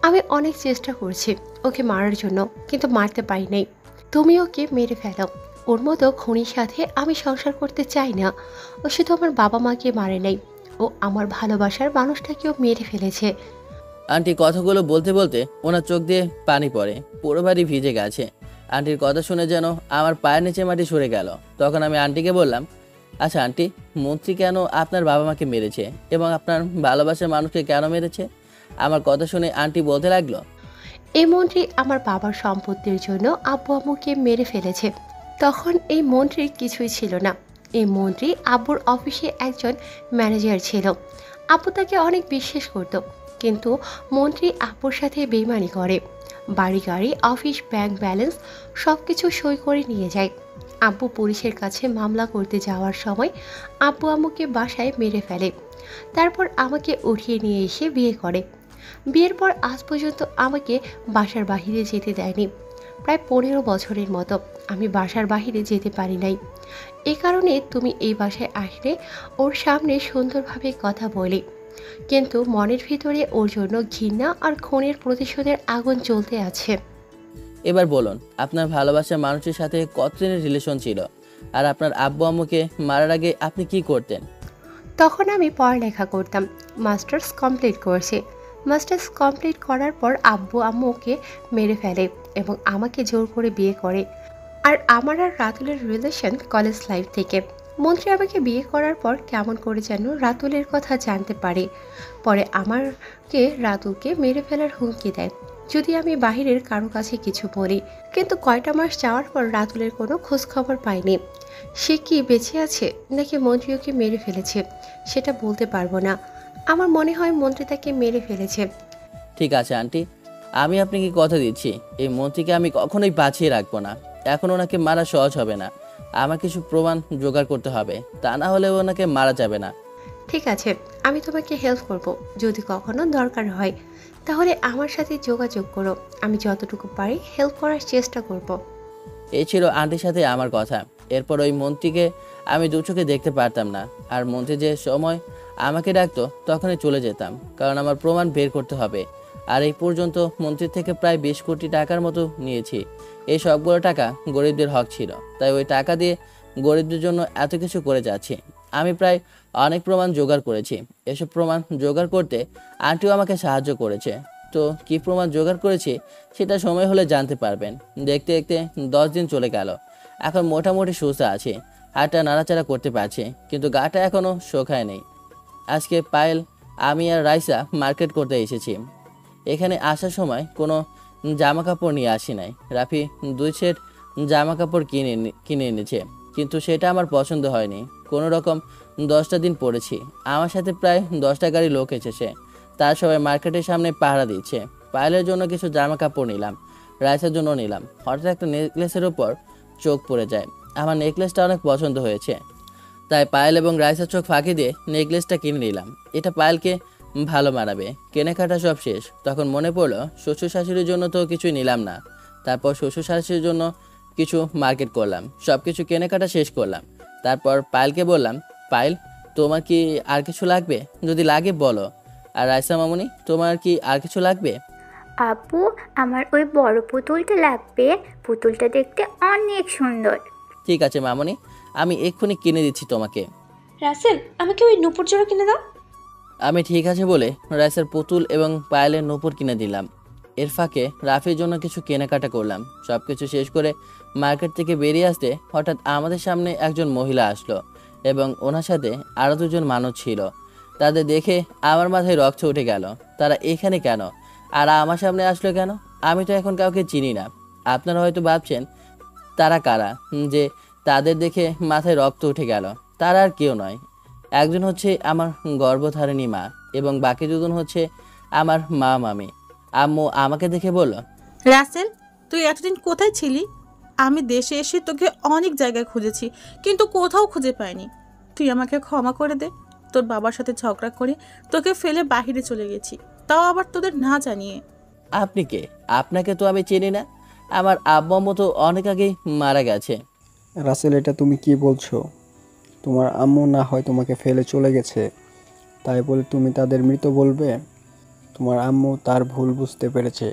আমি অনেক চেষ্টা করছি ওকে মারার জন্য, কিন্তু মারতে পারি নাই। তুমি ওকে মেরে ফেলো। ওর মতো খুনির সাথে আমি সংসার করতে চাই না। ও শুধু আমার বাবা মাকে মারে নাই, ও আমার ভালোবাসার মানুষটাকেও মেরে ফেলেছে। আন্টি কথাগুলো বলতে বলতে ওনার চোখ দিয়ে পানি পড়ে, পুরো বাড়ি ভিজে গেছে। আন্টির কথা শুনে যেন আমার পায়ের নিচে মাটি সরে গেল। তখন আমি আন্টিকে বললাম, আচ্ছা আন্টি, মন্ত্রী কেন আপনার বাবা মাকে মেরেছে এবং আপনার ভালোবাসার মানুষকে কেন মেরেছে? আমার কথা শুনে আন্টি বলতে লাগলো, এই মন্ত্রী আমার বাবার সম্পত্তির জন্য আব্বু আম্মুকে মেরে ফেলেছে। তখন এই মন্ত্রীর কিছুই ছিল না। এই মন্ত্রী আব্বুর অফিসে একজন ম্যানেজার ছিল। আব্বু তাকে অনেক বিশ্বাস করত, কিন্তু মন্ত্রী আব্বুর সাথে বেইমানি করে। বাড়ি গাড়ি অফিস ব্যাংক ব্যালেন্স সব কিছু সই করে নিয়ে যায়। আব্বু পুলিশের কাছে মামলা করতে যাওয়ার সময় আব্বু আম্মুকে বাসায় মেরে ফেলে। তারপর আমাকে উঠিয়ে নিয়ে এসে বিয়ে করে। বিয়ের পর আজ পর্যন্ত আমাকে বাসার বাহিরে যেতে দেয়নি। প্রায় 15 বছরের মতো আমি বাসার বাহিরে যেতে পারি নাই। এই কারণে তুমি এই বাসায় আসলে ওর সামনে সুন্দরভাবে কথা বলি, কিন্তু মনের ভিতরে ওর জন্য ঘৃণা আর খুনের প্রতিশোধের আগুন জ্বলতে আছে। এবার বলুন, আপনার ভালোবাসার মানুষের সাথে কতদিনের রিলেশন ছিল? আর আপনার আব্বু আম্মুকে মারার আগে আপনি কি করতেন? তখন আমি পড়ালেখা করতাম, মাস্টার্স কমপ্লিট করছি। মাস্টার্স কমপ্লিট করার পর আব্বু আম্মুকে মেরে ফেলে এবং আমাকে জোর করে বিয়ে করে। আর আমার আর রাতুলের রিলেশন কলেজ লাইফ থেকে। মন্ত্রী আমাকে বিয়ে করার পর কেমন করে যেন রাতুলের কথা জানতে পারে। পরে আমাকে রাতুলকে মেরে ফেলার হুমকি দেয় যদি আমি বাহিরের কারো কাছে কিছু বলি। কিন্তু কয়টা মাস যাওয়ার পর রাতুলের কোনো খোঁজ খবর পাইনি। সে কি বেঁচে আছে নাকি মন্ত্রী ওকে মেরে ফেলেছে সেটা বলতে পারবো না। আমার মনে হয় মন্ত্রী তাকে মেরে ফেলেছে। ঠিক আছে আন্টি, আমি আপনাকে কথা দিচ্ছি, এই মন্ত্রীকে আমি কখনোই বাঁচিয়ে রাখবো না। এখন ওনাকে মারা সহজ হবে না, আমার কিছু প্রমাণ জোগাড় করতে হবে, তা না হলে ওনাকে মারা যাবে না। ঠিক আছে, আমি তোমাকে হেল্প করব। যদি কখনো দরকার হয় তাহলে আমার সাথে যোগাযোগ করো। আমি যতটুকু পারি হেল্প করার চেষ্টা করব। এই ছিল আন্টির সাথে আমার কথা। এরপর ওই মন্ত্রীকে আমি দু চোখে দেখতে পারতাম না। আর মন্ত্রী যে সময় আমাকে ডাকতো তখনই চলে যেতাম, কারণ আমার প্রমাণ বের করতে হবে। আর এই পর্যন্ত মন্ত্রীর থেকে প্রায় 20 কোটি টাকার মতো নিয়েছি। এই সবগুলো টাকা গরিবদের হক ছিল, তাই ওই টাকা দিয়ে গরিবদের জন্য এত কিছু করে যাচ্ছি। আমি প্রায় অনেক প্রমাণ জোগাড় করেছি। এসব প্রমাণ জোগাড় করতে আন্টিও আমাকে সাহায্য করেছে। তো কি প্রমাণ জোগাড় করেছি সেটা সময় হলে জানতে পারবেন। দেখতে দেখতে 10 দিন চলে গেল। এখন মোটামুটি সুস্থ আছি, হাতটা নাড়াচাড়া করতে পারছি, কিন্তু গাটা এখনও শোকায় নেই। আজকে পায়েল, আমি আর রাইসা মার্কেট করতে এসেছি। এখানে আসার সময় কোনো জামা কাপড় নিয়ে আসি নাই। রাফি 2 সেট জামা কাপড় কিনে এনেছে, কিন্তু সেটা আমার পছন্দ হয়নি। কোনো রকম 10টা দিন পরেছি। আমার সাথে প্রায় 10টা গাড়ি লোক এসেছে, তার সবাই মার্কেটের সামনে পাহারা দিচ্ছে। পায়েলের জন্য কিছু জামা কাপড় নিলাম, রাইসের জন্য নিলাম। হঠাৎ একটা নেকলেসের ওপর চোখ পড়ে যায়। আমার নেকলেসটা অনেক পছন্দ হয়েছে, তাই পায়েল এবং রাইসার চোখ ফাঁকি দিয়ে নেকলেসটা কিনে নিলাম। এটা পায়েলকে ভালো মানাবে। কেনাকাটা সব শেষ, তখন মনে পড়লো শ্বশুর শাশুড়ির জন্য তো কিছুই নিলাম না। তারপর শ্বশুর শাশুড়ির জন্য কিছু মার্কেট করলাম, সব কিছু কেনাকাটা শেষ করলাম। তারপর পায়েলকে বললাম, পায়েল, তোমার কি আর কিছু লাগবে? যদি লাগে বলো। আর রাইসা মামুনি, তোমার কি আর কিছু লাগবে? আপু, আমার ওই বড় পুতুলটা লাগবে। পুতুলটা দেখতে অনেক সুন্দর। ঠিক আছে মামুনি, আমি এক্ষুনি কিনে দিচ্ছি তোমাকে। রাসেল, আমাকে ওই নূপুর জোড়া কিনে দাও। আমি ঠিক আছে বলে রাইসের পুতুল এবং পায়েলের নূপুর কিনে দিলাম। এর ফাঁকে রাফির জন্য কিছু কেনাকাটা করলাম। সব কিছু শেষ করে মার্কেট থেকে বেরিয়ে আসতে হঠাৎ আমাদের সামনে একজন মহিলা আসলো এবং ওনার সাথে আরও দুজন মানুষ ছিল। তাদের দেখে আমার মাথায় রক্ত উঠে গেল। তারা এখানে কেন আর আমার সামনে আসলো কেন? আমি তো এখন কাউকে চিনি না। আপনারা হয়তো ভাবছেন তারা কারা, যে তাদের দেখে মাথায় রক্ত উঠে গেল। তারা আর কেউ নয়, একজন হচ্ছে আমার গর্ভধারিণী মা এবং বাকি দুজন হচ্ছে আমার মা মামি। আম্মু আমাকে দেখে বলল, রাসেল, তুই এতদিন কোথায় ছিলি? আমি দেশে এসে তোকে অনেক জায়গায় খুঁজেছি, কিন্তু কোথাও খুঁজে পাইনি। তুই আমাকে ক্ষমা করে দে। তোর বাবার সাথে ঝগড়া করে তোকে ফেলে বাহিরে চলে গেছি, তাও আবার তোদের না জানিয়ে। আপনি কে? আপনাকে তো আমি চিনি না। আমার আব্বু আম্মু তো অনেক আগেই মারা গেছে। রাসেল, এটা তুমি কি বলছো? তোমার আম্মু না হয় তোমাকে ফেলে চলে গেছে, তাই বলে তুমি তাদের মৃত বলবে? তোমার আম্মু তার ভুল বুঝতে পেরেছে,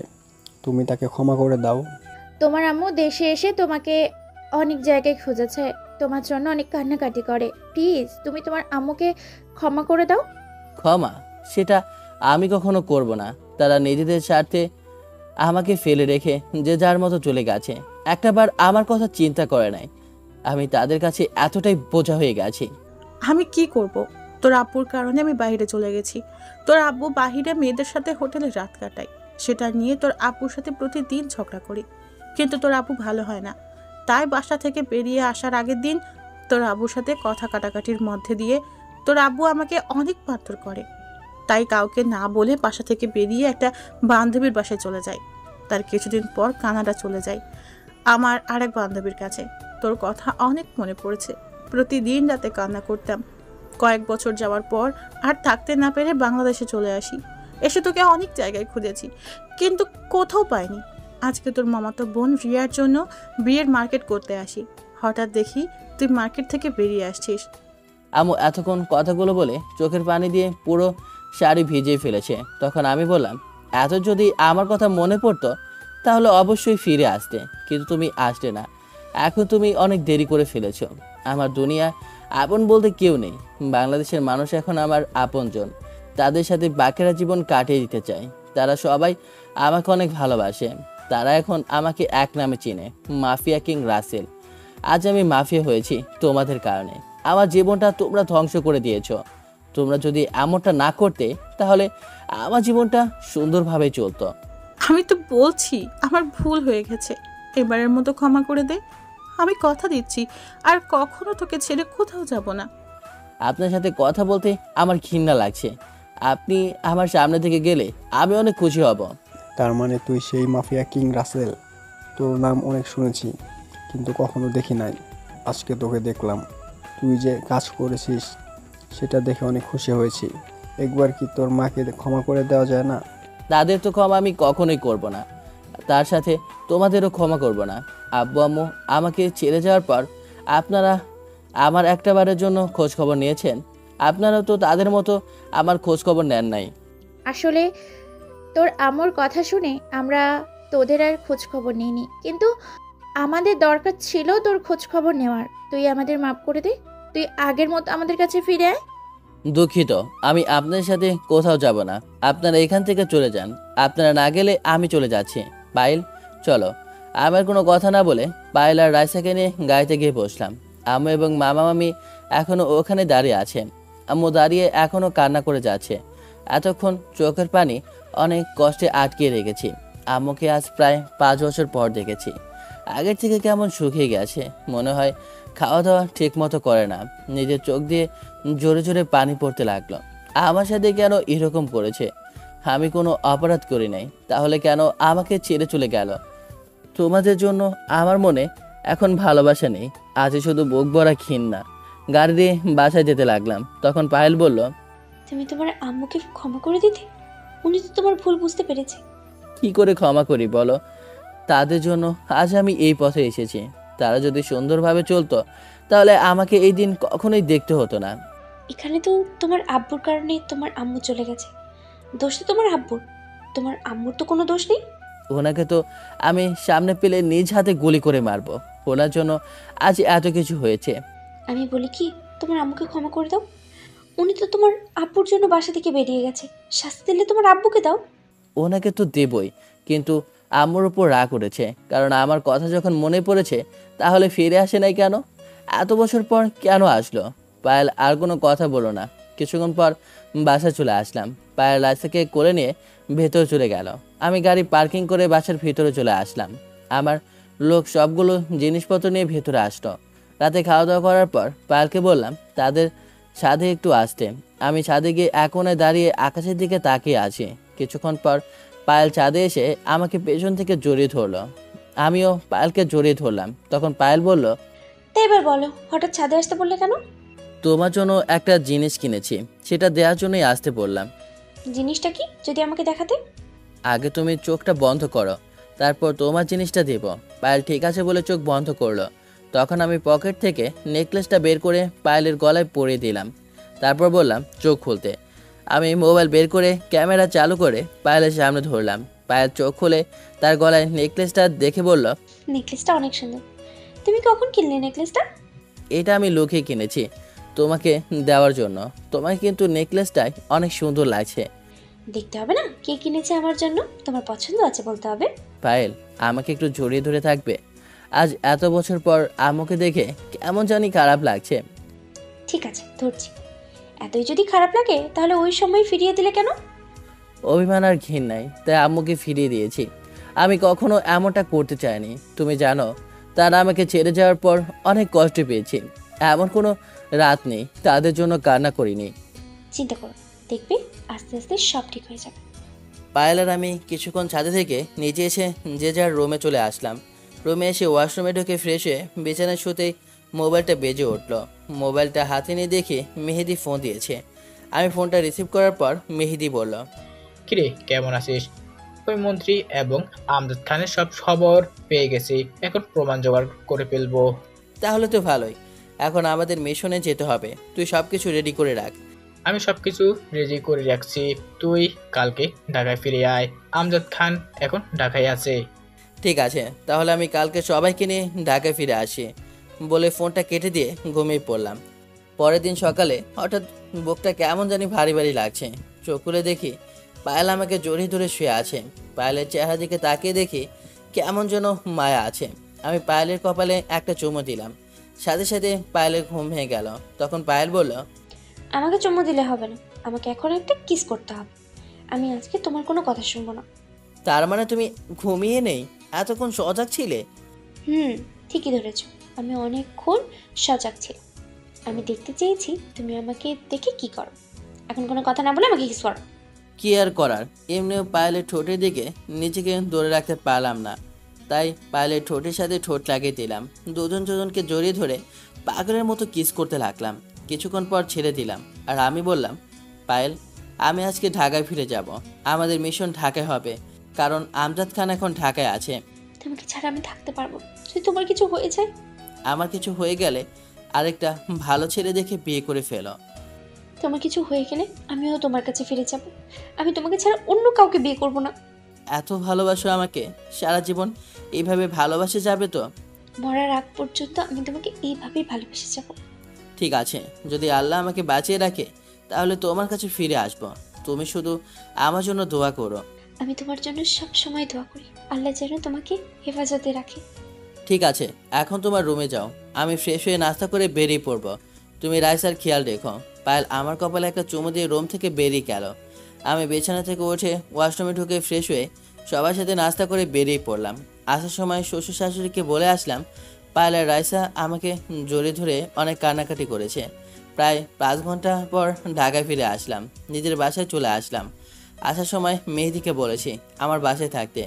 তুমি তাকে ক্ষমা করে দাও। তোমার আম্মু দেশে এসে তোমাকে অনেক জায়গায় খুঁজেছে, তোমার জন্য অনেক কান্নাকাটি করে। প্লিজ তুমি তোমার আম্মুকে ক্ষমা করে দাও। ক্ষমা? সেটা আমি কখনো করব না। তারা নিজেদের স্বার্থে আমাকে ফেলে রেখে যে যার মতো চলে গেছে, একটাবার আমার কথা চিন্তা করে নাই। আমি তাদের কাছে এতটাই বোঝা হয়ে গেছি। আমি কি করব? তোর আব্বুর কারণে আমি বাইরে চলে গেছি। তোর আব্বু বাহিরে মেয়েদের সাথে হোটেলে রাত কাটায়, সেটা নিয়ে তোর আব্বুর সাথে প্রতিদিন ঝগড়া করি, কিন্তু তোর আব্বু ভালো হয় না। তাই বাসা থেকে বেরিয়ে আসার আগের দিন তোর আব্বুর সাথে কথা কাটাকাটির মধ্যে দিয়ে তোর আব্বু আমাকে অনেক মারধর করে। তাই কাউকে না বলে বাসা থেকে বেরিয়ে একটা বান্ধবীর বাসায় চলে যায়। তার কিছুদিন পর কানাডা চলে যায় আমার আরেক বান্ধবীর কাছে। তোর কথা অনেক মনে পড়েছে, প্রতিদিন রাতে কান্না করতাম। কয়েক বছর যাওয়ার পর আর থাকতে না পেরে বাংলাদেশে চলে আসি। এসে তোকে অনেক জায়গায় খুঁজেছি, কিন্তু কোথাও পাইনি। আজকে তোর মামাতো বোন রিয়ার জন্য বিয়ের মার্কেট করতে আসি, হঠাৎ দেখি তুই মার্কেট থেকে বেরিয়ে আসছিস। আম্মু এতক্ষণ কথাগুলো বলে চোখের পানি দিয়ে পুরো শাড়ি ভিজিয়ে ফেলেছে। তখন আমি বললাম, এত যদি আমার কথা মনে পড়তো তাহলে অবশ্যই ফিরে আসতে, কিন্তু তুমি আসলে না। এখন তুমি অনেক দেরি করে ফেলেছ। আমার দুনিয়া আপন বলতে কেউ নেই। বাংলাদেশের মানুষ এখন আমার আপনজন। তাদের সাথে বাকিরা জীবন কাটিয়ে দিতে চাই। তারা সবাই আমাকে অনেক ভালোবাসে। তারা এখন আমাকে এক নামে চিনে, মাফিয়া কিং রাসেল। আজ আমি মাফিয়া হয়েছি তোমাদের কারণে। আমার জীবনটা তোমরা ধ্বংস করে দিয়েছ। তোমরা যদি এমনটা না করতে তাহলে আমার জীবনটা সুন্দরভাবে চলতো। আমি তো বলছি আমার ভুল হয়ে গেছে, এবারের মতো ক্ষমা করে দে। আমি কথা দিচ্ছি আর কখনো তোকে ছেড়ে কোথাও যাব না। আপনার সাথে কথা বলতে আমার ঘৃণা লাগছে। আপনি আমার সামনে থেকে গেলে আমি অনেক খুশি হব। তার মানে তুই সেই মাফিয়া কিং রাসেল? তোর নাম অনেক শুনেছি, কিন্তু কখনো দেখি নাই। আজকে তোকে দেখলাম। তুই যে কাজ করেছিস সেটা দেখে অনেক খুশি হয়েছি। একবার কি তোর মাকে ক্ষমা করে দেওয়া যায় না? তাদের তো ক্ষমা আমি কখনোই করব না, তার সাথে তোমাদেরও ক্ষমা করব না। আব্বু আম্মু আমাকে ছেড়ে যাওয়ার পর আপনারা আমার একটাবারের জন্য খোঁজ খবর নিয়েছেন? আপনারাও তো তাদের মতো আমার খোঁজ খবর নেন নাই। আসলে তোর আম্মুর কথা শুনে আমরা তোদের আর খোঁজ খবর নিইনি, কিন্তু আমাদের দরকার ছিল তোর খোঁজ খবর নেওয়ার। তুই আমাদের মাফ করে দে, তুই আগের মতো আমাদের কাছে ফিরে আয়। দুঃখিত, আমি আপনার সাথে কোথাও যাব না। আপনারা এখান থেকে চলে যান। আপনারা না গেলে আমি চলে যাচ্ছি। পায়েল, চলো। আমার কোনো কথা না বলে পায়েল আর রাইসাকে নিয়ে গাড়িতে গিয়ে বসলাম। আম্মু এবং মামা মামি এখনও ওখানে দাঁড়িয়ে আছেন। আম্মু দাঁড়িয়ে এখনও কান্না করে যাচ্ছে। এতক্ষণ চোখের পানি অনেক কষ্টে আটকিয়ে রেখেছি। আম্মুকে আজ প্রায় 5 বছর পর দেখেছি। আগের থেকে কেমন শুকিয়ে গেছে, মনে হয় খাওয়া দাওয়া ঠিক মতো করে না। নিজের চোখ দিয়ে জোরে জোরে পানি পড়তে লাগলো। আমার সাথে কেন এরকম করেছে? আমি কোনো অপরাধ করি নাই, তাহলে কেন আমাকে ছেড়ে চলে গেল? তোমাদের জন্য আমার মনে এখন ভালোবাসা নেই, আছে শুধু বুক ভরা ঘৃণা। গাড়ি দিয়ে বাসায় যেতে লাগলাম। তখন পায়েল বলল, তুমি তোমার আম্মুকে ক্ষমা করে দিতে? উনি তো তোমার ভুল বুঝতে পেরেছে। কি করে ক্ষমা করি বলো? তাদের জন্য আজ আমি এই পথে এসেছি। তারা যদি সুন্দরভাবে চলতো তাহলে আমাকে এই দিন কখনোই দেখতে হতো না। এখানে তো তোমার আব্বুর কারণে তোমার আম্মু চলে গেছে, দোষ তো তোমার আব্বুর। তোমার আম্মুর তো কোনো দোষ নেই। ওনাকে তো আমি সামনে পেলে নিজ হাতে গুলি করে মারবো। ওনার জন্য আজ এত কিছু হয়েছে। আমি বলি কি, তোমার আম্মুকে ক্ষমা করে দাও। উনি তো তোমার আব্বুর জন্য বাসা থেকে বেরিয়ে গেছে, শাস্তি দিলে তোমার আব্বুকে দাও। ওনাকে তো দেবই, কিন্তু আম্মুর উপর রাগ করেছে, কারণ আমার কথা যখন মনে পড়েছে তাহলে ফিরে আসে নাই কেন? এত বছর পর কেন আসলো? পায়েল আর কোনো কথা বলো না। কিছুক্ষণ পর বাসা চলে আসলাম। পায়েল রাস্তাকে কোলে নিয়ে ভেতরে চলে গেল। আমি গাড়ি পার্কিং করে বাসার ভিতরে চলে আসলাম। আমার লোক সবগুলো জিনিসপত্র নিয়ে ভেতরে আসলো। রাতে খাওয়া দাওয়া করার পর পায়েলকে বললাম তাদের ছাদে একটু আসতে। আমি ছাদে গিয়ে এক কোণায় দাঁড়িয়ে আকাশের দিকে তাকিয়ে আছি। কিছুক্ষণ পর পায়েল ছাদে এসে আমাকে পেছন থেকে জড়িয়ে ধরলো। আমিও পায়েলকে জড়িয়ে ধরলাম। তখন পায়েল বলল, তা এবার বলো, হঠাৎ ছাদে আসতে বললে কেন? তোমার জন্য একটা জিনিস কিনেছি, সেটা দেওয়ার জন্যই আসতে বললাম। জিনিসটা কি, যদি আমাকে দেখাতে? আগে তুমি চোখটা বন্ধ করো, তারপর তোমার জিনিসটা দেব। পায়েল ঠিক আছে বলে চোখ বন্ধ করলো। তখন আমি পকেট থেকে নেকলেসটা বের করে পায়েলের গলায় পরিয়ে দিলাম। তারপর বললাম চোখ খুলতে। আমি মোবাইল বের করে ক্যামেরা চালু করে পায়েলের সামনে ধরলাম। পায়েল চোখ খুলে তার গলায় নেকলেসটা দেখে বলল, নেকলেসটা অনেক সুন্দর। তুমি কখন কিনলে নেকলেসটা? এটা আমি লুকিয়ে কিনেছি তোমাকে দেওয়ার জন্য। তোমাকে কিন্তু নেকলেসটাই অনেক সুন্দর লাগছে। দেখতে হবে না কে কিনেছে আমার জন্য? তোমার পছন্দ আছে বলতে হবে। পায়েল, আমাকে একটু জড়িয়ে ধরে থাকবে? আজ এত বছর পর আম্মুকে দেখে কেমন জানি খারাপ লাগছে। ঠিক আছে, ধরছি। এতই যদি খারাপ লাগে তাহলে ওই সময় ফিরিয়ে দিলে কেন? অভিমান আর ঘৃণ নাই, তাই আম্মুকে ফিরিয়ে দিয়েছি। আমি কখনো এমনটা করতে চাইনি। তুমি জানো, তারা আমাকে ছেড়ে যাওয়ার পর অনেক কষ্ট পেয়েছি। এমন কোনো রাত নেই তাদের জন্য কান্না করিনি। চিন্তা করো, দেখবে আস্তে আস্তে সব ঠিক হয়ে যাবে। পায়েল আর আমি কিছুক্ষণ ছাদে থেকে নিচে এসে যে যার রুমে চলে আসলাম। রুমে এসে ওয়াশরুমে ঢুকে ফ্রেশ হয়ে বিছানায় শুতেই মোবাইলটা বেজে উঠলো। মোবাইলটা হাতে নিয়ে দেখি মেহেদি ফোন দিয়েছে। আমি ফোনটা রিসিভ করার পর মেহেদি বলল, কিরে কেমন আছিস? ওই মন্ত্রী এবং আমজাদ খানের সব খবর পেয়ে গেছি, এখন প্রমাণ জোগাড় করে ফেলবো। তাহলে তো ভালোই। এখন আমাদের মিশনে যেতে হবে, তুই সব কিছু রেডি করে রাখ। আমি সব কিছু রেডি করে রাখছি, তুই কালকে ঢাকায় ফিরে আয়। আমজাদ খান এখন ঢাকায় আছে। ঠিক আছে, তাহলে আমি কালকে সবাইকে নিয়ে ঢাকায় ফিরে আসি বলে ফোনটা কেটে দিয়ে ঘুমিয়ে পড়লাম। পরের দিন সকালে হঠাৎ বুকটা কেমন জানি ভারী ভারী লাগছে। চোখ খুলে দেখি পায়েল আমাকে জড়িয়ে ধরে শুয়ে আছে। পায়েলের চেহারা দিকে তাকিয়ে দেখি কেমন যেন মায়া আছে। আমি পায়েলের কপালে একটা চুমু দিলাম। সাথে সাথে পায়েলের ঘুম ভেঙে গেল। তখন পায়েল বলল, আমাকে চুমু দিলে হবে না, আমাকে এখন একটা কিস করতে হবে। আমি আজকে তোমার কোনো কথা শুনবো না। তার মানে তুমি ঘুমিয়ে নেই, এতক্ষণ সজাগ ছিলে? ঠিকই ধরেছ, আমি অনেকক্ষণ সজাগ ছিলাম। আমি দেখতে চেয়েছি তুমি আমাকে দেখে কি করো। এখন কোনো কথা না বলে আমাকে কিস করো। কি আর করার, এমনিও পায়েলের ঠোঁটের দিকে নিজেকে ধরে রাখতে পারলাম না, তাই পায়েলের ঠোঁটের সাথে ঠোঁট লাগিয়ে দিলাম। দুজনকে জড়িয়ে ধরে পাগলের মতো কিস করতে লাগলাম। কিছুক্ষণ পর ছেড়ে দিলাম আর আমি বললাম, পায়েল, আমি আজকে ঢাকায় ফিরে যাব। আমাদের মিশন ঢাকায় হবে, কারণ আমজাদ খান এখন ঢাকায় আছে। তোমাকে ছাড়া আমি থাকতে পারবো না। যদি তোমার কিছু হয়ে যায়? আমার কিছু হয়ে গেলে আরেকটা ভালো ছেলে দেখে বিয়ে করে ফেলো। তোমার কিছু হয়ে গেলে আমিও তোমার কাছে ফিরে যাব। আমি তোমাকে ছাড়া অন্য কাউকে বিয়ে করব না। এত ভালোবাসো আমাকে, সারা জীবন এইভাবে ভালোবাসে যাবে তো? মরার আগ পর্যন্ত আমি তোমাকে এইভাবেই ভালোবেসে যাব। ঠিক আছে, যদি আল্লাহ আমাকে বাঁচিয়ে রাখে তাহলে তোমার কাছে ফিরে আসবো। তুমি শুধু আমার জন্য দোয়া করো। আমি তোমার জন্য সব সময় দোয়া করি, আল্লাহ যেন তোমাকে হেফাজতে রাখে। ঠিক আছে, এখন তোমার রুমে যাও, আমি ফ্রেশ হয়ে নাস্তা করে বেরিয়ে পড়বো। তুমি রাইসার খেয়াল রেখো। পায়েল আমার কপালে একটা চুমু দিয়ে রুম থেকে বেরিয়ে গেল। আমি বিছানা থেকে উঠে ওয়াশরুমে ঢুকে ফ্রেশ হয়ে সবার সাথে নাস্তা করে বেরিয়ে পড়লাম। আসার সময় শ্বশুর শাশুড়িকে বলে আসলাম পায়েল আর রাইসা আমাকে জড়িয়ে ধরে অনেক কান্নাকাটি করেছে। প্রায় 5 ঘন্টা পর ঢাকায় ফিরে আসলাম। নিজের বাসায় চলে আসলাম। আসার সময় মেহেদিকে বলেছি আমার বাসায় থাকতে।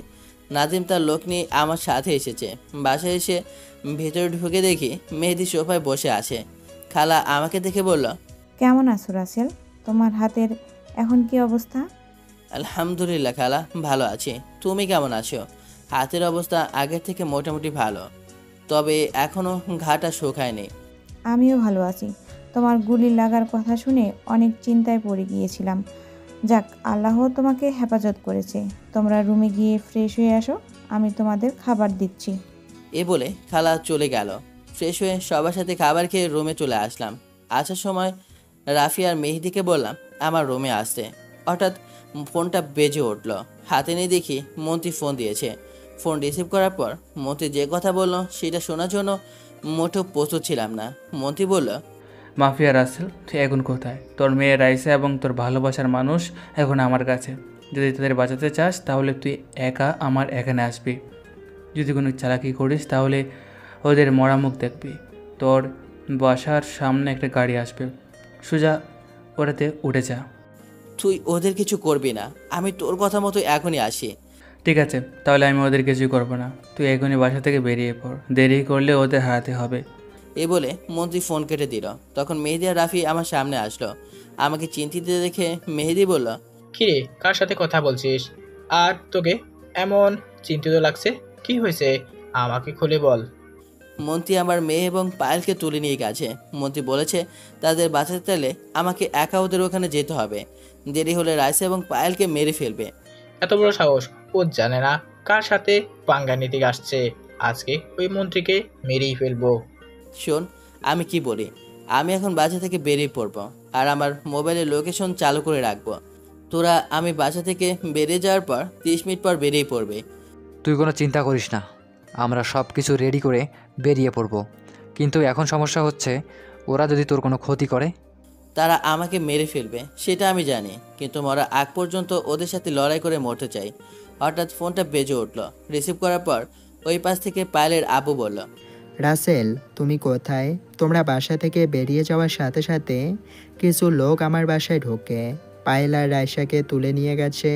নাজিম তার লোক নিয়ে আমার সাথে এসেছে। বাসায় এসে ভেতরে ঢুকে দেখি মেহেদি সোফায় বসে আছে। খালা আমাকে দেখে বলল, কেমন আছো রাসেল? তোমার হাতের এখন কি অবস্থা? আলহামদুলিল্লাহ খালা, ভালো আছি। তুমি কেমন আছো? হাতের অবস্থা আগের থেকে মোটামুটি ভালো, তবে এখনও ঘাটা শুকায়নি। আমিও ভালো আছি। তোমার গুলি লাগার কথা শুনে অনেক চিন্তায় পড়ে গিয়েছিলাম। যাক, আল্লাহ তোমাকে হেফাজত করেছে। তোমরা রুমে গিয়ে ফ্রেশ হয়ে আসো, আমি তোমাদের খাবার দিচ্ছি। এ বলে খালা চলে গেল। ফ্রেশ হয়ে সবার সাথে খাবার খেয়ে রুমে চলে আসলাম। আসার সময় রাফি আর মেহেদিকে বললাম আমার রুমে আসতে। হঠাৎ ফোনটা বেজে উঠল, হাতে নিয়ে দেখি মন্ত্রী ফোন দিয়েছে। ফোন রিসিভ করার পর মন্ত্রী যে কথা বললো সেটা শোনার জন্য মোটেও প্রস্তুত ছিলাম না। মন্ত্রী বলল, মাফিয়া রাসেল, তুই এখন কোথায়? তোর মেয়ে রাইসা এবং তোর ভালোবাসার মানুষ এখন আমার কাছে। যদি তাদের বাঁচাতে চাস তাহলে তুই একা আমার এখানে আসবি। যদি কোনো চালাকি করিস তাহলে ওদের মরা মুখ দেখবি। তোর বাসার সামনে একটা গাড়ি আসবে, সোজা ওটাতে উঠে যা। তুই ওদের কিছু করবি না, আমি তোর কথা মতো এখনই আসি। ঠিক আছে, তাহলে আমি ওদের কিছুই করবো না। তুই এখনই বাসা থেকে বেরিয়ে পড়, দেরি করলে ওদের হারাতে হবে। এ বলে মন্ত্রী ফোন কেটে দিল। তখন মেহেদি আর রাফি আমার সামনে আসলো। আমাকে চিন্তিত দেখে মেহেদি বলল, কিরে, কার সাথে কথা বলছিস? আর তোকে এমন চিন্তিত লাগছে, কি হয়েছে? আমাকে খুলে বল। মন্ত্রী আমার মেয়ে এবং পায়েলকে তুলে নিয়ে গেছে। মন্ত্রী বলেছে তাদের বাঁচাতে চাইলে আমাকে একা ওদের ওখানে যেতে হবে, দেরি হলে রাইসা এবং পায়েলকে মেরে ফেলবে। এত বড় সাহস! ও জানে না কার সাথে পাঙ্গা নিতে আসছে। আজকে ওই মন্ত্রীকে মেরেই ফেলবো। শোন, আমি কি বলি, আমি এখন বাসা থেকে বেরিয়ে পড়বো আর আমার মোবাইলের লোকেশন চালু করে রাখবো। তোরা আমি বাসা থেকে বেরিয়ে যাওয়ার পর 30 মিনিট পর বেরিয়ে পড়বে। তুই কোনো চিন্তা করিস না, আমরা সব কিছু রেডি করে বেরিয়ে পড়ব। কিন্তু এখন সমস্যা হচ্ছে, ওরা যদি তোর কোনো ক্ষতি করে? তারা আমাকে মেরে ফেলবে সেটা আমি জানি, কিন্তু মরা আগ পর্যন্ত ওদের সাথে লড়াই করে মরতে চাই। হঠাৎ ফোনটা বেজে উঠল। রিসিভ করার পর ওই পাশ থেকে পায়েলের আব্বু বলল, রাসেল, তুমি কোথায়? তোমরা বাসা থেকে বেরিয়ে যাওয়ার সাথে সাথে কিছু লোক আমার বাসায় ঢোকে। পায়েল আর রায়সাকে তুলে নিয়ে গেছে।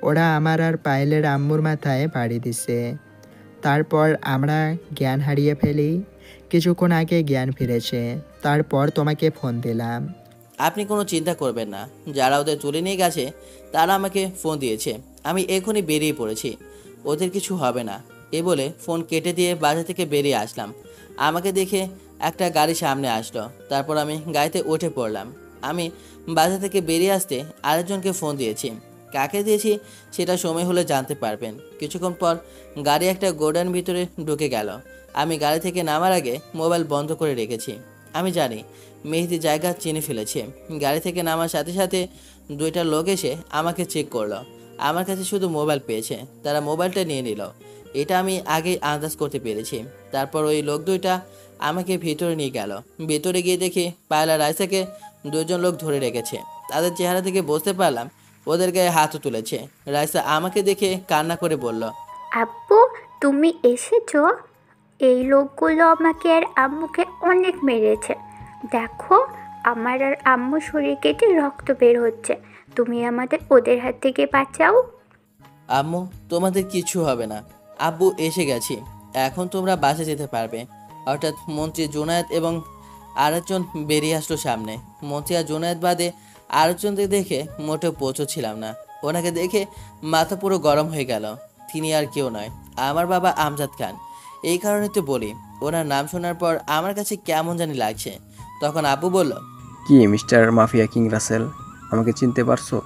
ওরা আমার আর পায়েলের আম্মুর মাথায় বাড়ি দিছে। তারপর আমরা জ্ঞান হারিয়ে ফেলি। কিছুক্ষণ আগে জ্ঞান ফিরেছে, তারপর তোমাকে ফোন দিলাম। আপনি কোনো চিন্তা করবেন না, যারা ওদের তুলে নিয়ে গেছে তারা আমাকে ফোন দিয়েছে। আমি এখনই বেরিয়ে পড়েছি, ওদের কিছু হবে না। এ বলে ফোন কেটে দিয়ে বাসা থেকে বেরিয়ে আসলাম। আমাকে দেখে একটা গাড়ি সামনে আসলো। তারপর আমি গাড়িতে উঠে পড়লাম। আমি বাসা থেকে বেরিয়ে আসতে আরেকজনকে ফোন দিয়েছি। কাকে দিয়েছি সেটা সময় হলে জানতে পারবেন। কিছুক্ষণ পর গাড়ি একটা গোডাউন ভিতরে ঢুকে গেল। আমি গাড়ি থেকে নামার আগে মোবাইল বন্ধ করে রেখেছি। আমি জানি মেহেদি জায়গা চিনে ফেলেছে। গাড়ি থেকে নামার সাথে সাথে দুইটা লোক এসে আমাকে চেক করলো। আমার কাছে শুধু মোবাইল পেয়েছে, তারা মোবাইলটা নিয়ে নিল। এটা আমি আগেই আন্দাজ করতে পেরেছি। তারপর ওই লোক দুইটা আমাকে ভিতরে নিয়ে গেল। ভিতরে গিয়ে দেখি পায়েল আর রাইসাকে দুজন লোক ধরে রেখেছে। তাদের চেহারা থেকে বুঝতে পারলাম ওদের গায়ে হাতও তুলেছে। রাইসা আমাকে দেখে কান্না করে বলল, আব্বু তুমি এসেছো? এই লোকগুলো আমাকে আর আম্মুকে অনেক মেরেছে। দেখো, আমার আর আম্মু শরীর কেটে রক্ত বের হচ্ছে। তুমি আমাদের ওদের হাত থেকে বাঁচাও। আম্মু, তোমাদের কিছু হবে না। আব্বু, এসে গেছি, এখন তোমরা বাসে যেতে পারবে। হঠাৎ মন্ত্রী জুনায়েদ এবং আরেকজন বেরিয়ে আসলো সামনে। মন্ত্রী আর জুনায়েদ বাদে আরেকজনকে দেখে মোটেও পৌঁছচ্ছিলাম না। ওনাকে দেখে মাথা পুরো গরম হয়ে গেল। তিনি আর কেউ নয়, আমার বাবা আমজাদ খান। এই কারণে তো বলি, ওনার নাম শোনার পর আমার কাছে কেমন জানি লাগছে। তখন আব্বু বলল, কি মিস্টার মাফিয়া কিং রাসেল, আমাকে চিনতে পারছো?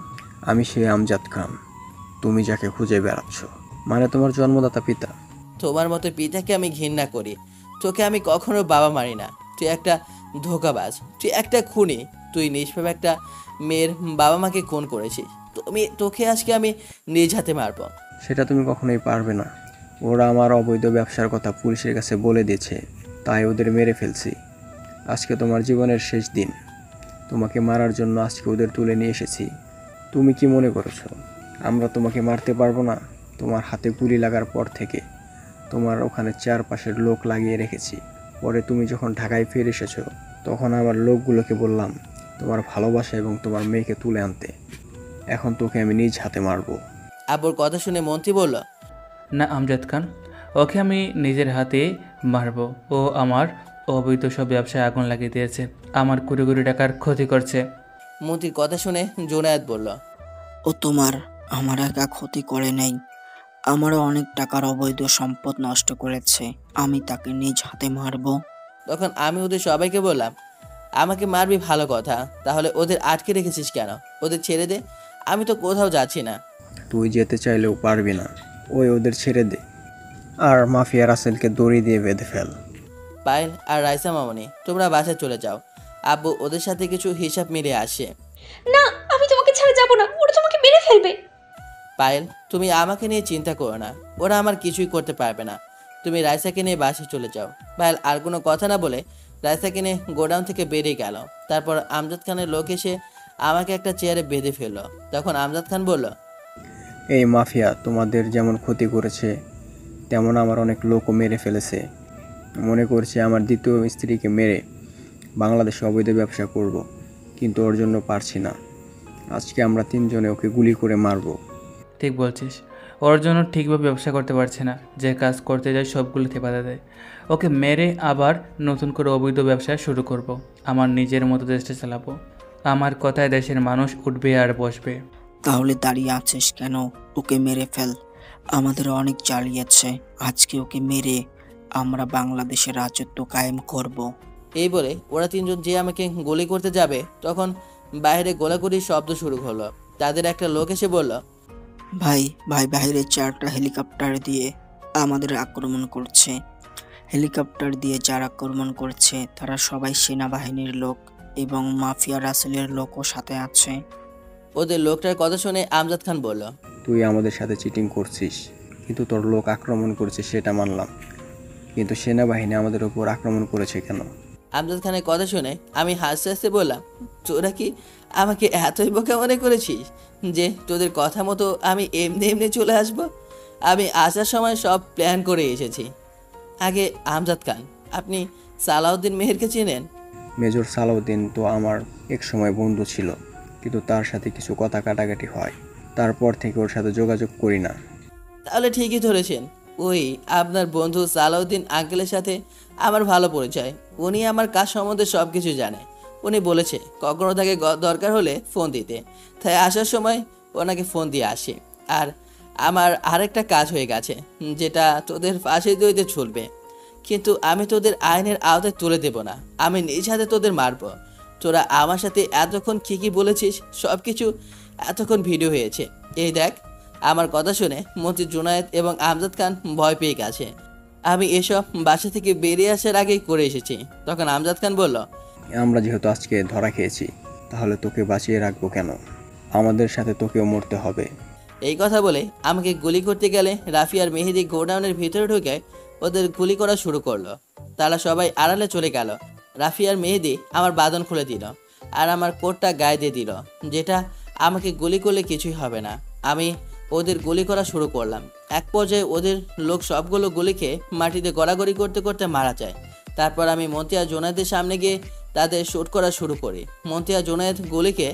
আমি সেই আমজাদ খান, তুমি যাকে খুঁজে বেড়াচ্ছ, মানে তোমার জন্মদাতা পিতা। তোমার মতো পিতাকে আমি ঘৃণা করি। তোকে আমি কখনো বাবা মারি না। তুই একটা ধোঁকাবাজ, তুই একটা খুনি। তুই নিষ্পাপ একটা মেয়ের বাবা মাকে খুন করেছিস। তোকে আজকে আমি নিজ হাতে মারবো। সেটা তুমি কখনোই পারবে না। ওরা আমার অবৈধ ব্যবসার কথা পুলিশের কাছে বলে দিয়েছে, তাই ওদের মেরে ফেলছি। আজকে তোমার জীবনের শেষ দিন। তোমাকে মারার জন্য আজকে ওদের তুলে নিয়ে এসেছি। তুমি কি মনে করেছো আমরা তোমাকে মারতে পারবো না? তোমার হাতে গুলি লাগার পর থেকে তোমার ওখানে চারপাশের লোক লাগিয়ে রেখেছি। পরে তুমি যখন ঢাকায় ফিরে এসেছো, তখন আমার লোকগুলোকে বললাম তোমার ভালোবাসা এবং তোমার মেয়েকে তুলে আনতে। এখন তোকে আমি নিজ হাতে মারবো। আব্বুর কথা শুনে মন্ত্রী বলল, না আমজাদ খান, ওকে আমি নিজের হাতে মারবো। ও আমার অবৈধ সব ব্যবসায় আগুন লাগিয়ে দিয়েছে, আমার কোটি কোটি টাকার ক্ষতি করছে। মন্ত্রীর কথা শুনে জুনায়েদ বলল, ও তোমার আমার একা ক্ষতি করে নাই, আমারও অনেক টাকার অবৈধ সম্পদ নষ্ট করেছে। আমি তাকে নিজ হাতে মারবো। তখন আমি ওদের সবাইকে বললাম, আমাকে মারবি ভালো কথা, তাহলে ওদের আটকে রেখেছিস কেন? ওদের ছেড়ে দে, আমি তো কোথাও যাচ্ছি না। তুই যেতে চাইলেও পারবি না, ওদের ছেড়ে দে আর মাফিয়া রাসেলকে দড়ি দিয়ে বেঁধে ফেল। পায়েল আর রাইসা মামনি, তোমরা বাসায় চলে যাও। আব্বু ওদের সাথে কিছু হিসাব মিলিয়ে আসে। না, আমি তোমাকে ছাড়া যাব না, ওরা তোমাকে মেরে ফেলবে। পায়েল, তুমি আমাকে নিয়ে চিন্তা করো না, ওরা আমার কিছুই করতে পারবে না। তুমি রাইসাকে নিয়ে বাসায় চলে যাও। পায়েল আর কোনো কথা না বলে রাইসাকে নিয়ে গোডাউন থেকে বেরিয়ে গেল। তারপর আমজাদ খানের লোক এসে আমাকে একটা চেয়ারে বেঁধে ফেললো। তখন আমজাদ খান বলল, এই মাফিয়া তোমাদের যেমন ক্ষতি করেছে তেমন আমার অনেক লোকও মেরে ফেলেছে। মনে করছে আমার দ্বিতীয় স্ত্রীকে মেরে বাংলাদেশে অবৈধ ব্যবসা করব, কিন্তু ওর জন্য পারছি না। আজকে আমরা তিনজনে ওকে গুলি করে মারবো। ঠিক বলছিস, ওর জন্য ঠিকভাবে ব্যবসা করতে পারছে না। যে কাজ করতে যায় সবগুলোতে বাধা দেয়। ওকে মেরে আবার নতুন করে অবৈধ ব্যবসা শুরু করব। আমার নিজের মতো দেশটা চালাবো। আমার কথায় দেশের মানুষ উঠবে আর বসবে। তাহলে দাঁড়িয়ে আছিস কেন? ওকে মেরে ফেল। আমাদের অনেক জ্বালিয়েছে, আজকে ওকে মেরে আমরা বাংলাদেশের রাজত্ব কায়েম করব। এই বলে ওরা তিনজন যে আমাকে গুলি করতে যাবে তখন বাইরে গোলাগুলির শব্দ শুরু হলো। তাদের একটা লোক এসে বলল, ভাই ভাই বাইরে 4টা হেলিকপ্টার দিয়ে আমাদের আক্রমণ করছে। হেলিকপ্টার দিয়ে যারা আক্রমণ করছে তারা সবাই সেনাবাহিনীর লোক এবং মাফিয়া রাসেলের লোকও সাথে আছে। ওদের লোকটার কথা শুনে আমজাদ খান বলল, তুই আমাদের সাথে চিটিং করছিস, কিন্তু তোর লোক আক্রমণ করেছে সেটা মানলাম, কিন্তু সেনাবাহিনী আমাদের উপর আক্রমণ করেছে কেন? আমজাদ খানের কথা শুনে আমি হাসতে হাসতে বললাম, তোরা কি আমাকে এতই বোকা মনে করেছিস যে তোদের কথা মতো আমি এমনি এমনি চলে আসব? আমি আসার সময় সব প্ল্যান করে এসেছি। আগে আমজাদ খান, আপনি সালাউদ্দিন মেহেরকে চেনেন? মেজর সালাউদ্দিন তো আমার এক সময় বন্ধু ছিল, কিন্তু তার সাথে কিছু কথা কাটাকাটি হয়, তারপর থেকে ওর সাথে যোগাযোগ করি না। তাহলে ঠিকই ধরেছেন, ওই আপনার বন্ধু সালাউদ্দিন আঙ্কেলের সাথে আমার ভালো পরিচয়। উনি আমার কাজ সম্বন্ধে সব কিছু জানে। উনি বলেছে কখনো তাকে দরকার হলে ফোন দিতে, তাই আসার সময় ওনাকে ফোন দিয়ে আসি। আর আমার আরেকটা কাজ হয়ে গেছে, যেটা তোদের ফাঁসি দইতে চলবে, কিন্তু আমি তোদের আইনের আওতায় তুলে দেব না। আমি নিজ হাতে তোদের মারব। তোরা আমার সাথে এতক্ষণ কী কী বলেছিস সব কিছু এতক্ষণ ভিডিও হয়েছে, এই দেখ। আমার কথা শুনে মন্ত্রী জুনায়েদ এবং আমজাদ খান ভয় পেয়ে গেছে। আমি এসব বাসা থেকে বেরিয়ে আসার আগেই করে এসেছি। তখন আমজাদ খান বলল, আমরা যেহেতু আজকে ধরা খেয়েছি, তাহলে তোকে বাঁচিয়ে রাখবো কেন? আমাদের সাথে তোকেও মরতে হবে। এই কথা বলে আমাকে গুলি করতে গেলে রাফি আর মেহেদি গোডাউনের ভিতরে ঢুকে ওদের গুলি করা শুরু করলো। তারা সবাই আড়ালে চলে গেল। রাফি আর মেহেদি আমার বাঁধন খুলে দিল আর আমার কোটটা গায়ে দিয়ে দিল, যেটা আমাকে গুলি করলে কিছুই হবে না। আমি ওদের গুলি করা শুরু করলাম। এক পর্যায়ে ওদের লোক সবগুলো গুলি খেয়ে মাটিতে গড়াগড়ি করতে করতে মারা যায়। তারপর আমি মন্ত্রী আর জোনায়েদের সামনে গিয়ে তাদের শ্যুট করা শুরু করি। মন্ত্রী আর জোনায়েদ গুলিকে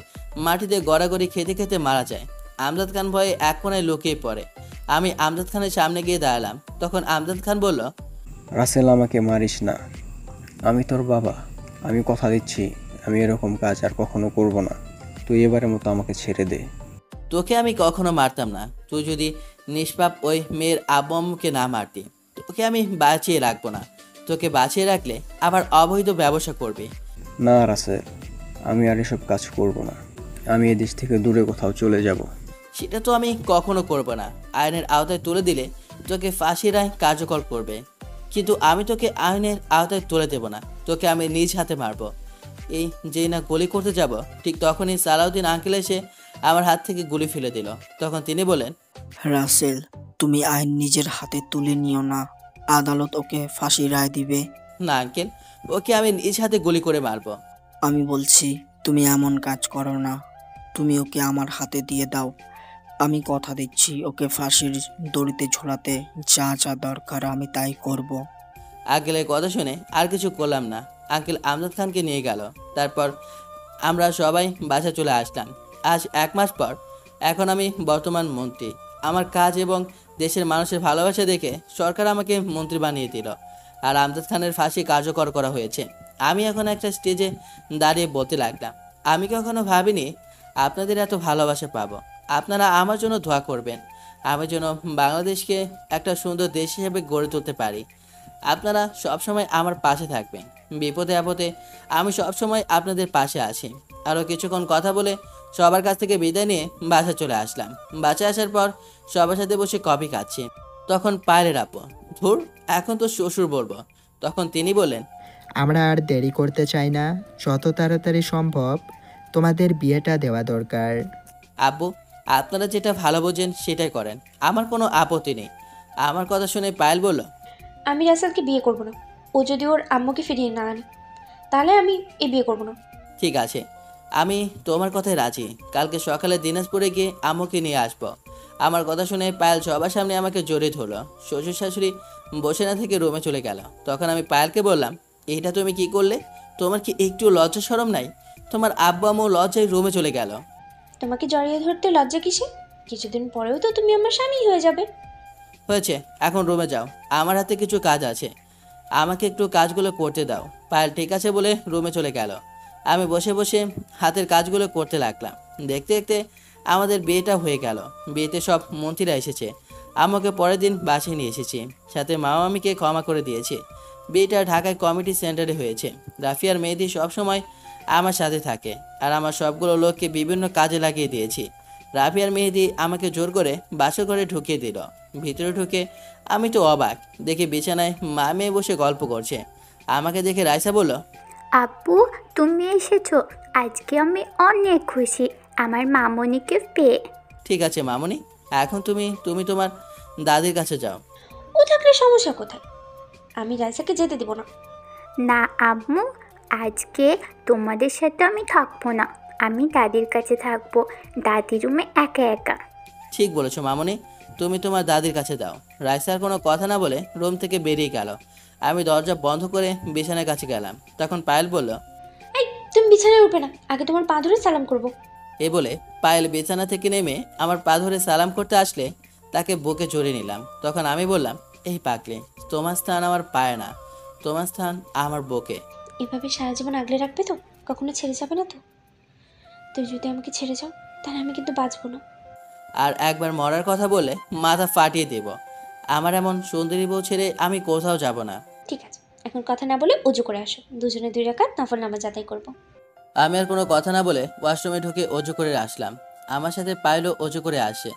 মাটিতে গড়াগড়ি খেতে খেতে মারা যায়। আমজাদ খান ভয়ে এক কোণায় লুকিয়ে পড়ে। আমি আমজাদ খানের সামনে গিয়ে দাঁড়ালাম। তখন আমজাদ খান বলল, রাসেল, আমাকে মারিস না, আমি তোর বাবা। আমি কথা দিচ্ছি আমি এরকম কাজ আর কখনো করব না। তুই এবারের মতো আমাকে ছেড়ে দে। তোকে আমি কখনো মারতাম না। তুই যদি নিষ্পাপ ওই মেয়ের আব্বু আম্মুকে না মারতি, তোকে আমি বাঁচিয়ে রাখবো না। তোকে বাঁচিয়ে রাখলে আবার অবৈধ ব্যবসা করবি। না রাসেল, আমি আর এসব কাজ করব না। আমি এদেশ থেকে দূরে কোথাও চলে যাব। সেটা তো আমি কখনো করব না। আইনের আওতায় তুলে দিলে তোকে ফাঁসির আইন কার্যকর করবে, কিন্তু আমি তোকে আইনের আওতায় তুলে দেব না। তোকে আমি নিজ হাতে মারবো। এই যেই না গুলি করতে যাব, ঠিক তখনই সালাউদ্দিন আঙ্কেল এসে আমার হাত থেকে গুলি ফেলে দিল। তখন তিনি বলেন, রাসেল, তুমি আইন নিজের হাতে তুলে নিও না। আদালত ওকে ফাঁসি রায় দিবে। না আঙ্কেল, ওকে আমি নিজ হাতে গুলি করে মারবো। আমি বলছি তুমি এমন কাজ করো না। তুমি ওকে আমার হাতে দিয়ে দাও। আমি কথা দিচ্ছি ওকে ফাঁসির দড়িতে ঝোলাতে যা যা দরকার আমি তাই করব। আঙ্কেলের কথা শুনে আর কিছু করলাম না। আঙ্কেল আমজাদ খানকে নিয়ে গেল। তারপর আমরা সবাই বাসা চলে আসলাম। আজ 1 মাস পর এখন আমি বর্তমান মন্ত্রী। আমার কাজ এবং দেশের মানুষের ভালোবাসা দেখে সরকার আমাকে মন্ত্রী বানিয়ে দিল আর আমজাদ খানের ফাঁসি কার্যকর করা হয়েছে। আমি এখন একটা স্টেজে দাঁড়িয়ে বলতে লাগলাম, আমি কখনো ভাবিনি আপনাদের এত ভালোবাসা পাবো। আপনারা আমার জন্য দোয়া করবেন, আমি যেন বাংলাদেশকে একটা সুন্দর দেশ হিসেবে গড়ে তুলতে পারি। আপনারা সবসময় আমার পাশে থাকবেন। বিপদে আপদে আমি সবসময় আপনাদের পাশে আছি। আরও কিছুক্ষণ কথা বলে সবার কাছ থেকে বিদায় নিয়ে বাসা চলে আসলাম। বাসায় আসার পর সবার সাথে বসে কফি খাচ্ছি। তখন পায়েলের আপু, ধুর এখন তো শ্বশুর বলবো। তখন তিনি বললেন, আমরা আর দেরি করতে চাই না, যত তাড়াতাড়ি সম্ভব তোমাদের বিয়েটা দেওয়া দরকার। আব্বু, আপনারা যেটা ভালো বোঝেন সেটাই করেন, আমার কোনো আপত্তি নেই। আমার কথা শুনে পায়েল বলল, আমি রাসেলকে বিয়ে করব না। ও যদি ওর আম্মুকে ফিরিয়ে না আনে তাহলে আমি এই বিয়ে করব না। ঠিক আছে, আমি তোমার কথায় রাজি। কালকে সকালে দিনাজপুরে গিয়ে আম্মুকে নিয়ে আসবো। আমার কথা শুনে পায়েল সবার সামনে আমাকে জড়িয়ে ধরলো। শ্বশুর শাশুড়ি বসে না থেকে রুমে চলে গেল। তখন আমি পায়েলকে বললাম, এটা তুমি কি করলে? তোমার কি একটু লজ্জা শরম নাই? তোমার আব্বু আম্মু লজ্জায় রুমে চলে গেল। তোমাকে জড়িয়ে ধরতে লজ্জা কিসে? কিছুদিন পরেও তো তুমি আমার স্বামী হয়ে যাবে। হয়েছে, এখন রুমে যাও, আমার হাতে কিছু কাজ আছে, আমাকে একটু কাজগুলো করতে দাও। পায়েল ঠিক আছে বলে রুমে চলে গেল। আমি বসে বসে হাতের কাজগুলো করতে লাগলাম। দেখতে দেখতে আমাদের বিয়েটা হয়ে গেল। বিয়েতে সব মন্ত্রীরা এসেছে। আমাকে পরের দিন বাসায় নিয়ে এসেছি, সাথে মামা মামিকে ক্ষমা করে দিয়েছে। বিয়েটা ঢাকায় কমিটি সেন্টারে হয়েছে। রাফিয়ার মেহেদি সবসময় আমার সাথে থাকে, আর আমার সবগুলো লোককে বিভিন্ন কাজে লাগিয়ে দিয়েছি। রাফিয়ার মেহেদি আমাকে জোর করে বাসর ঘরে ঢুকিয়ে দিল। ভিতরে ঢুকে আমি তো অবাক, দেখে বিছানায় মা মেয়ে বসে গল্প করছে। আমাকে দেখে রাইসা বলল, আব্বু তুমি এসেছো, আজকে আমি অনেক খুশি আমার মামনিকে পেয়ে। ঠিক আছে মামনি, এখন তুমি তোমার দাদির কাছে যাও। ও থাকলে সমস্যা কোথায়? আমি রাইসাকে যেতে দিব না। না আম্মু, আজকে তোমাদের সাথে আমি থাকবো না, আমি দাদির কাছে থাকবো, দাদির রুমে একা একা। ঠিক বলেছো মামনি, তুমি তোমার দাদির কাছে দাও। রাইসার কোনো কথা না বলে রুম থেকে বেরিয়ে গেল। আমি দরজা বন্ধ করে বিছানার কাছে গেলাম। তখন পায়েল বলল, এই তুমি বিছানায় উঠবে না, আগে তোমার পা ধরে সালাম করব। এ বলে পায়েল বিছানা থেকে নেমে আমার পা ধরে সালাম করতে আসলে তাকে বুকে জড়িয়ে নিলাম। তখন আমি বললাম, এই পাগলি, তোমার স্থান আমার পায়ে না, তোমার স্থান আমার বুকে। এভাবে সারা জীবন আগলে রাখবে তো? কখনো ছেড়ে যাবে না তো? তুই যদি আমাকে ছেড়ে যাও তাহলে আমি কিন্তু বাঁচবো না। আর একবার মরার কথা বললে মাথা ফাটিয়ে দেব। আমার এমন সুন্দরী বউ ছেড়ে আমি কোথাও যাব না। ঠিক আছে, এখন কথা না বলে উজু করে আসো, দুজনে 2 রাকাত নফল নামাজ আদায় করব। আমি আর কোনো কথা না বলে ওয়াশরুমে ঢুকে অজু করে আসলাম। আমার সাথে পায়েলও অজু করে আসে।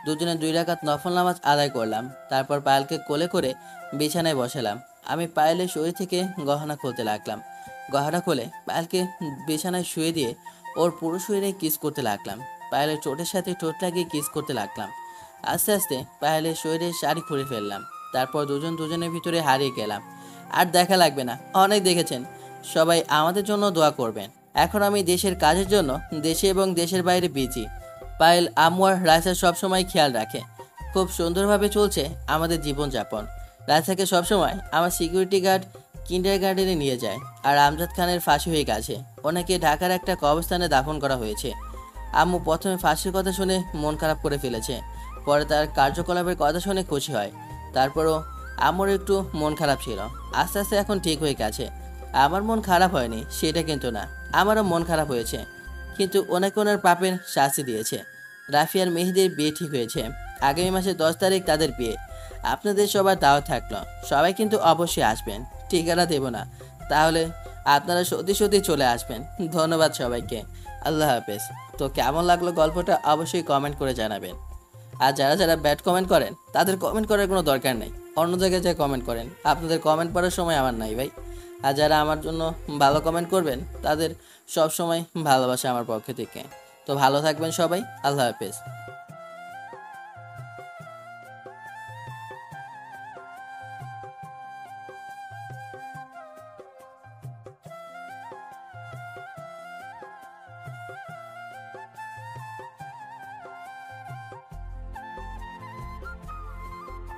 দুজনে 2 রাকাত নফল নামাজ আদায় করলাম। তারপর পায়েলকে কোলে করে বিছানায় বসালাম। আমি পায়েলের শরীর থেকে গহনা খুলতে লাগলাম। গহনা খুলে পায়েলকে বিছানায় শুয়ে দিয়ে ওর পুরো শরীরে কিস করতে লাগলাম। পায়েলের চোটের সাথে ঠোঁট লাগিয়ে কিস করতে লাগলাম। আস্তে আস্তে পায়েলের শরীরে শাড়ি খুলে ফেললাম। তারপর দুজনের ভিতরে হারিয়ে গেলাম। আর দেখা লাগবে না, অনেক দেখেছেন। সবাই আমাদের জন্য দোয়া করবেন। এখন আমি দেশের কাজের জন্য দেশে এবং দেশের বাইরে বিজি। পায়েল আম্মু আর রাইসা সবসময় খেয়াল রাখে। খুব সুন্দরভাবে চলছে আমাদের জীবনযাপন। রাইসাকে সবসময় আমার সিকিউরিটি গার্ড কিন্ডার গার্ডেনে নিয়ে যায়। আর আমজাদ খানের ফাঁসি হয়ে গেছে, ওনাকে ঢাকার একটা কবরস্থানে দাফন করা হয়েছে। আম্মু প্রথমে ফাঁসির কথা শুনে মন খারাপ করে ফেলেছে, পরে তার কার্যকলাপের কথা শুনে খুশি হয়। তারপরও আম্মুর একটু মন খারাপ ছিল, আস্তে আস্তে এখন ঠিক হয়ে গেছে। আমার মন খারাপ হয়নি সেটা কিন্তু না, আমারও মন খারাপ হয়েছে, কিন্তু ওনাকে ওনার পাপের শাস্তি দিয়েছে। রাফিয়ার মেহেদির বিয়ে ঠিক হয়েছে, আগামী মাসের 10 তারিখ তাদের বিয়ে। আপনাদের সবার দাওয়াত থাকলো, সবাই কিন্তু অবশ্যই আসবেন। ঠিকানা দেব না, তাহলে আপনারা সত্যি সত্যি চলে আসবেন। ধন্যবাদ সবাইকে, আল্লাহ হাফেজ। তো কেমন লাগলো গল্পটা অবশ্যই কমেন্ট করে জানাবেন। আর যারা ব্যাড কমেন্ট করেন তাদের কমেন্ট করার কোনো দরকার নেই, অন্য জায়গায় যা কমেন্ট করেন। আপনাদের কমেন্ট পড়ার সময় আমার নাই ভাই। আর যারা আমার জন্য ভালো কমেন্ট করবেন তাদের সব সময় ভালোবাসা আমার পক্ষ থেকে। তো ভালো থাকবেন সবাই, আল্লাহ হাফেজ।